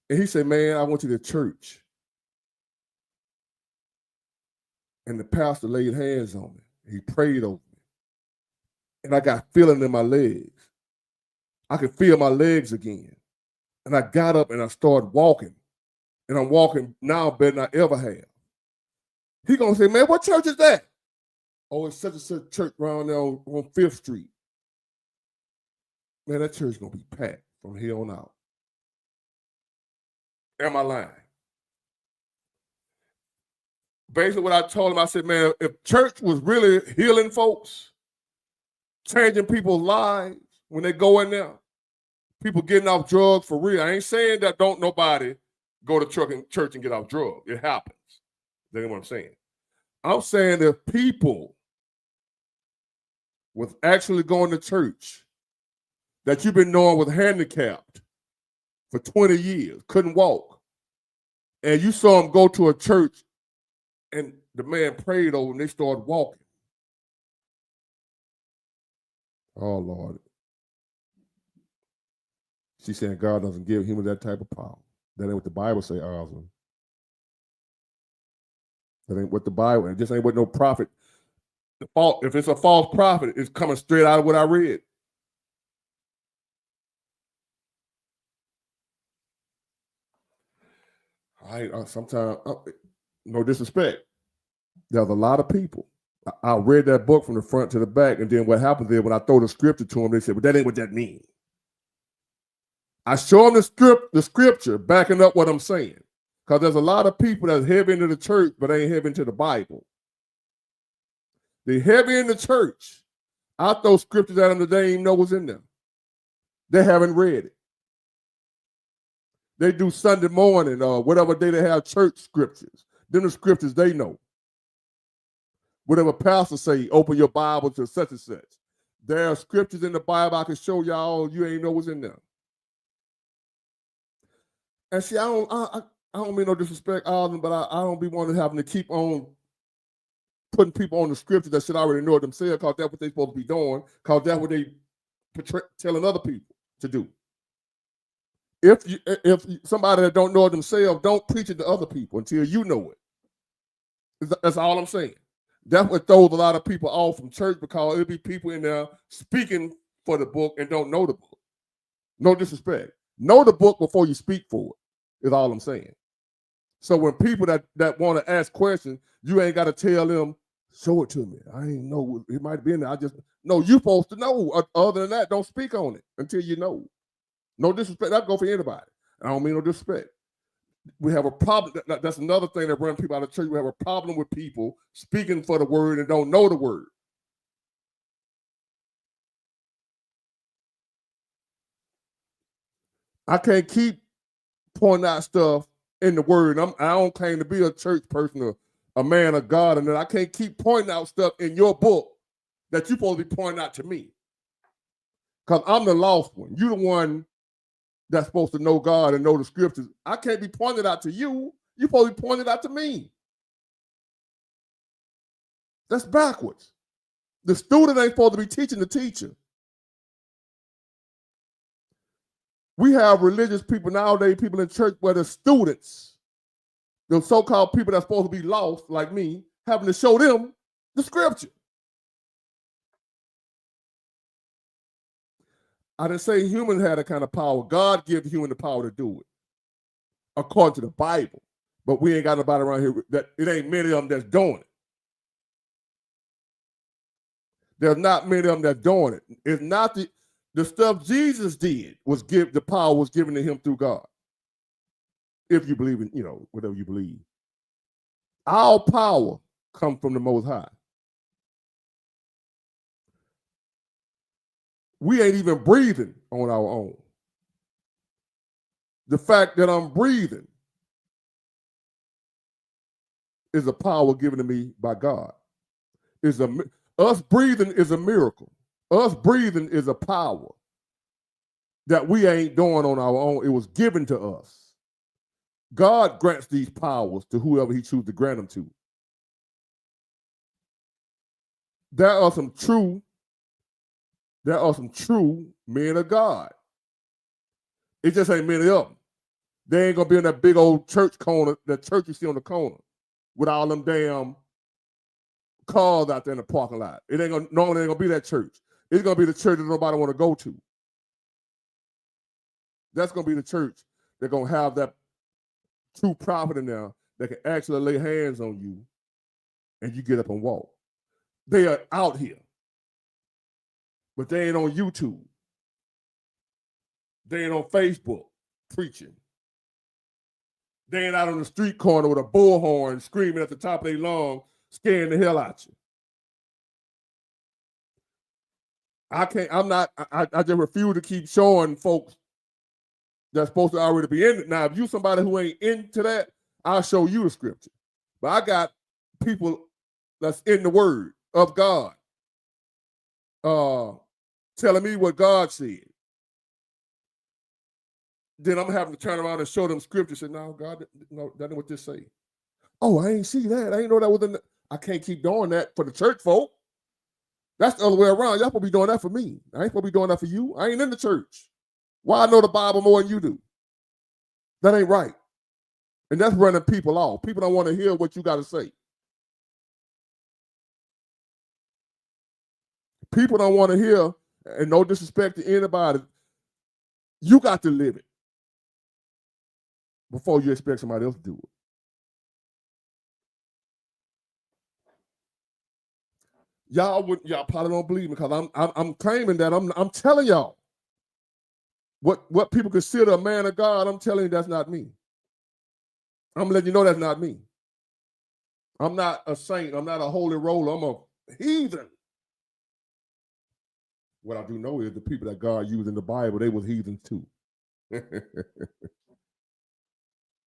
And he said, man, I went to the church. And the pastor laid hands on me. He prayed over me. And I got feeling in my legs. I could feel my legs again. And I got up and I started walking. And I'm walking now better than I ever have. He gonna say, man, what church is that? Oh, it's such and such church around there on 5th Street. Man, that church gonna be packed from here on out. Am I lying? Basically, what I told him, I said, man, if church was really healing folks, changing people's lives when they go in there, people getting off drugs for real. I ain't saying that don't nobody go to church and get off drugs. It happens. That's what I'm saying. I'm saying if people was actually going to church that you've been knowing was handicapped for 20 years, couldn't walk, and you saw them go to a church and the man prayed over and they started walking. Oh, Lord. She's saying God doesn't give humans that type of power. That ain't what the Bible say, Osmond. That ain't what the Bible, and this ain't what no prophet. If it's a false prophet, it's coming straight out of what I read. Sometimes, no disrespect. There's a lot of people. I read that book from the front to the back, and then what happens is when I throw the scripture to them, they say, "But that ain't what that means." I show them the scripture backing up what I'm saying, because there's a lot of people that's heavy into the church, but ain't heavy into the Bible. They heavy in the church. I throw scriptures at them that they ain't know what's in them. They haven't read it. They do Sunday morning or whatever day they have church scriptures. Them the scriptures they know. Whatever pastor say, open your Bible to such and such. There are scriptures in the Bible I can show y'all. You ain't know what's in there. And see, I don't mean no disrespect, Alden, but I don't be wanting having to keep on putting people on the scripture that should already know it themselves, because that's what they're supposed to be doing, because that's what they telling other people to do. If somebody that don't know it themselves, don't preach it to other people until you know it. That's all I'm saying. That's what throws a lot of people off from church, because it'll be people in there speaking for the book and don't know the book. No disrespect. Know the book before you speak for it, is all I'm saying. So when people that want to ask questions, you ain't got to tell them, show it to me. I ain't know. It might be in there. No, you're supposed to know. Other than that, don't speak on it until you know. No disrespect. That go for anybody. I don't mean no disrespect. We have a problem. That's another thing that runs people out of church. We have a problem with people speaking for the word and don't know the word. I can't keep pointing out stuff in the word. I don't claim to be a church person or a man of God, and then I can't keep pointing out stuff in your book that you're supposed to be pointing out to me. Because I'm the lost one. You're the one that's supposed to know God and know the scriptures. I can't be pointed out to you. You're supposed to be pointed out to me. That's backwards. The student ain't supposed to be teaching the teacher. We have religious people nowadays, people in church where the students, the so-called people that's supposed to be lost, like me, having to show them the scripture. I didn't say humans had that kind of power. God gives human the power to do it, according to the Bible. But we ain't got nobody around here that it ain't many of them that's doing it. There's not many of them that's doing it. It's not the stuff Jesus did the power was given to him through God. If you believe in, whatever you believe. Our power comes from the Most High. We ain't even breathing on our own. The fact that I'm breathing is a power given to me by God. Us breathing is a miracle. Us breathing is a power that we ain't doing on our own. It was given to us. God grants these powers to whoever he chooses to grant them to. There are some true men of God. It just ain't many of them. They ain't gonna be in that big old church corner, that church you see on the corner, with all them damn cars out there in the parking lot. Normally ain't gonna be that church. It's gonna be the church that nobody want to go to. That's gonna be the church that's gonna have that true prophet in there that can actually lay hands on you and you get up and walk. They are out here, but they ain't on YouTube. They ain't on Facebook preaching. They ain't out on the street corner with a bullhorn screaming at the top of their lungs, scaring the hell out you. I just refuse to keep showing folks that's supposed to already be in it. Now, if you somebody who ain't into that, I'll show you the scripture. But I got people that's in the word of God telling me what God said. Then I'm having to turn around and show them scripture. Say, no, God, no, that ain't what this say. Oh, I ain't see that. I ain't know that was in the... I can't keep doing that for the church folk. That's the other way around. Y'all supposed to be doing that for me. I ain't supposed to be doing that for you. I ain't in the church. Why I know the Bible more than you do? That ain't right. And that's running people off. People don't want to hear what you got to say. People don't want to hear, and no disrespect to anybody, you got to live it before you expect somebody else to do it. Y'all probably don't believe me because I'm claiming that I'm telling y'all what people consider a man of God. I'm telling you that's not me. I'm letting you know that's not me. I'm not a saint. I'm not a holy roller. I'm a heathen. What I do know is the people that God used in the Bible, they was heathens too.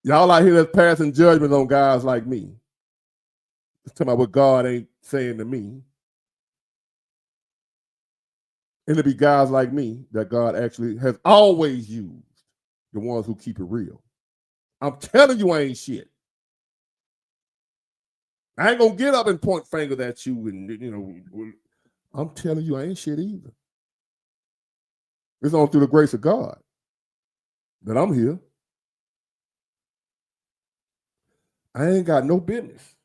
Y'all out here that's passing judgment on guys like me. It's talking about what God ain't saying to me. And it be guys like me that God actually has always used, the ones who keep it real. I'm telling you I ain't shit. I ain't gonna get up and point fingers at you and I'm telling you I ain't shit either. It's only through the grace of God that I'm here. I ain't got no business.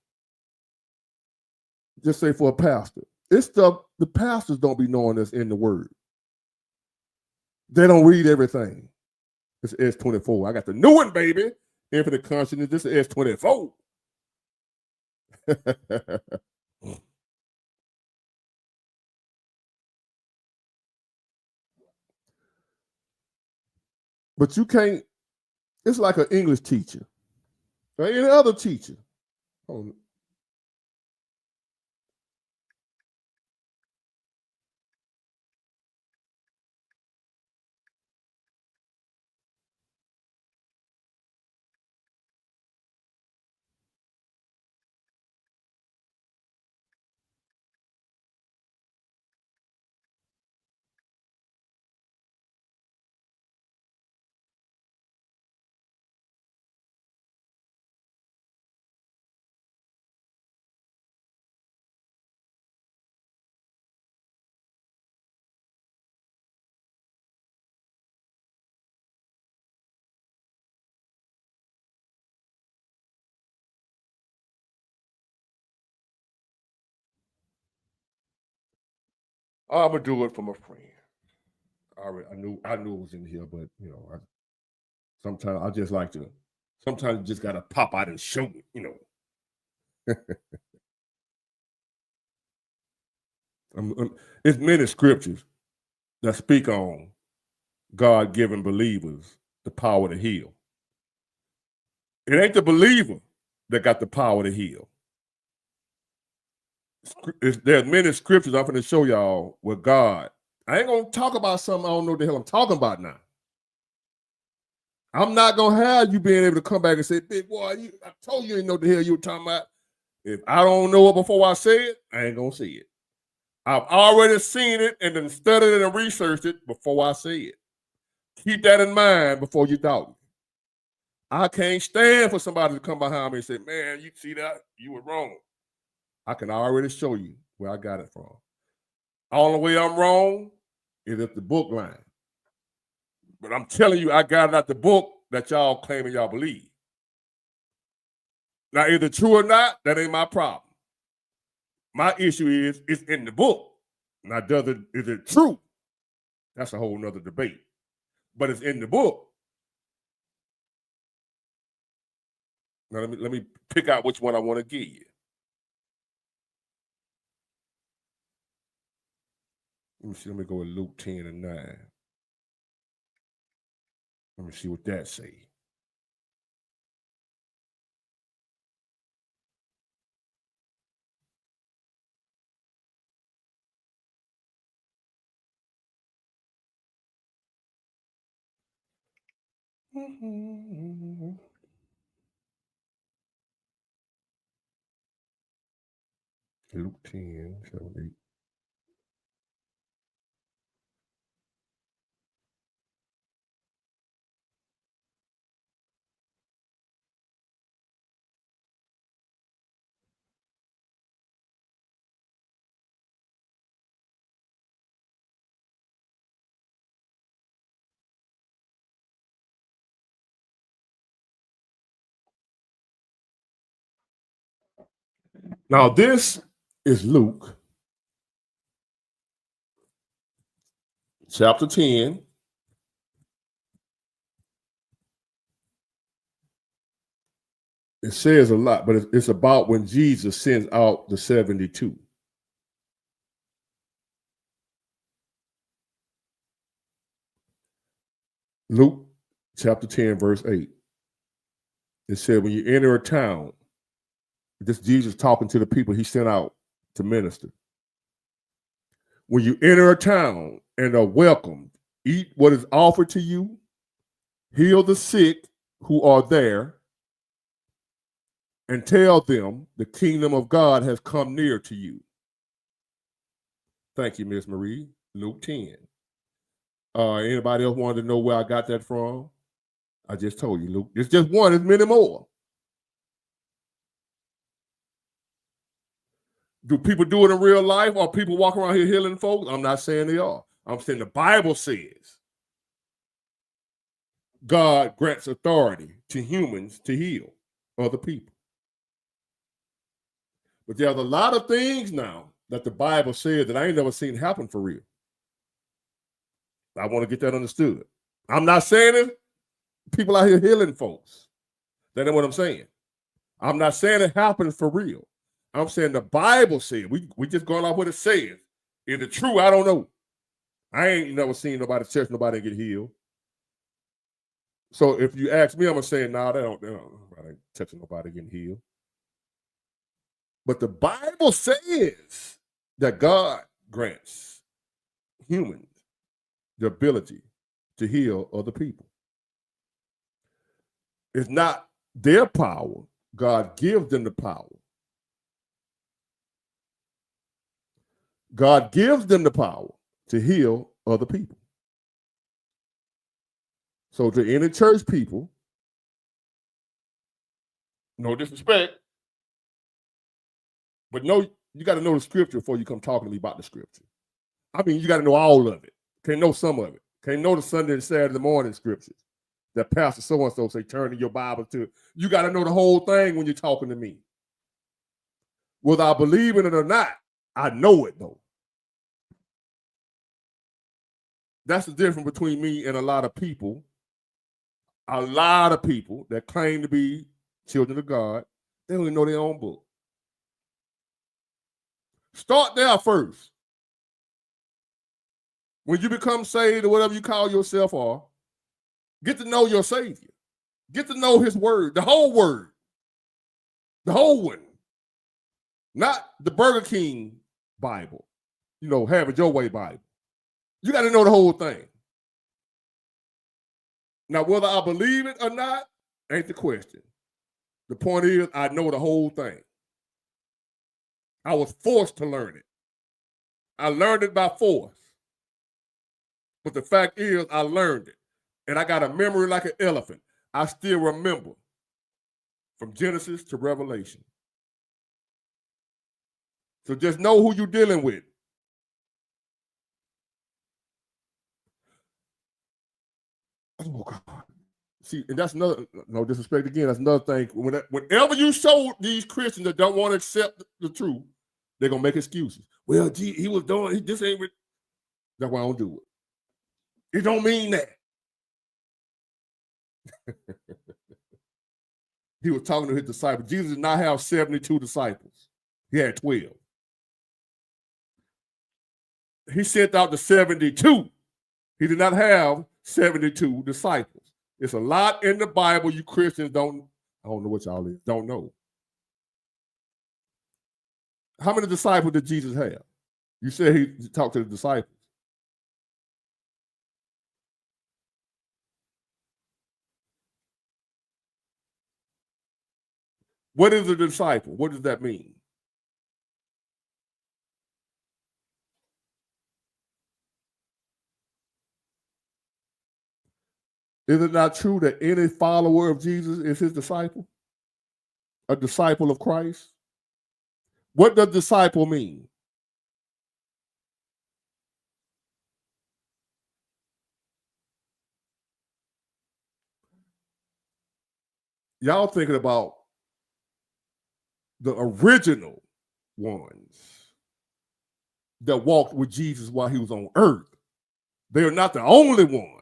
Just say for a pastor. It's stuff the pastors don't be knowing that's in the word. They don't read everything. It's S24. I got the new one, baby. Infinite consciousness. This is S24. But you can't, it's like an English teacher or any other teacher. Oh, I'm gonna do it for my friend. I knew it was in here, but sometimes I just like to. Sometimes you just gotta pop out and show it. It's many scriptures that speak on God giving believers the power to heal. It ain't the believer that got the power to heal. There's many scriptures I'm going to show y'all where God. I ain't going to talk about something I don't know what the hell I'm talking about now. I'm not going to have you being able to come back and say, big boy, I told you ain't know what the hell you were talking about. If I don't know it before I say it, I ain't going to say it. I've already seen it and then studied it and researched it before I say it. Keep that in mind before you doubt me. I can't stand for somebody to come behind me and say, man, you see that? You were wrong. I can already show you where I got it from. All the way I'm wrong is at the book line. But I'm telling you, I got it out the book that y'all claiming y'all believe. Now, either true or not, that ain't my problem. My issue is it's in the book. Now, is it true? That's a whole nother debate. But it's in the book. Now, let me pick out which one I want to give you. Let me see. Let me go with Luke 10 and 9. Let me see what that say. Luke 10, 7, 8. Now, this is Luke chapter 10. It says a lot, but it's about when Jesus sends out the 72. Luke chapter 10, verse 8. It said, when you enter a town, this Jesus talking to the people he sent out to minister. When you enter a town and are welcomed, eat what is offered to you, heal the sick who are there, and tell them the kingdom of God has come near to you. Thank you, Miss Marie. Luke 10. Anybody else wanted to know where I got that from? I just told you, Luke. It's just one, there's many more. Do people do it in real life, or people walk around here healing folks? I'm not saying they are. I'm saying the Bible says God grants authority to humans to heal other people. But there's a lot of things now that the Bible says that I ain't never seen happen for real. I want to get that understood. I'm not saying it. People out here healing folks. That ain't what I'm saying. I'm not saying it happens for real. I'm saying the Bible said, we just going off what it says. Is it true? I don't know. I ain't never seen nobody touch nobody get healed. So if you ask me, I'm gonna say, nah, they don't ain't touching nobody getting healed. But the Bible says that God grants humans the ability to heal other people. It's not their power. God gives them the power. God gives them the power to heal other people. So to any church people, no disrespect, but no, you got to know the scripture before you come talking to me about the scripture. I mean, you got to know all of it. Can't know some of it. Can't know the Sunday and Saturday morning scriptures that Pastor so-and-so say turn to your Bible to. You got to know the whole thing when you're talking to me. Whether I believe in it or not, I know it though. That's the difference between me and a lot of people. A lot of people that claim to be children of God, they don't even know their own book. Start there first. When you become saved or whatever you call yourself are, get to know your Savior. Get to know his word, the whole word. The whole one. Not the Burger King Bible. Have it your way Bible. You got to know the whole thing. Now, whether I believe it or not, ain't the question. The point is, I know the whole thing. I was forced to learn it. I learned it by force. But the fact is, I learned it. And I got a memory like an elephant. I still remember from Genesis to Revelation. So just know who you're dealing with. Oh, God. See, and that's another, no disrespect again, that's another thing. Whenever you show these Christians that don't want to accept the truth, they're going to make excuses. Well, gee, he was doing, this ain't, that's why I don't do it. It don't mean that. He was talking to his disciples. Jesus did not have 72 disciples. He had 12. He sent out the 72. He did not have 72 disciples. It's a lot in the Bible you Christians I don't know what y'all is, don't know. How many disciples did Jesus have? You said he talked to the disciples. What is a disciple? What does that mean? Is it not true that any follower of Jesus is his disciple? A disciple of Christ? What does disciple mean? Y'all thinking about the original ones that walked with Jesus while he was on earth. They are not the only ones.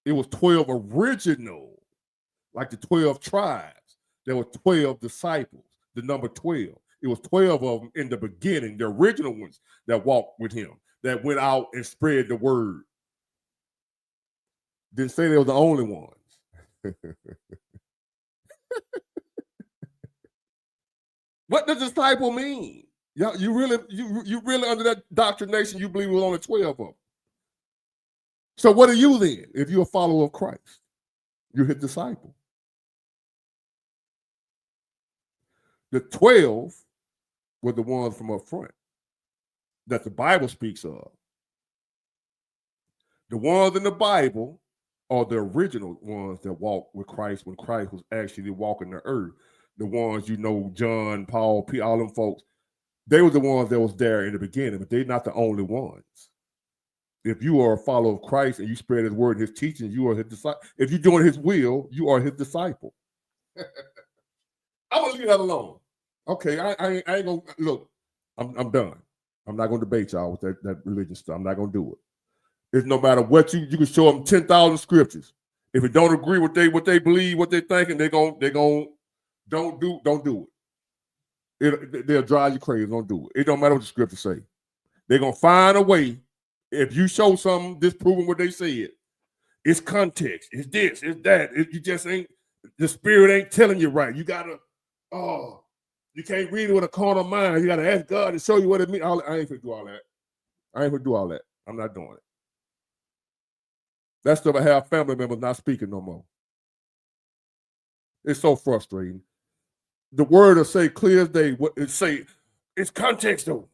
It was 12 original, like the 12 tribes. There were 12 disciples, the number 12. It was 12 of them in the beginning, the original ones that walked with him, that went out and spread the word. Didn't say they were the only ones. What does disciple mean? You really under that doctrination, you believe it was only 12 of them. So what are you then? If you're a follower of Christ, you're his disciple. The 12 were the ones from up front that the Bible speaks of. The ones in the Bible are the original ones that walked with Christ when Christ was actually walking the earth. The ones, John, Paul, Peter, all them folks, they were the ones that was there in the beginning, but they're not the only ones. If you are a follower of Christ and you spread his word and his teachings, you are his disciple. If you're doing his will, you are his disciple. I'm gonna leave that alone. Okay, I ain't gonna look. I'm done. I'm not gonna debate y'all with that religion stuff. I'm not gonna do it. It's no matter what you can show them 10,000 scriptures. If it don't agree with what they believe, what they thinking, they're gonna don't do it. They'll drive you crazy. Don't do it. It don't matter what the scriptures say. They're gonna find a way. If you show something disproving what they said, it's context. It's this. It's that. You just ain't. The spirit ain't telling you right. You gotta. You can't read it with a carnal mind. You gotta ask God to show you what it means. I ain't gonna do all that. I'm not doing it. That's stuff I have family members not speaking no more. It's so frustrating. The word will say clear as day. What it say, it's context though.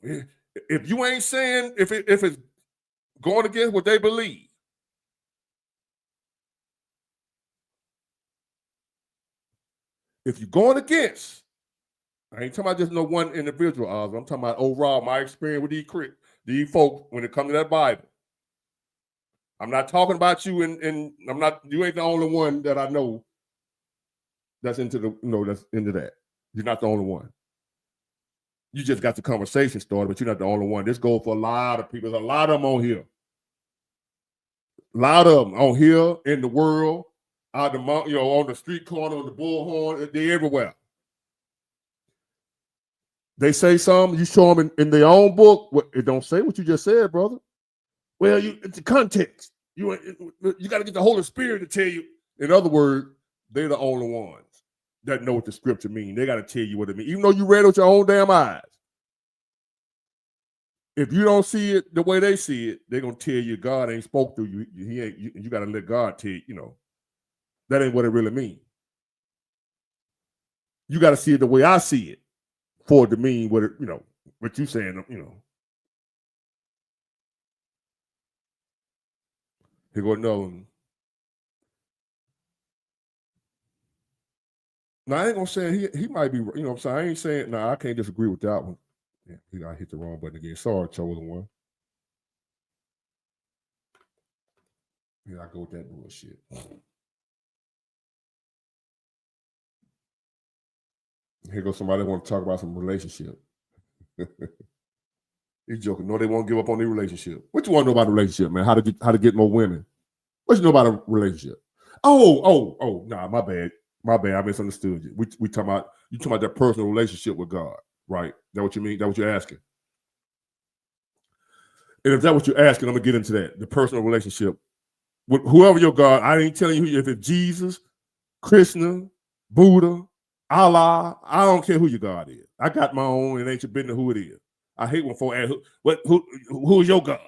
If you ain't saying if it's going against what they believe, if you're going against, I ain't talking about just no one individual. I'm talking about overall my experience with these folks when it comes to that Bible. I'm not talking about you, and you ain't the only one that I know that's into that's into that. You're not the only one. You just got the conversation started, but you're not the only one. This goes for a lot of people. There's a lot of them on here. A lot of them on here in the world, out the on the street corner, on the bullhorn, they're everywhere. They say something, you show them in their own book. It don't say what you just said, brother. Well, it's the context. You got to get the Holy Spirit to tell you. In other words, they're the only ones that know what the scripture means. They got to tell you what it means, even though you read it with your own damn eyes. If you don't see it the way they see it, they're gonna tell you God ain't spoke to you. You got to let God tell you. That ain't what it really means. You got to see it the way I see it for it to mean what it, what you saying. Here go another one. Now I ain't gonna say he might be. What I'm saying. I ain't saying. No, I can't disagree with that one. Yeah, I hit the wrong button again. Sorry, chosen one. Yeah, I go with that bullshit. Here goes somebody that want to talk about some relationship. He's joking. No, they won't give up on their relationship. What you want to know about a relationship, man? How to get more women? What you know about a relationship? Nah, my bad. I misunderstood you. You talking about that personal relationship with God, right? That what you mean? That what you're asking? And if that's what you're asking, I'm gonna get into that. The personal relationship with whoever your God. I ain't telling you if it's Jesus, Krishna, Buddha, Allah. I don't care who your God is. I got my own, and ain't your business who it is. I hate when folks ask who is your God?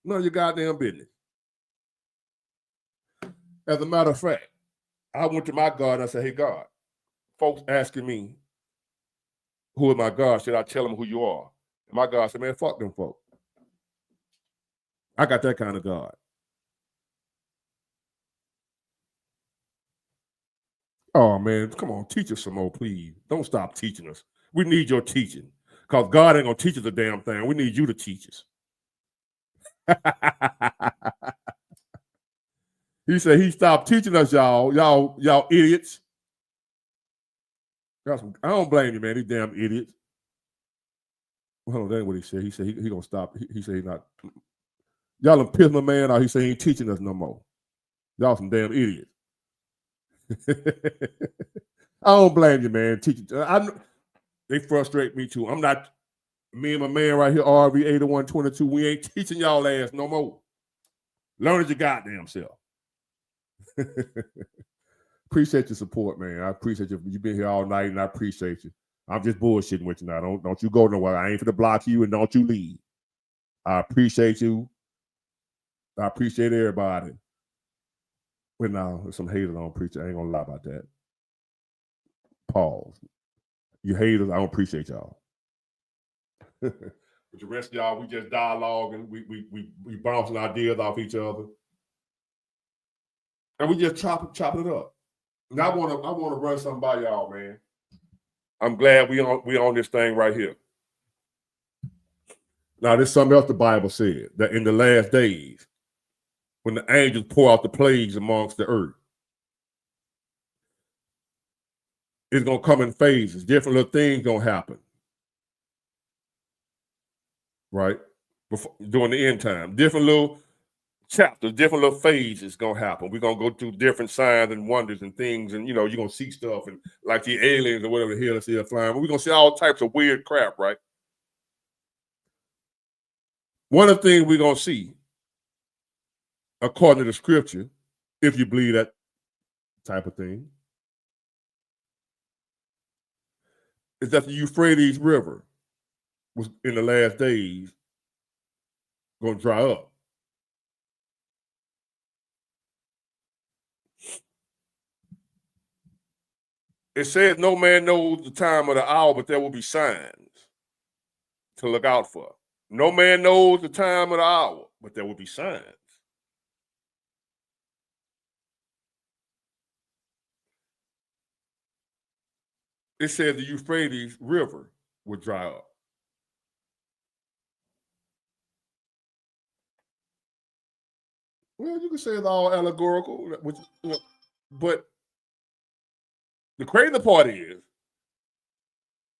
None of your goddamn business. As a matter of fact, I went to my God and I said, hey, God, folks asking me, who is my God? Should I tell them who you are? And my God said, man, fuck them folk. I got that kind of God. Oh, man, come on, teach us some more, please. Don't stop teaching us. We need your teaching because God ain't going to teach us a damn thing. We need you to teach us. He said he stopped teaching us, y'all idiots. I don't blame you, man. These damn idiots. Well, that ain't what he said. He said he gonna stop. He said he not. Y'all done pissed my man out. He said he ain't teaching us no more. Y'all some damn idiots. I don't blame you, man. Teaching. They frustrate me too. I'm not. Me and my man right here, RV 8122. We ain't teaching y'all ass no more. Learn it your goddamn self. Appreciate your support, man. I appreciate you. You've been here all night, and I appreciate you. I'm just bullshitting with you now. Don't you go nowhere. I ain't finna block you, and don't you leave. I appreciate you. I appreciate everybody. But now, there's some haters on preacher. I ain't gonna lie about that. Pause. You haters, I don't appreciate y'all. But the rest of y'all, we just dialoguing. We bouncing ideas off each other. And we just chopping it up. And I wanna run something by y'all, man. I'm glad we on this thing right here. Now, there's something else the Bible said, that in the last days, when the angels pour out the plagues amongst the earth, it's gonna come in phases. Different little things gonna happen, right? During the end time, different little chapters, different little phases gonna happen. We're gonna go through different signs and wonders and things, and you're gonna see stuff and like the aliens or whatever the hell is here flying. We're gonna see all types of weird crap, right? One of the things we're gonna see, according to the scripture, if you believe that type of thing, is that the Euphrates River was in the last days going to dry up. It says no man knows the time of the hour, but there will be signs to look out for. No man knows the time of the hour, but there will be signs. It says the Euphrates River will dry up. Well, you can say it's all allegorical, but the crazy part is,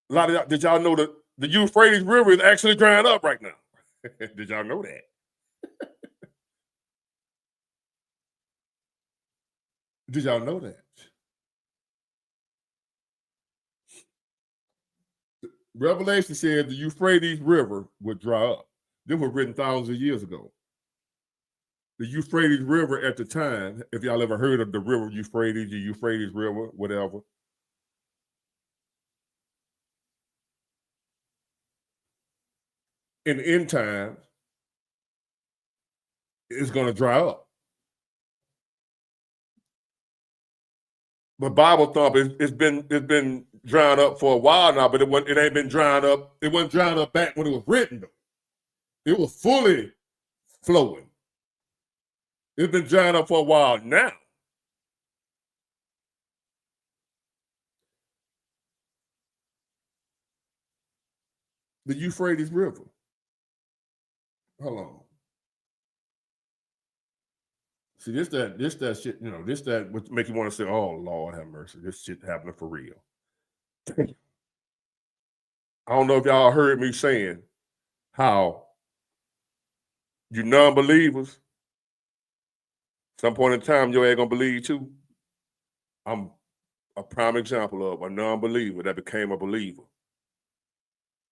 a lot of y'all, did y'all know that the Euphrates River is actually drying up right now? Did y'all know that? Did y'all know that? Revelation said the Euphrates River would dry up. This was written thousands of years ago. The Euphrates River at the time, if y'all ever heard of the river Euphrates, the Euphrates River, whatever. In the end times, it's going to dry up. But Bible thump, it's been drying up for a while now, but it ain't been drying up. It wasn't drying up back when it was written, though. It was fully flowing. It's been drying up for a while now. The Euphrates River. Hold on. See, this that shit, this that would make you want to say, oh, Lord have mercy, this shit happening for real. I don't know if y'all heard me saying how you non-believers, some point in time, you ain't gonna believe too. I'm a prime example of a non-believer that became a believer.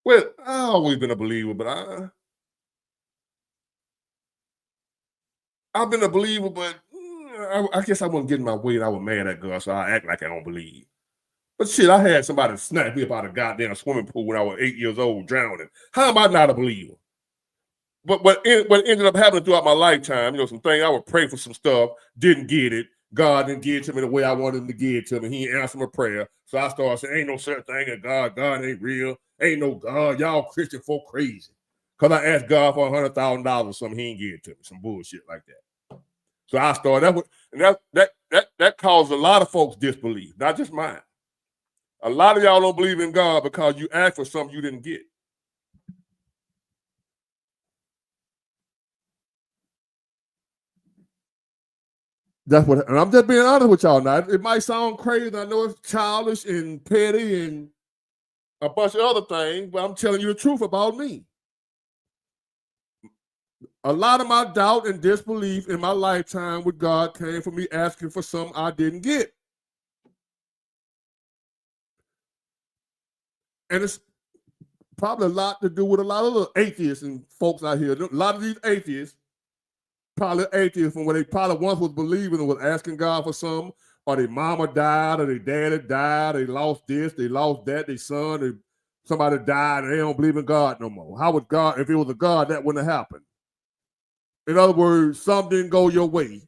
Well, I've always been a believer, but I've been a believer, but I guess I wasn't getting my weight. I was mad at God, so I act like I don't believe. But shit, I had somebody snap me up out of a goddamn swimming pool when I was 8 years old, drowning. How am I not a believer? But what ended up happening throughout my lifetime, some things I would pray for some stuff, didn't get it, God didn't give it to me the way I wanted him to give it to me. He ain't answered my prayer. So I started saying, ain't no such thing as God. God ain't real. Ain't no God. Y'all Christian folk crazy. Because I asked God for $100,000 or something, he ain't give it to me. Some bullshit like that. So I started, that caused a lot of folks disbelief, not just mine. A lot of y'all don't believe in God because you asked for something you didn't get. That's what, and I'm just being honest with y'all now. It might sound crazy. I know it's childish and petty and a bunch of other things, but I'm telling you the truth about me. A lot of my doubt and disbelief in my lifetime with God came from me asking for something I didn't get. And it's probably a lot to do with a lot of the atheists and folks out here. A lot of these atheists, probably atheists from where they probably once was believing and was asking God for something, or their mama died, or their daddy died, they lost this, they lost that, their son, somebody died, and they don't believe in God no more. How would God, if it was a God, that wouldn't have happened? In other words, something didn't go your way.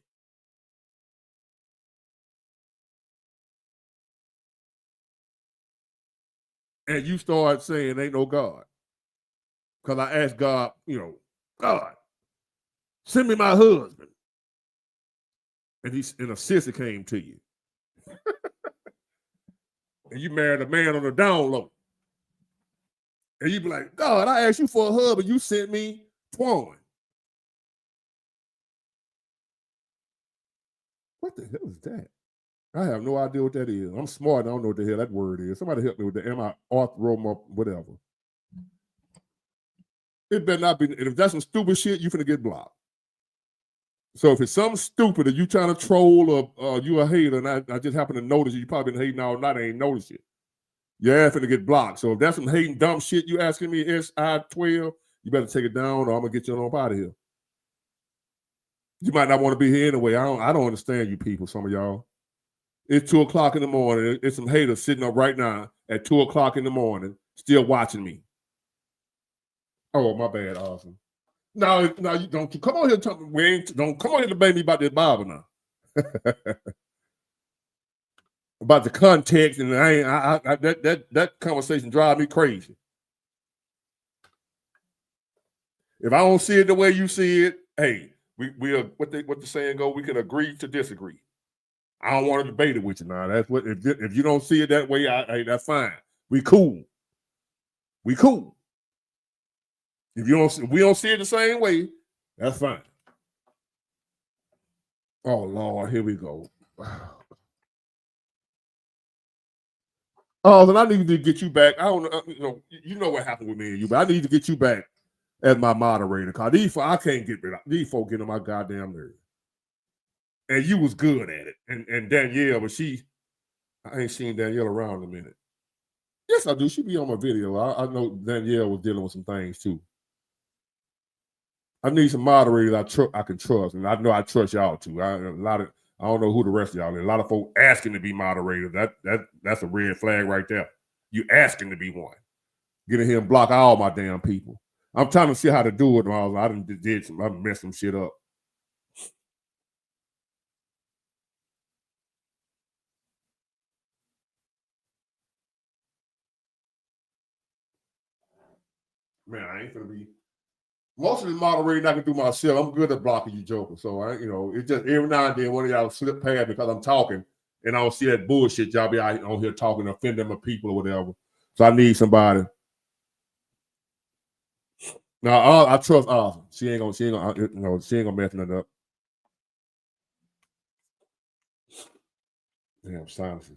And you start saying, ain't no God. Because I asked God, God, send me my husband. And a sister came to you. And you married a man on the down low. And you be like, God, I asked you for a husband, you sent me Twan. What the hell is that? I have no idea what that is. I'm smart, I don't know what the hell that word is. Somebody help me with the M-I-R-T-H-R-O-M-A, whatever. It better not be, and if that's some stupid shit, you finna get blocked. So if it's something stupid or you trying to troll or you a hater, and I just happen to notice you probably been hating all night, I ain't noticed it. Your ass finna get blocked. So if that's some hating dumb shit you asking me, SI12, you better take it down or I'm gonna get you on up out of here. You might not want to be here anyway. I don't understand you people, some of y'all. It's 2 o'clock in the morning. It's some haters sitting up right now at 2 o'clock in the morning, still watching me. Oh, my bad, Awesome. No, you don't come on here. Don't come on here to bang me about this Bible now. About the context, and that conversation drives me crazy. If I don't see it the way you see it, hey, we what the saying go, we can agree to disagree. I don't want to debate it with you now. That's what if you don't see it that way, hey, that's fine. We cool. We cool. If we don't see it the same way, that's fine. Oh Lord, here we go. Oh, then I need to get you back. I don't know, you know what happened with me and you, but I need to get you back as my moderator. Cause I can't get rid of these folks getting on my goddamn nerves. And you was good at it. And Danielle, but I ain't seen Danielle around in a minute. Yes, I do. She be on my video. I know Danielle was dealing with some things too. I need some moderators I can trust, and I know I trust y'all too. I don't know who the rest of y'all is. A lot of folks asking to be moderators. That's a red flag right there. You asking to be one. Get in here and block all my damn people. I'm trying to see how to do it. I messed some shit up. Man, I ain't gonna be. Most of the moderating I can do myself. I'm good at blocking you jokers. So it's just every now and then one of y'all slip past because I'm talking and I don't see that bullshit y'all be out on here talking, offending my people or whatever. So I need somebody. Now I trust Awesome. She ain't gonna mess nothing up. Damn silence.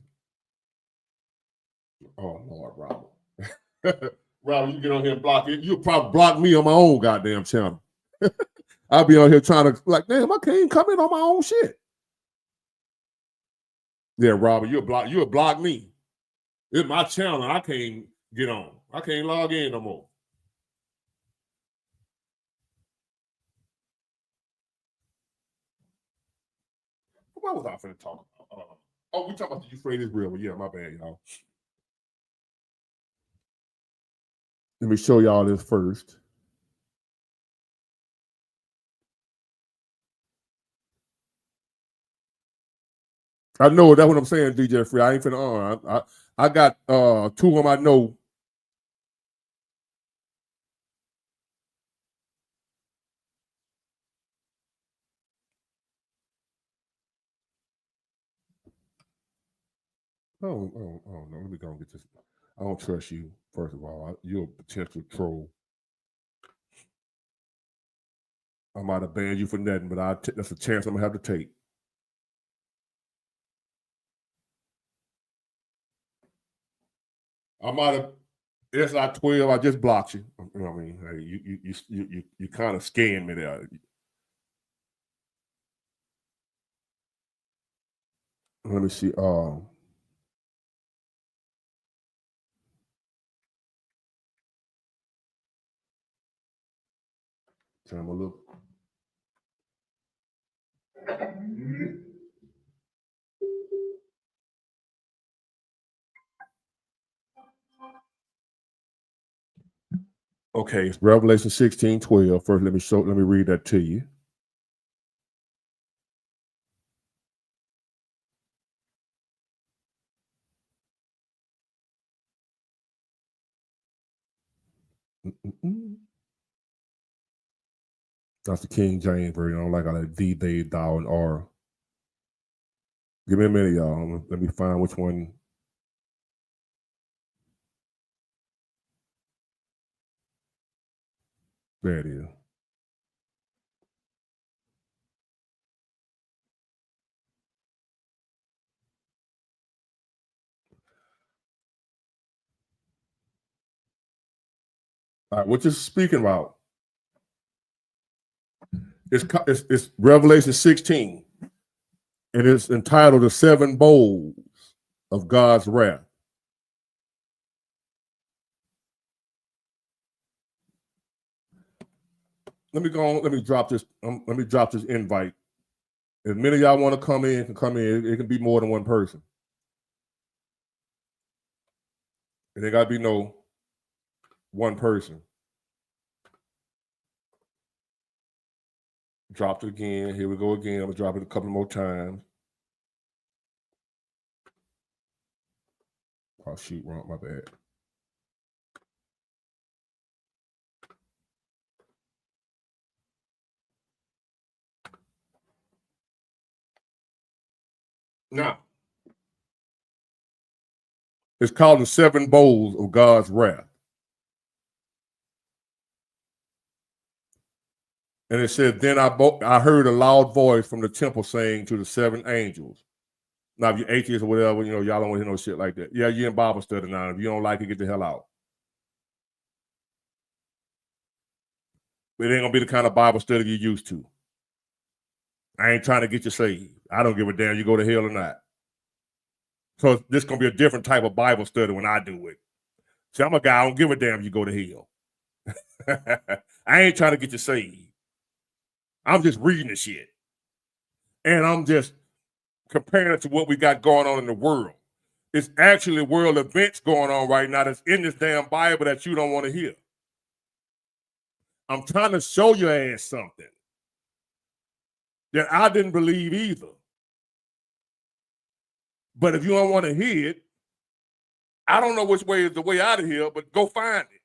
Oh Lord, Robert. Robert, you get on here and block it. You'll probably block me on my own goddamn channel. I'll be on here trying to damn, I can't even come in on my own shit. Yeah, Robert, you'll block me. It's my channel. I can't get on. I can't log in no more. What was I finna talk about? We talking about the Euphrates River. Yeah, my bad, y'all. Let me show y'all this first. I know that's what I'm saying, DJ Free. I ain't finna I got 2 of them I know. Oh no. Let me go and get this. I don't trust you, first of all. You're a potential troll. I might have banned you for nothing, but that's a chance I'm gonna have to take. I might have. It's like 12. I just blocked you. You know what I mean? Hey, you kind of scaring me there. Let me see. Time a look. Okay, it's Revelation 16:12. First, let me read that to you. That's the King James version. I don't like all that thee, they, thou, and are. Give me a minute, y'all. Let me find which one. There it is. All right, what you're speaking about? It's Revelation 16, and it's entitled "The Seven Bowls of God's Wrath." Let me go on. Let me drop this. Let me drop this invite. As many of y'all want to come in, can come in. It can be more than one person. It ain't got to be no one person. Dropped it again. Here we go again. I'm gonna drop it a couple more times. Oh shoot, wrong. My bad. Now, it's called "The Seven Bowls of God's Wrath," and it said, "Then I heard a loud voice from the temple saying to the 7 angels." Now, if you're atheist or whatever, y'all don't want to hear no shit like that. Yeah, you're in Bible study now. If you don't like it, get the hell out. It ain't gonna be the kind of Bible study you're used to. I ain't trying to get you saved. I don't give a damn you go to hell or not. So this gonna be a different type of Bible study when I do it. See, I'm a guy, I don't give a damn you go to hell. I ain't trying to get you saved. I'm just reading the shit. And I'm just comparing it to what we got going on in the world. It's actually world events going on right now that's in this damn Bible that you don't want to hear. I'm trying to show your ass something that I didn't believe either. But if you don't want to hear it, I don't know which way is the way out of here, but go find it.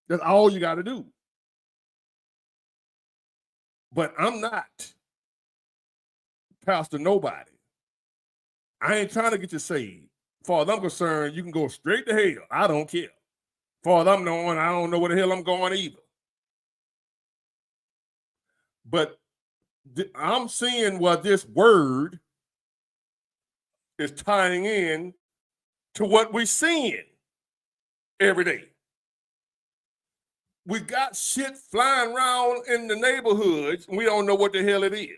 That's all you got to do. But I'm not pastor nobody. I ain't trying to get you saved. As far as I'm concerned, you can go straight to hell. I don't care. As far as I'm knowing, I don't know where the hell I'm going either. But I'm seeing what this word is tying in to what we're seeing every day. We got shit flying around in the neighborhoods, and we don't know what the hell it is.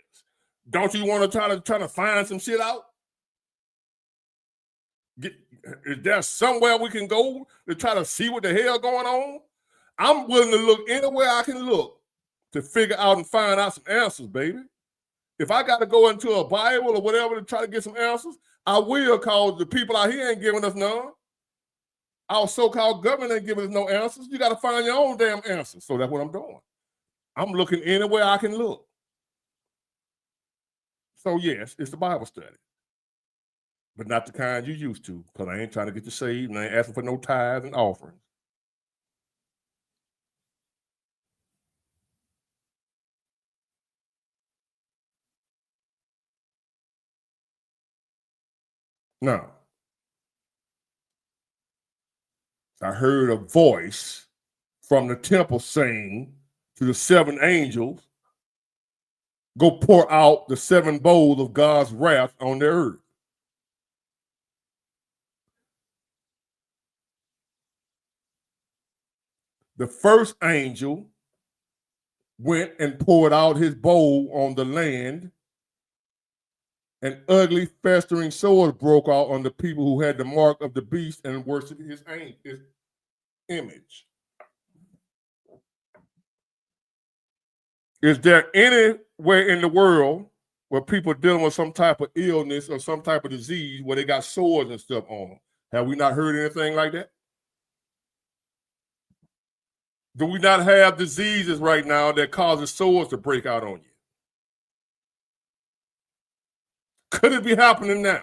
Don't you want to try to find some shit out? Is there somewhere we can go to try to see what the hell going on? I'm willing to look anywhere I can look to figure out and find out some answers, baby. If I got to go into a Bible or whatever to try to get some answers, I will, cause the people out here ain't giving us none. Our so-called government ain't giving us no answers. You got to find your own damn answers. So that's what I'm doing. I'm looking anywhere I can look. So yes, it's the Bible study, but not the kind you used to, because I ain't trying to get you saved and I ain't asking for no tithes and offerings. Now, I heard a voice from the temple saying to the 7 angels, go pour out the 7 bowls of God's wrath on the earth. The first angel went and poured out his bowl on the land, and ugly, festering sores broke out on the people who had the mark of the beast and worshiped his image. Is there anywhere in the world where people dealing with some type of illness or some type of disease where they got sores and stuff on them? Have we not heard anything like that? Do we not have diseases right now that causes sores to break out on you? Could it be happening now?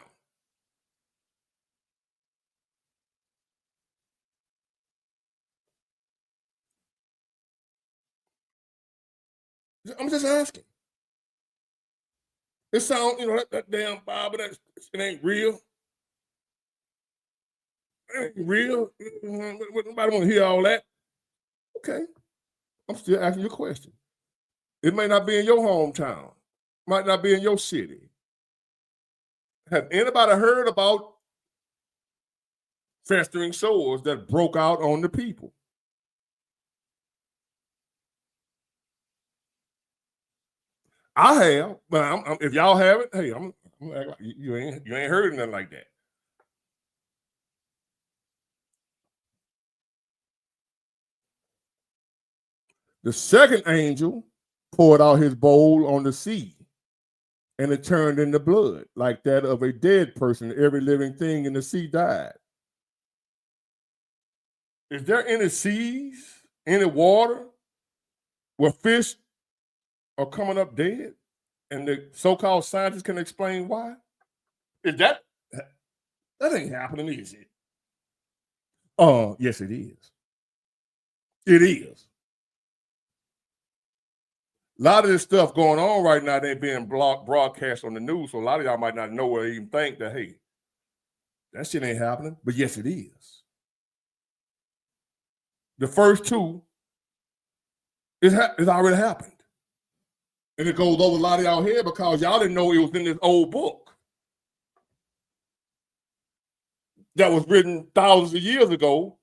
I'm just asking. It sounds, that damn Bible, it ain't real. It ain't real. Nobody want to hear all that. Okay. I'm still asking you a question. It may not be in your hometown. Might not be in your city. Have anybody heard about festering sores that broke out on the people? I have, but if y'all haven't, hey, I'm like, you ain't heard nothing like that. The second angel poured out his bowl on the sea, and it turned into blood, like that of a dead person. Every living thing in the sea died. Is there any seas, any water where fish are coming up dead, and the so-called scientists can explain why? Is that ain't happening, is it? Yes, it is. It is. A lot of this stuff going on right now, they being broadcast on the news, so a lot of y'all might not know or even think that, hey, that shit ain't happening, but yes, it is. The first two, it's already happened. And it goes over a lot of y'all head because y'all didn't know it was in this old book that was written thousands of years ago,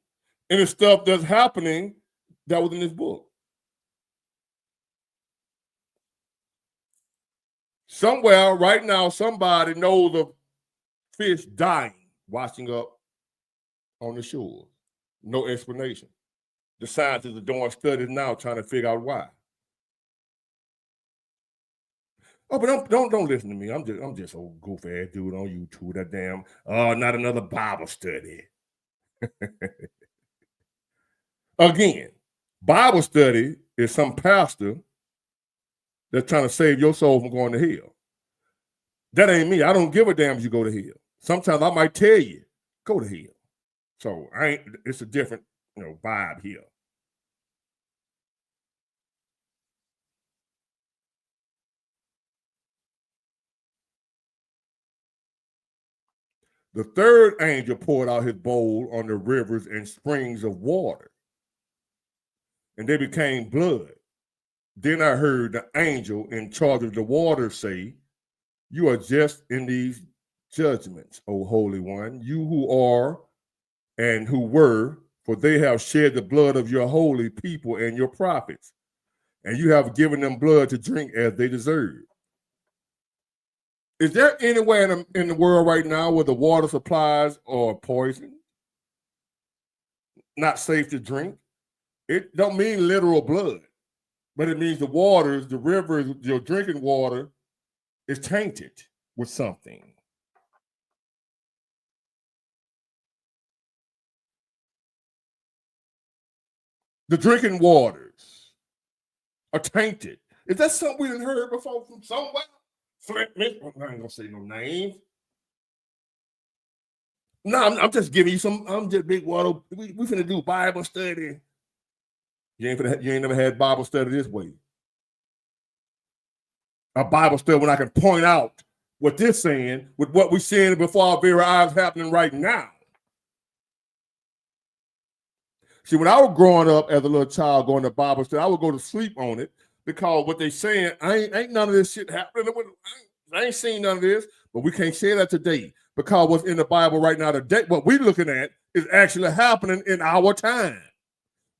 and it's stuff that's happening that was in this book. Somewhere right now, somebody knows of fish dying, washing up on the shore. No explanation. The scientists are doing studies now trying to figure out why. Oh, but don't listen to me. I'm just old goofy ass dude on YouTube. That damn not another Bible study. Again, Bible study is some pastor that's trying to save your soul from going to hell. That ain't me. I don't give a damn if you go to hell. Sometimes I might tell you, go to hell. So it's a different, vibe here. The third angel poured out his bowl on the rivers and springs of water, and they became blood. Then I heard the angel in charge of the water say, you are just in these judgments, O Holy One, you who are and who were, for they have shed the blood of your holy people and your prophets, and you have given them blood to drink as they deserve. Is there anywhere in the world right now where the water supplies are poison, not safe to drink? It don't mean literal blood, but it means the waters, the rivers, your drinking water is tainted with something. The drinking waters are tainted. Is that something we didn't heard before from somewhere? Flint, Michigan. I ain't gonna say no names. No, I'm just giving you some. I'm just Big Water. We finna do Bible study. You ain't never had Bible study this way. A Bible study when I can point out what they're saying with what we're seeing before our very eyes happening right now. See, when I was growing up as a little child going to Bible study, I would go to sleep on it because what they saying, ain't none of this shit happening. I ain't seen none of this, but we can't say that today because what's in the Bible right now today, what we're looking at is actually happening in our time.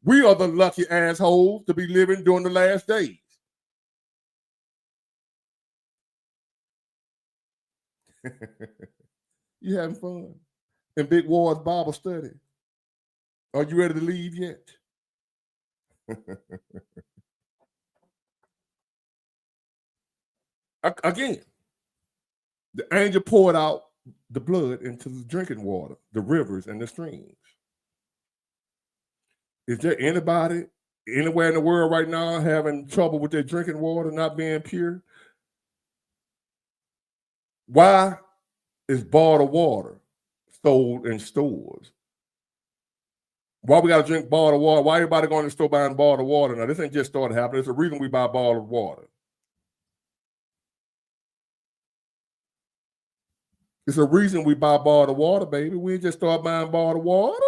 We are the lucky assholes to be living during the last days. You having fun in Big Ward's Bible study? Are you ready to leave yet? Again, the angel poured out the blood into the drinking water, the rivers and the streams. Is there anybody anywhere in the world right now having trouble with their drinking water not being pure? Why is bottled water sold in stores? Why we got to drink bottled water? Why everybody going to the store buying bottled water? Now, this ain't just started happening. It's a reason we buy bottled water. It's a reason we buy bottled water, baby. We just start buying bottled water.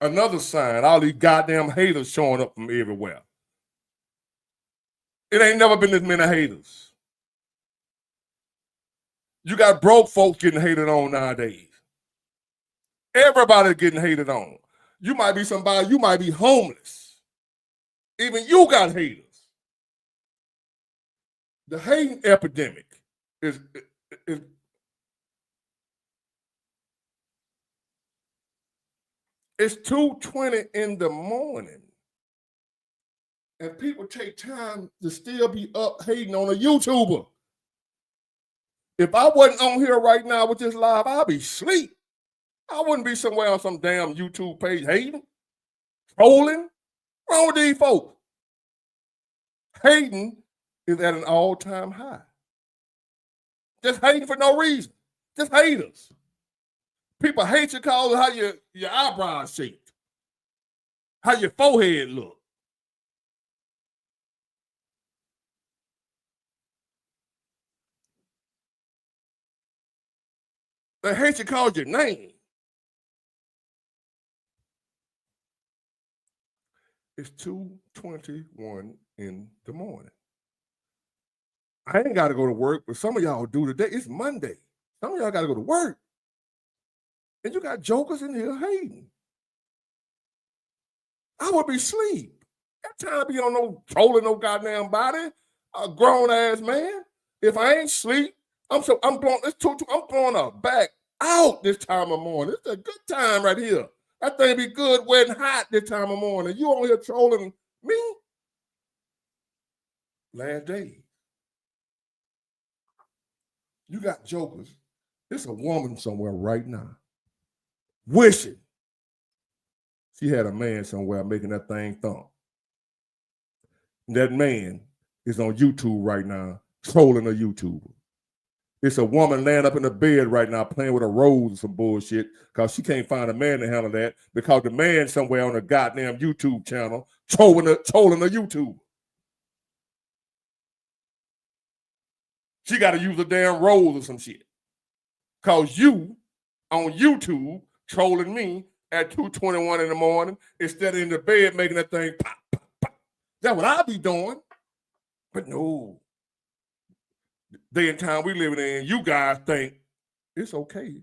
Another sign, all these goddamn haters showing up from everywhere. It ain't never been this many haters. You got broke folks getting hated on nowadays. Everybody's getting hated on. You might be somebody, you might be homeless. Even you got haters. The hating epidemic is it's 2:20 in the morning. And people take time to still be up hating on a YouTuber. If I wasn't on here right now with this live, I'd be asleep. I wouldn't be somewhere on some damn YouTube page hating, trolling. What's wrong with these folks? Hating is at an all-time high. Just hating for no reason. Just haters. People hate you because of how your eyebrows shaped, how your forehead look. They hate you because your name. It's 2:21 in the morning. I ain't got to go to work, but some of y'all do today. It's Monday. Some of y'all got to go to work. And you got jokers in here hating. I would be asleep. Got time to be on no trolling no goddamn body. A grown ass man. If I ain't sleep, I'm blowing. I'm blowing a back out this time of morning. It's a good time right here. That thing be good, wet and hot this time of morning. You on here trolling me? Last day. You got jokers. There's a woman somewhere right now wishing she had a man somewhere making that thing thump. And that man is on YouTube right now trolling a YouTuber. It's a woman laying up in the bed right now playing with a rose or some bullshit because she can't find a man to handle that because the man somewhere on a goddamn YouTube channel trolling a YouTuber. She got to use a damn rose or some shit. Because you on YouTube trolling me at 2:21 in the morning instead of in the bed making that thing pop, pop, pop. That's what I be doing. But no. Day and time we living in, you guys think it's okay.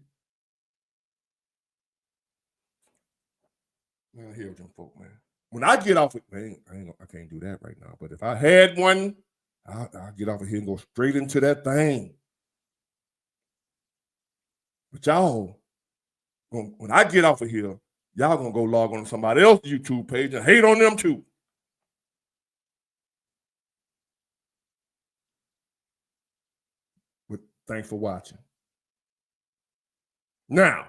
Man, I hear them folk, man. When I get off it, man, I can't do that right now. But if I had one, I'll get off of here and go straight into that thing. But y'all, when I get off of here, y'all gonna go log on to somebody else's YouTube page and hate on them too. But thanks for watching. Now,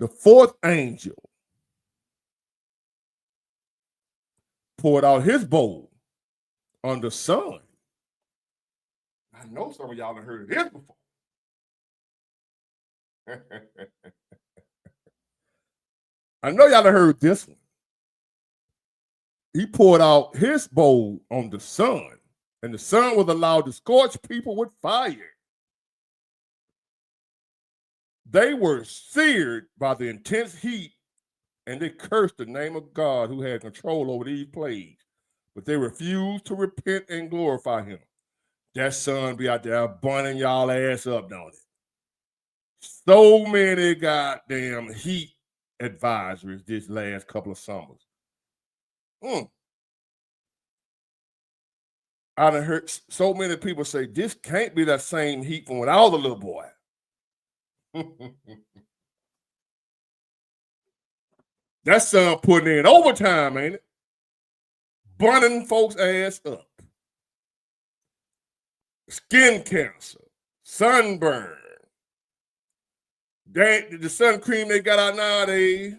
The fourth angel poured out his bowl on the sun. I know some of y'all have heard this before. I know y'all have heard this one. He poured out his bowl on the sun, and the sun was allowed to scorch people with fire. They were seared by the intense heat, and they cursed the name of God who had control over these plagues. But they refused to repent and glorify him. That sun be out there burning y'all ass up, don't it? So many goddamn heat advisories this last couple of summers. I done heard so many people say this can't be that same heat from when I was a little boy. That sun putting in overtime, ain't it? Burning folks' ass up. Skin cancer, sunburn. The sun cream they got out nowadays.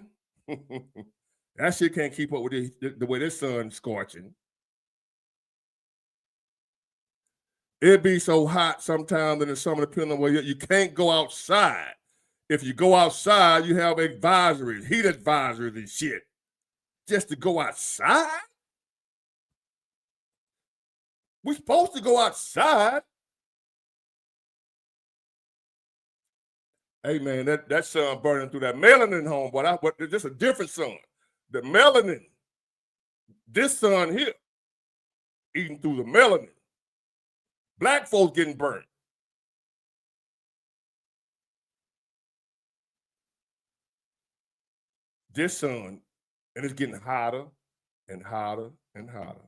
That shit can't keep up with the way this sun's scorching. It be so hot sometimes in the summer, depending on where you can't go outside. If you go outside, you have advisories, heat advisories and shit. Just to go outside? We're supposed to go outside. Hey man, that sun burning through that melanin, homeboy. But just a different sun. The melanin, this sun here, eating through the melanin. Black folks getting burnt. This sun, and it's getting hotter and hotter and hotter.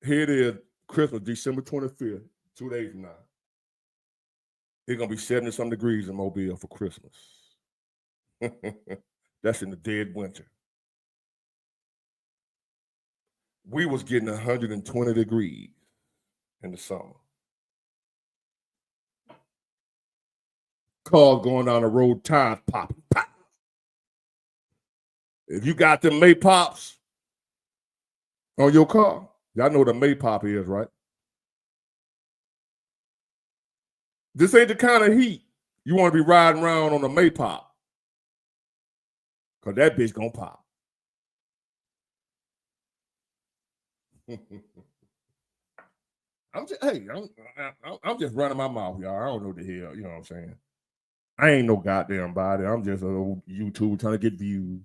Here it is, Christmas, December 25th, 2 days from now. It's gonna be 70-some degrees in Mobile for Christmas. That's in the dead winter. We was getting 120 degrees in the summer. Cars going down the road, tires popping. Pop. If you got them Maypops on your car, y'all know what a Maypop is, right? This ain't the kind of heat you want to be riding around on a Maypop. Because that bitch gonna pop. I'm just running my mouth, y'all. I don't know the hell, you know what I'm saying? I ain't no goddamn body. I'm just a little YouTube trying to get views.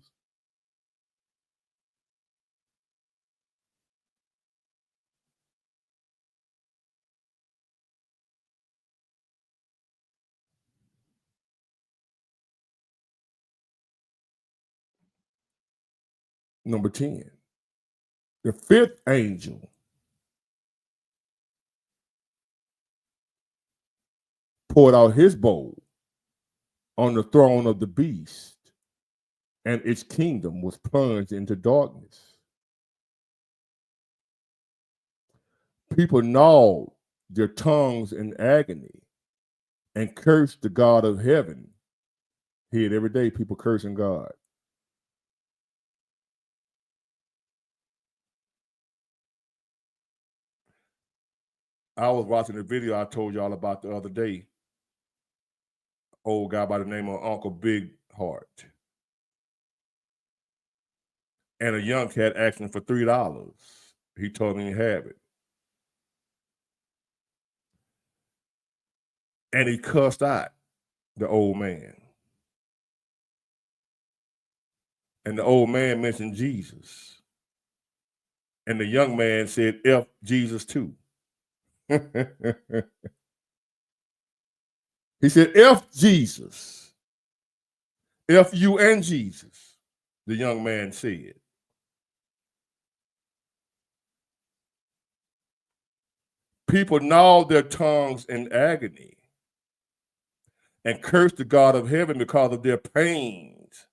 Number 10. The fifth angel poured out his bowl on the throne of the beast, and its kingdom was plunged into darkness. People gnawed their tongues in agony and cursed the God of heaven. Hear it every day, people cursing God. I was watching a video I told y'all about the other day. Old guy by the name of Uncle Big Heart. And a young cat asking for $3. He told me he have it. And he cussed out the old man. And the old man mentioned Jesus. And the young man said, F Jesus too. He said, F Jesus. F you and Jesus, the young man said. People gnawed their tongues in agony and cursed the God of heaven because of their pains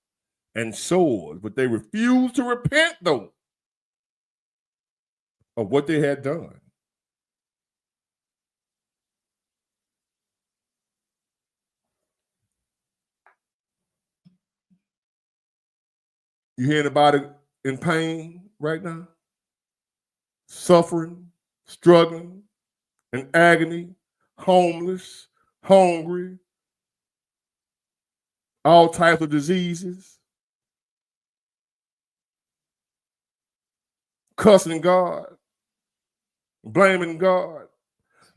and sores, but they refused to repent, though, of what they had done. You hear anybody in pain right now? Suffering, struggling, in agony, homeless, hungry, all types of diseases, cussing God, blaming God.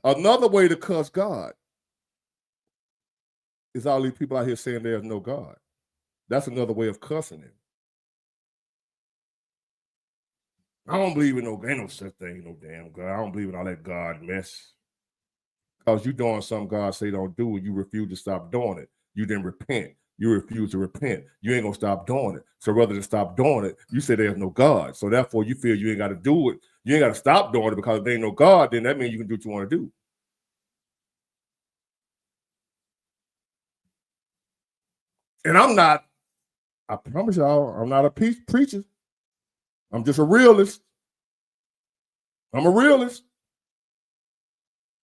Another way to cuss God is all these people out here saying there's no God. That's another way of cussing him. I don't believe in ain't no such thing, no damn God. I don't believe in all that God mess. Because you doing something God say don't do, and you refuse to stop doing it. You didn't repent. You refuse to repent. You ain't gonna stop doing it. So rather than stop doing it, you say there's no God. So therefore you feel you ain't got to do it. You ain't got to stop doing it because if there ain't no God, then that means you can do what you want to do. And I promise y'all, I'm not a preacher. I'm just a realist. I'm a realist.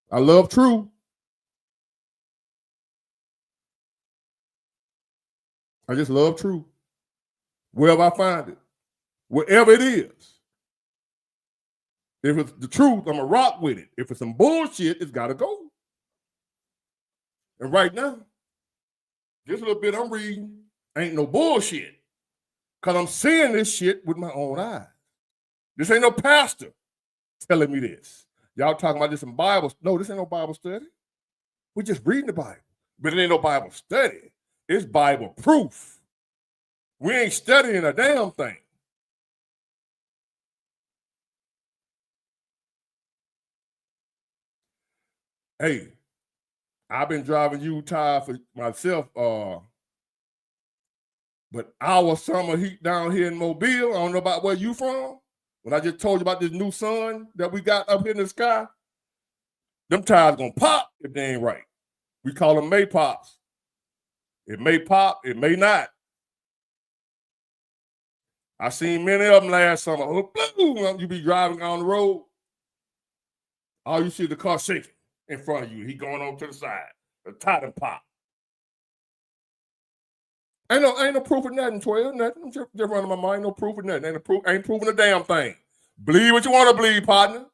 I love truth. I just love truth. Wherever I find it, wherever it is. If it's the truth, I'm going to rock with it. If it's some bullshit, it's got to go. And right now, this little bit I'm reading ain't no bullshit. Because I'm seeing this shit with my own eyes. This ain't no pastor telling me this. Y'all talking about this in Bible. No, this ain't no Bible study. We're just reading the Bible. But it ain't no Bible study. It's Bible proof. We ain't studying a damn thing. Hey, I've been driving Utah for myself, but our summer heat down here in Mobile, I don't know about where you from. When I just told you about this new sun that we got up here in the sky, them tires gonna pop if they ain't right. We call them May pops. It may pop, it may not. I seen many of them last summer. Oh, boom, you be driving on the road, all you see is the car shaking in front of you. He going on to the side. The tire done pop. Ain't no proof of nothing, 12. Nothing. I'm just running my mind. No proof of nothing. Ain't proving a damn thing. Believe what you want to believe, partner.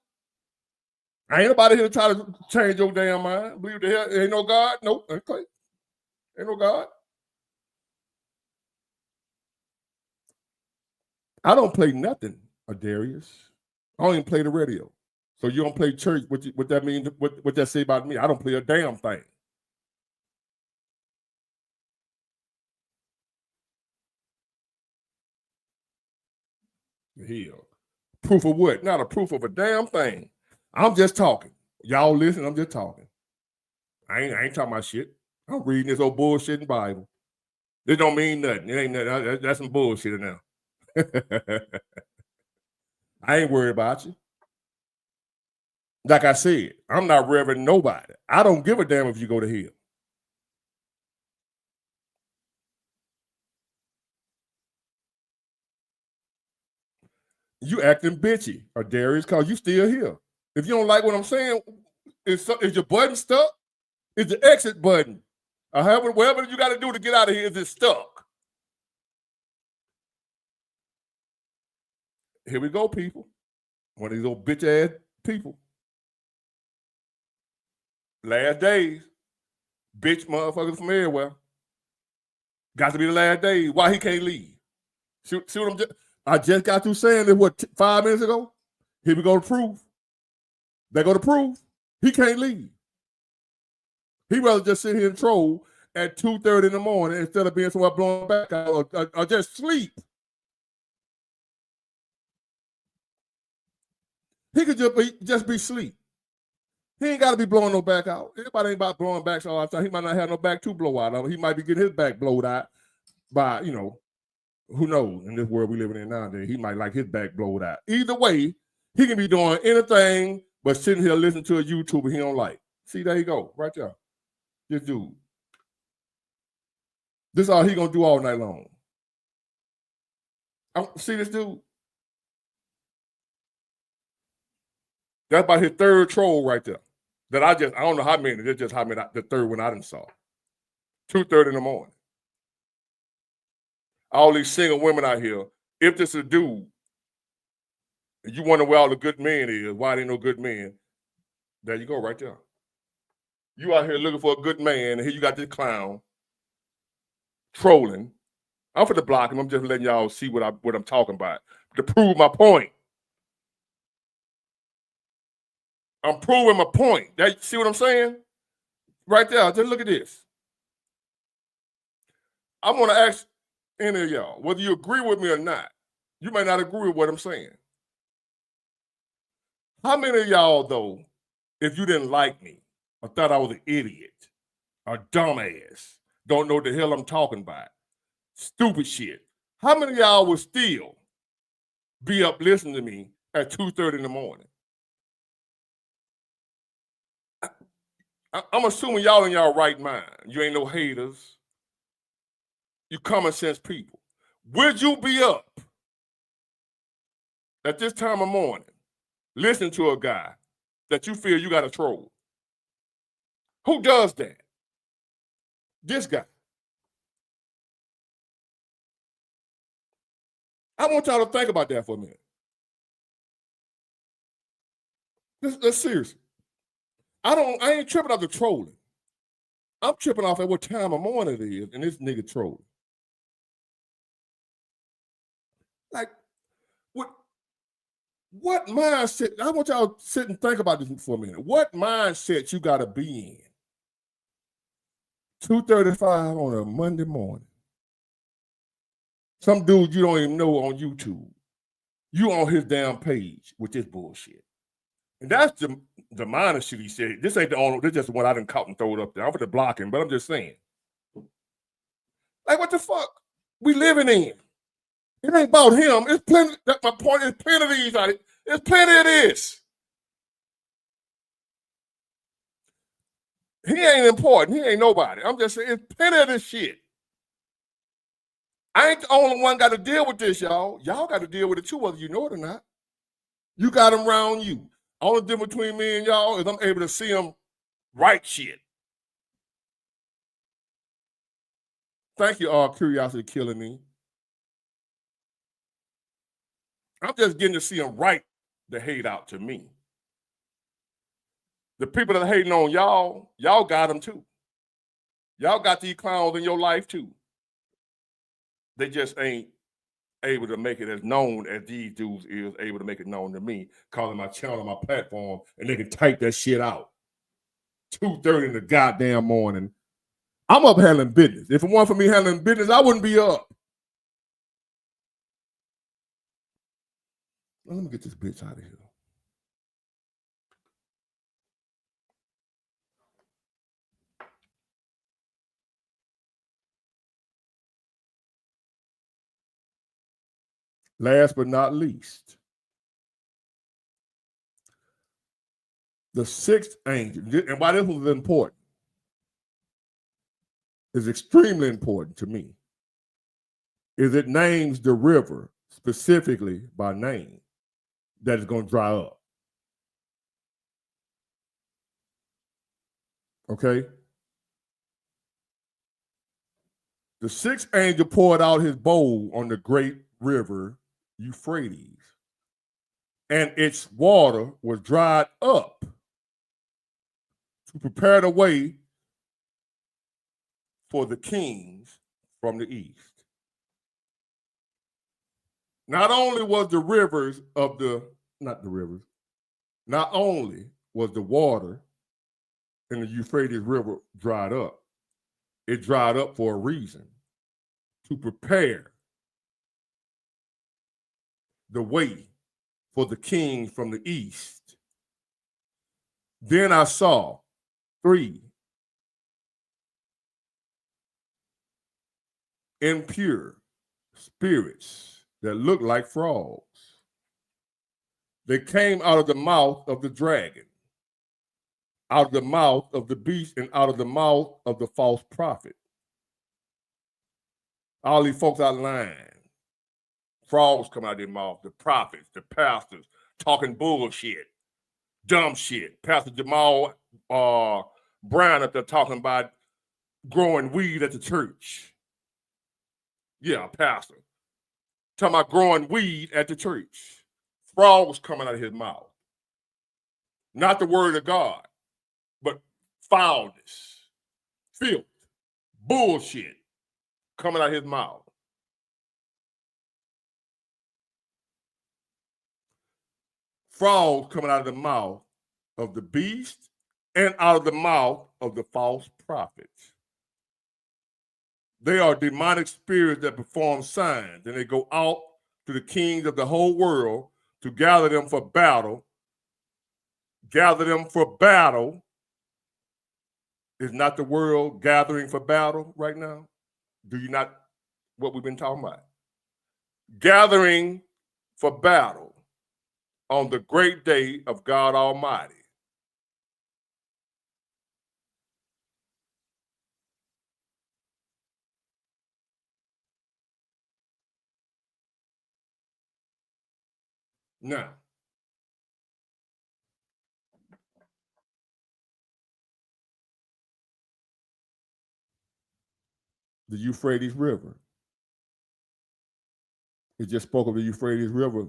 Ain't nobody here to try to change your damn mind. Believe the hell ain't no God. Nope. Okay. Ain't no God. I don't play nothing, Adarius. I don't even play the radio. So you don't play church. What that mean? What that say about me? I don't play a damn thing. Hell. Proof of what? Not a proof of a damn thing. I'm just talking. Y'all listen, I'm just talking. I ain't talking about shit. I'm reading this old bullshit in Bible. This don't mean nothing. It ain't nothing. That's some bullshit now. I ain't worried about you. Like I said, I'm not reverend nobody. I don't give a damn if you go to hell. You acting bitchy, or Darius, because you still here. If you don't like what I'm saying, is your button stuck? Is the exit button? Or whatever you got to do to get out of here, is it stuck? Here we go, people. One of these old bitch-ass people. Last days. Bitch motherfuckers from everywhere. Got to be the last days. Why he can't leave? See what I just got through saying this, 5 minutes ago? Here we go to proof. They go to proof. He can't leave. He'd rather just sit here and troll at 2:30 in the morning instead of being somewhere blowing back out or just sleep. He could just be sleep. He ain't got to be blowing no back out. Everybody ain't about blowing backs all the time. He might not have no back to blow out of. He might be getting his back blowed out by, who knows? In this world we living in nowadays, he might like his back blowed out. Either way, he can be doing anything but sitting here listening to a YouTuber he don't like. See, there you go, right there. This dude. This is all he gonna do all night long. See this dude? That's about his third troll right there. That I don't know how many. It's just how many. The third one I didn't saw. 2:30 in the morning. all these single women out here, if this is a dude, and you wonder where all the good men is, why there ain't no good men, there you go right there. You out here looking for a good man, and here you got this clown trolling. I'm for the block him. I'm just letting y'all see what I'm talking about to prove my point. I'm proving my point. See what I'm saying? Right there. Just look at this. I'm going to ask any of y'all, whether you agree with me or not. You may not agree with what I'm saying. How many of y'all, though, if you didn't like me or thought I was an idiot or dumbass, don't know what the hell I'm talking about, stupid shit, how many of y'all would still be up listening to me at 2:30 in the morning? I'm assuming y'all in y'all right mind. You ain't no haters. You common sense people. Would you be up at this time of morning listening to a guy that you feel you got to troll? Who does that? This guy. I want y'all to think about that for a minute. That's serious. I ain't tripping off the trolling. I'm tripping off at what time of morning it is, and this nigga trolling. Like, what mindset? I want y'all to sit and think about this for a minute. What mindset you got to be in? 2:35 on a Monday morning. Some dude you don't even know on YouTube. You on his damn page with this bullshit. And that's the minor shit he said. This ain't the only, this is just the one I didn't caught and throw it up there. I'm for the blocking, but I'm just saying. Like, what the fuck we living in? It ain't about him. It's plenty, that's my point. There's plenty of these out here. There's plenty of this. He ain't important. He ain't nobody. I'm just saying, it's plenty of this shit. I ain't the only one got to deal with this, y'all. Y'all got to deal with it too, whether you know it or not. You got them around you. Only difference between me and y'all is I'm able to see them right shit. Thank you, Curiosity Killing Me. I'm just getting to see them right the hate out to me. The people that are hating on y'all got them too. Y'all got these clowns in your life too. They just ain't able to make it as known as these dudes is able to make it known to me, calling my channel, my platform, and they can type that shit out. 2:30 in the goddamn morning. I'm up handling business. If it weren't for me handling business, I wouldn't be up. Well, let me get this bitch out of here. Last but not least, the sixth angel, and why this was important, is extremely important to me, is it names the river specifically by name that is going to dry up. Okay? The sixth angel poured out his bowl on the great river Euphrates, and its water was dried up to prepare the way for the kings from the east. Not only was the rivers of not only was the water in the Euphrates River dried up, it dried up for a reason, to prepare the way for the king from the east. Then I saw 3 impure spirits that looked like frogs. They came out of the mouth of the dragon, out of the mouth of the beast, and out of the mouth of the false prophet. All these folks out of line. Frogs come out of their mouth, the prophets, the pastors, talking bullshit, dumb shit. Pastor Jamal Brown up there talking about growing weed at the church. Yeah, pastor. Talking about growing weed at the church. Frogs coming out of his mouth. Not the word of God, but foulness, filth, bullshit coming out of his mouth. Frogs coming out of the mouth of the beast and out of the mouth of the false prophets. They are demonic spirits that perform signs, and they go out to the kings of the whole world to gather them for battle. Gather them for battle. Is not the world gathering for battle right now? Do you not, what we've been talking about? Gathering for battle on the great day of God Almighty. Now, the Euphrates River. He just spoke of the Euphrates River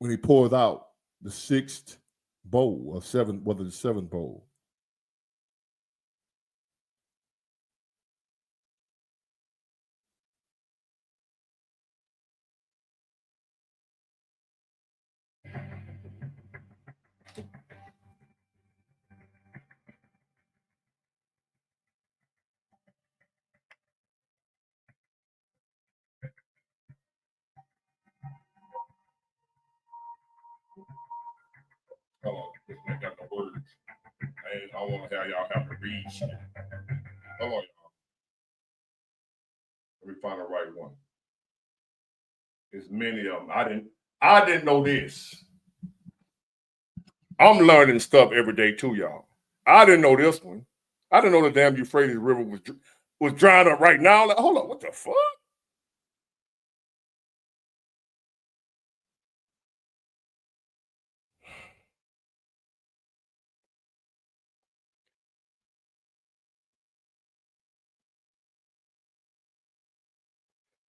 when he pours out the sixth bowl of seven, whether the seventh bowl. Hold on, this man got no words. I want to have y'all have to read shit. Hold on, y'all. Let me find the right one. There's many of them. I didn't know this. I'm learning stuff every day too, y'all. I didn't know this one. I didn't know the damn Euphrates River was drying up right now. Like, hold on, what the fuck?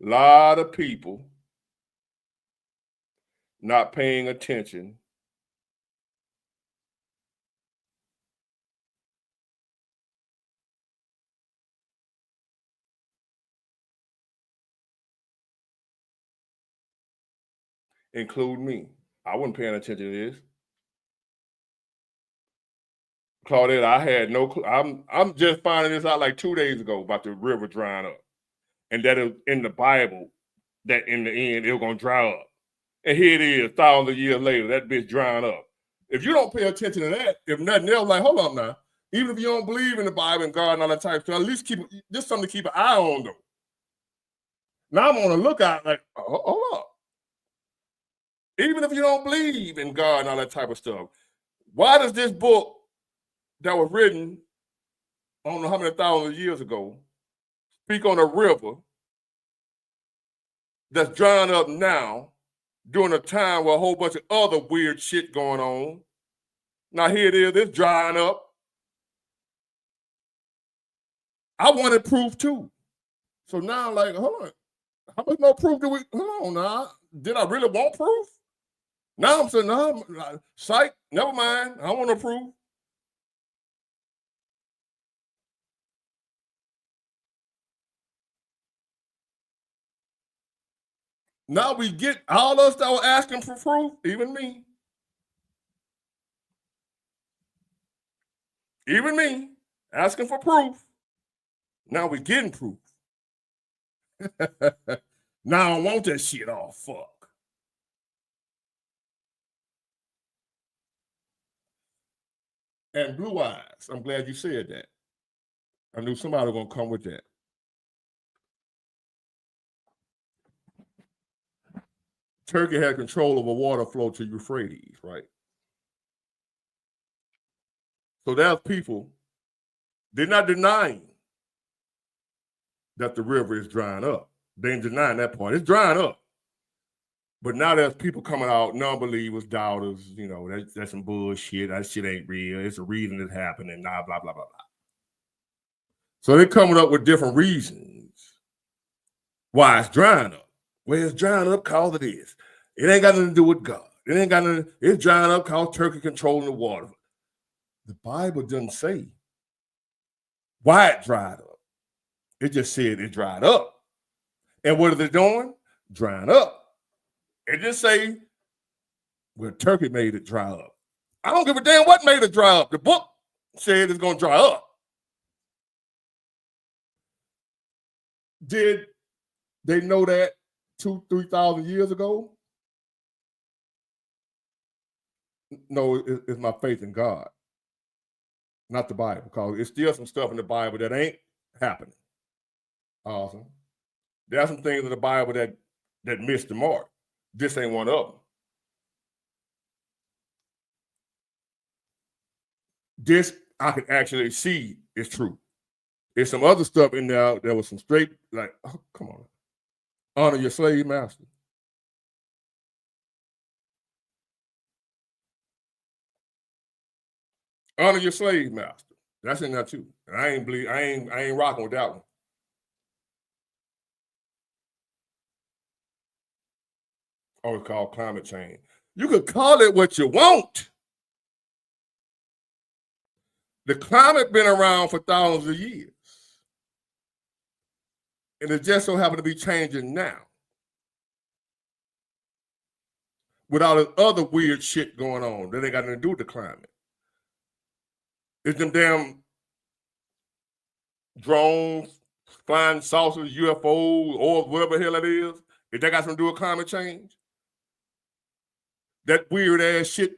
A lot of people not paying attention. Include me. I wasn't paying attention to this. Claudette, I had no clue. I'm just finding this out like 2 days ago about the river drying up. And that is in the Bible that in the end it was gonna dry up. And here it is, thousands of years later, that bitch drying up. If you don't pay attention to that, if nothing else, like, hold on now. Even if you don't believe in the Bible and God and all that type of stuff, at least keep this something to keep an eye on though. Now I'm on the lookout, like, hold up. Even if you don't believe in God and all that type of stuff, why does this book that was written, I don't know how many thousands of years ago, speak on a river that's drying up now during a time where a whole bunch of other weird shit going on? Now here it is, it's drying up. I wanted proof too. So now, like, hold on. How much more proof do we, hold on now. Did I really want proof? Now I'm saying, no, psych, never mind. I don't want no proof. Now we get all us that were asking for proof, even me. Even me, asking for proof. Now we getting proof. Now I don't want that shit. Oh, fuck. And blue eyes. I'm glad you said that. I knew somebody was going to come with that. Turkey had control over water flow to Euphrates, right? So there's people, they're not denying that the river is drying up. They ain't denying that part. It's drying up. But now there's people coming out, non-believers, doubters, you know, that's some bullshit. That shit ain't real. It's a reason it's happening, blah, blah, blah, blah, blah. So they're coming up with different reasons Why it's drying up? Well, it's drying up because of this. It ain't got nothing to do with God. It ain't got nothing. It's drying up because Turkey controlling the water. The Bible doesn't say why it dried up. It just said it dried up. And what are they doing? Drying up. It just say, well, Turkey made it dry up. I don't give a damn what made it dry up. The book said it's going to dry up. Did they know that 2,000-3,000 years ago? No, it's my faith in God, not the Bible, because it's still some stuff in the Bible that ain't happening. Awesome. There are some things in the Bible that missed the mark. This ain't one of them. This I can actually see is true. There's some other stuff in there that was some straight, like, oh, come on. Honor your slave master. Honor your slave master. That's in there too. And I ain't rocking with that one. Oh, it's called climate change. You could call it what you want. The climate been around for thousands of years. And it just so happened to be changing now. With all this other weird shit going on that ain't got nothing to do with the climate. It's them damn drones, flying saucers, UFOs, or whatever the hell it is. If that got something to do with climate change. That weird ass shit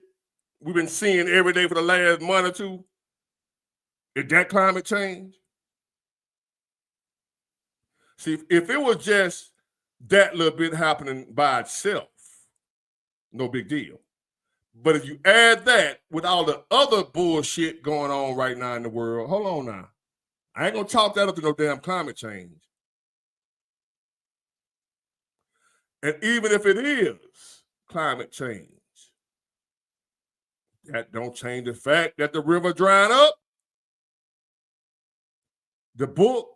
we've been seeing every day for the last month or two. Is that climate change? See, if it was just that little bit happening by itself, no big deal. But if you add that with all the other bullshit going on right now in the world, hold on now. I ain't gonna chalk that up to no damn climate change. And even if it is climate change, that don't change the fact that the river drying up. The book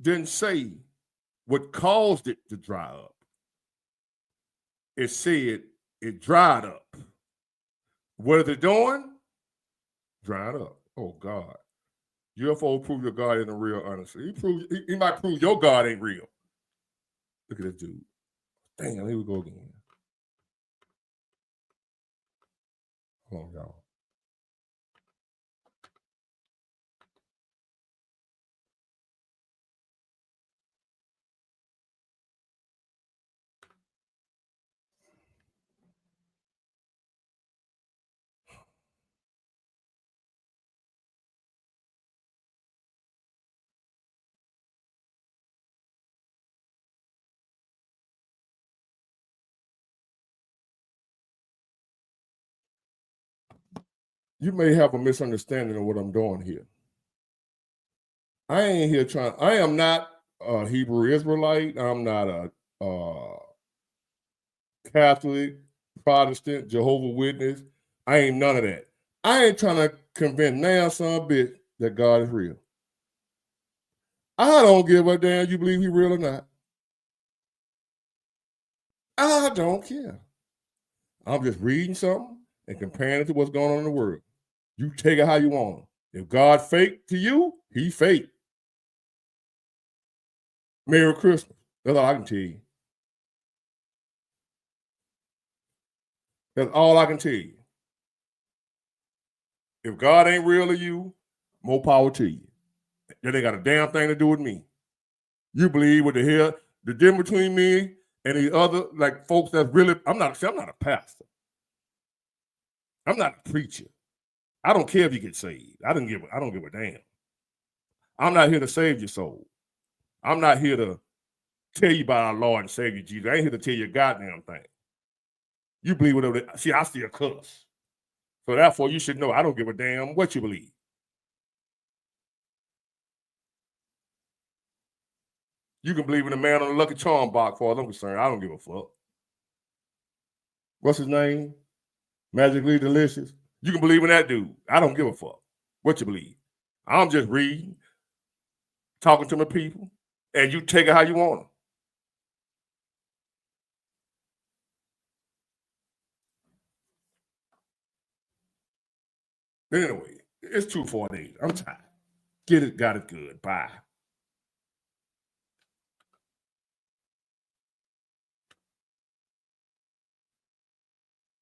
didn't say what caused it to dry up. It said it dried up. What is it doing? Dried up. Oh, God. UFO prove your God isn't real, honestly. He might prove your God ain't real. Look at this dude. Damn, here we go again. Hold on, y'all. You may have a misunderstanding of what I'm doing here. I ain't here I am not a Hebrew Israelite. I'm not a Catholic, Protestant, Jehovah's Witness. I ain't none of that. I ain't trying to convince now some bitch that God is real. I don't give a damn you believe he's real or not. I don't care. I'm just reading something and comparing it to what's going on in the world. You take it how you want. If God fake to you, he fake. Merry Christmas. That's all I can tell you. That's all I can tell you. If God ain't real to you, more power to you. That ain't got a damn thing to do with me. You believe what the hell, the difference between me and the other, like folks that's really, I'm not a pastor. I'm not a preacher. I don't care if you get saved. I don't give a damn. I'm not here to save your soul. I'm not here to tell you about our Lord and Savior Jesus. I ain't here to tell you a goddamn thing. You believe whatever. See, I still cuss. So therefore, you should know I don't give a damn what you believe. You can believe in a man on the Lucky Charm box, for all I'm concerned. I don't give a fuck. What's his name? Magically Delicious. You can believe in that dude. I don't give a fuck what you believe. I'm just reading, talking to my people, and you take it how you want them. Anyway, it's 2:48. I'm tired. Got it good. Bye.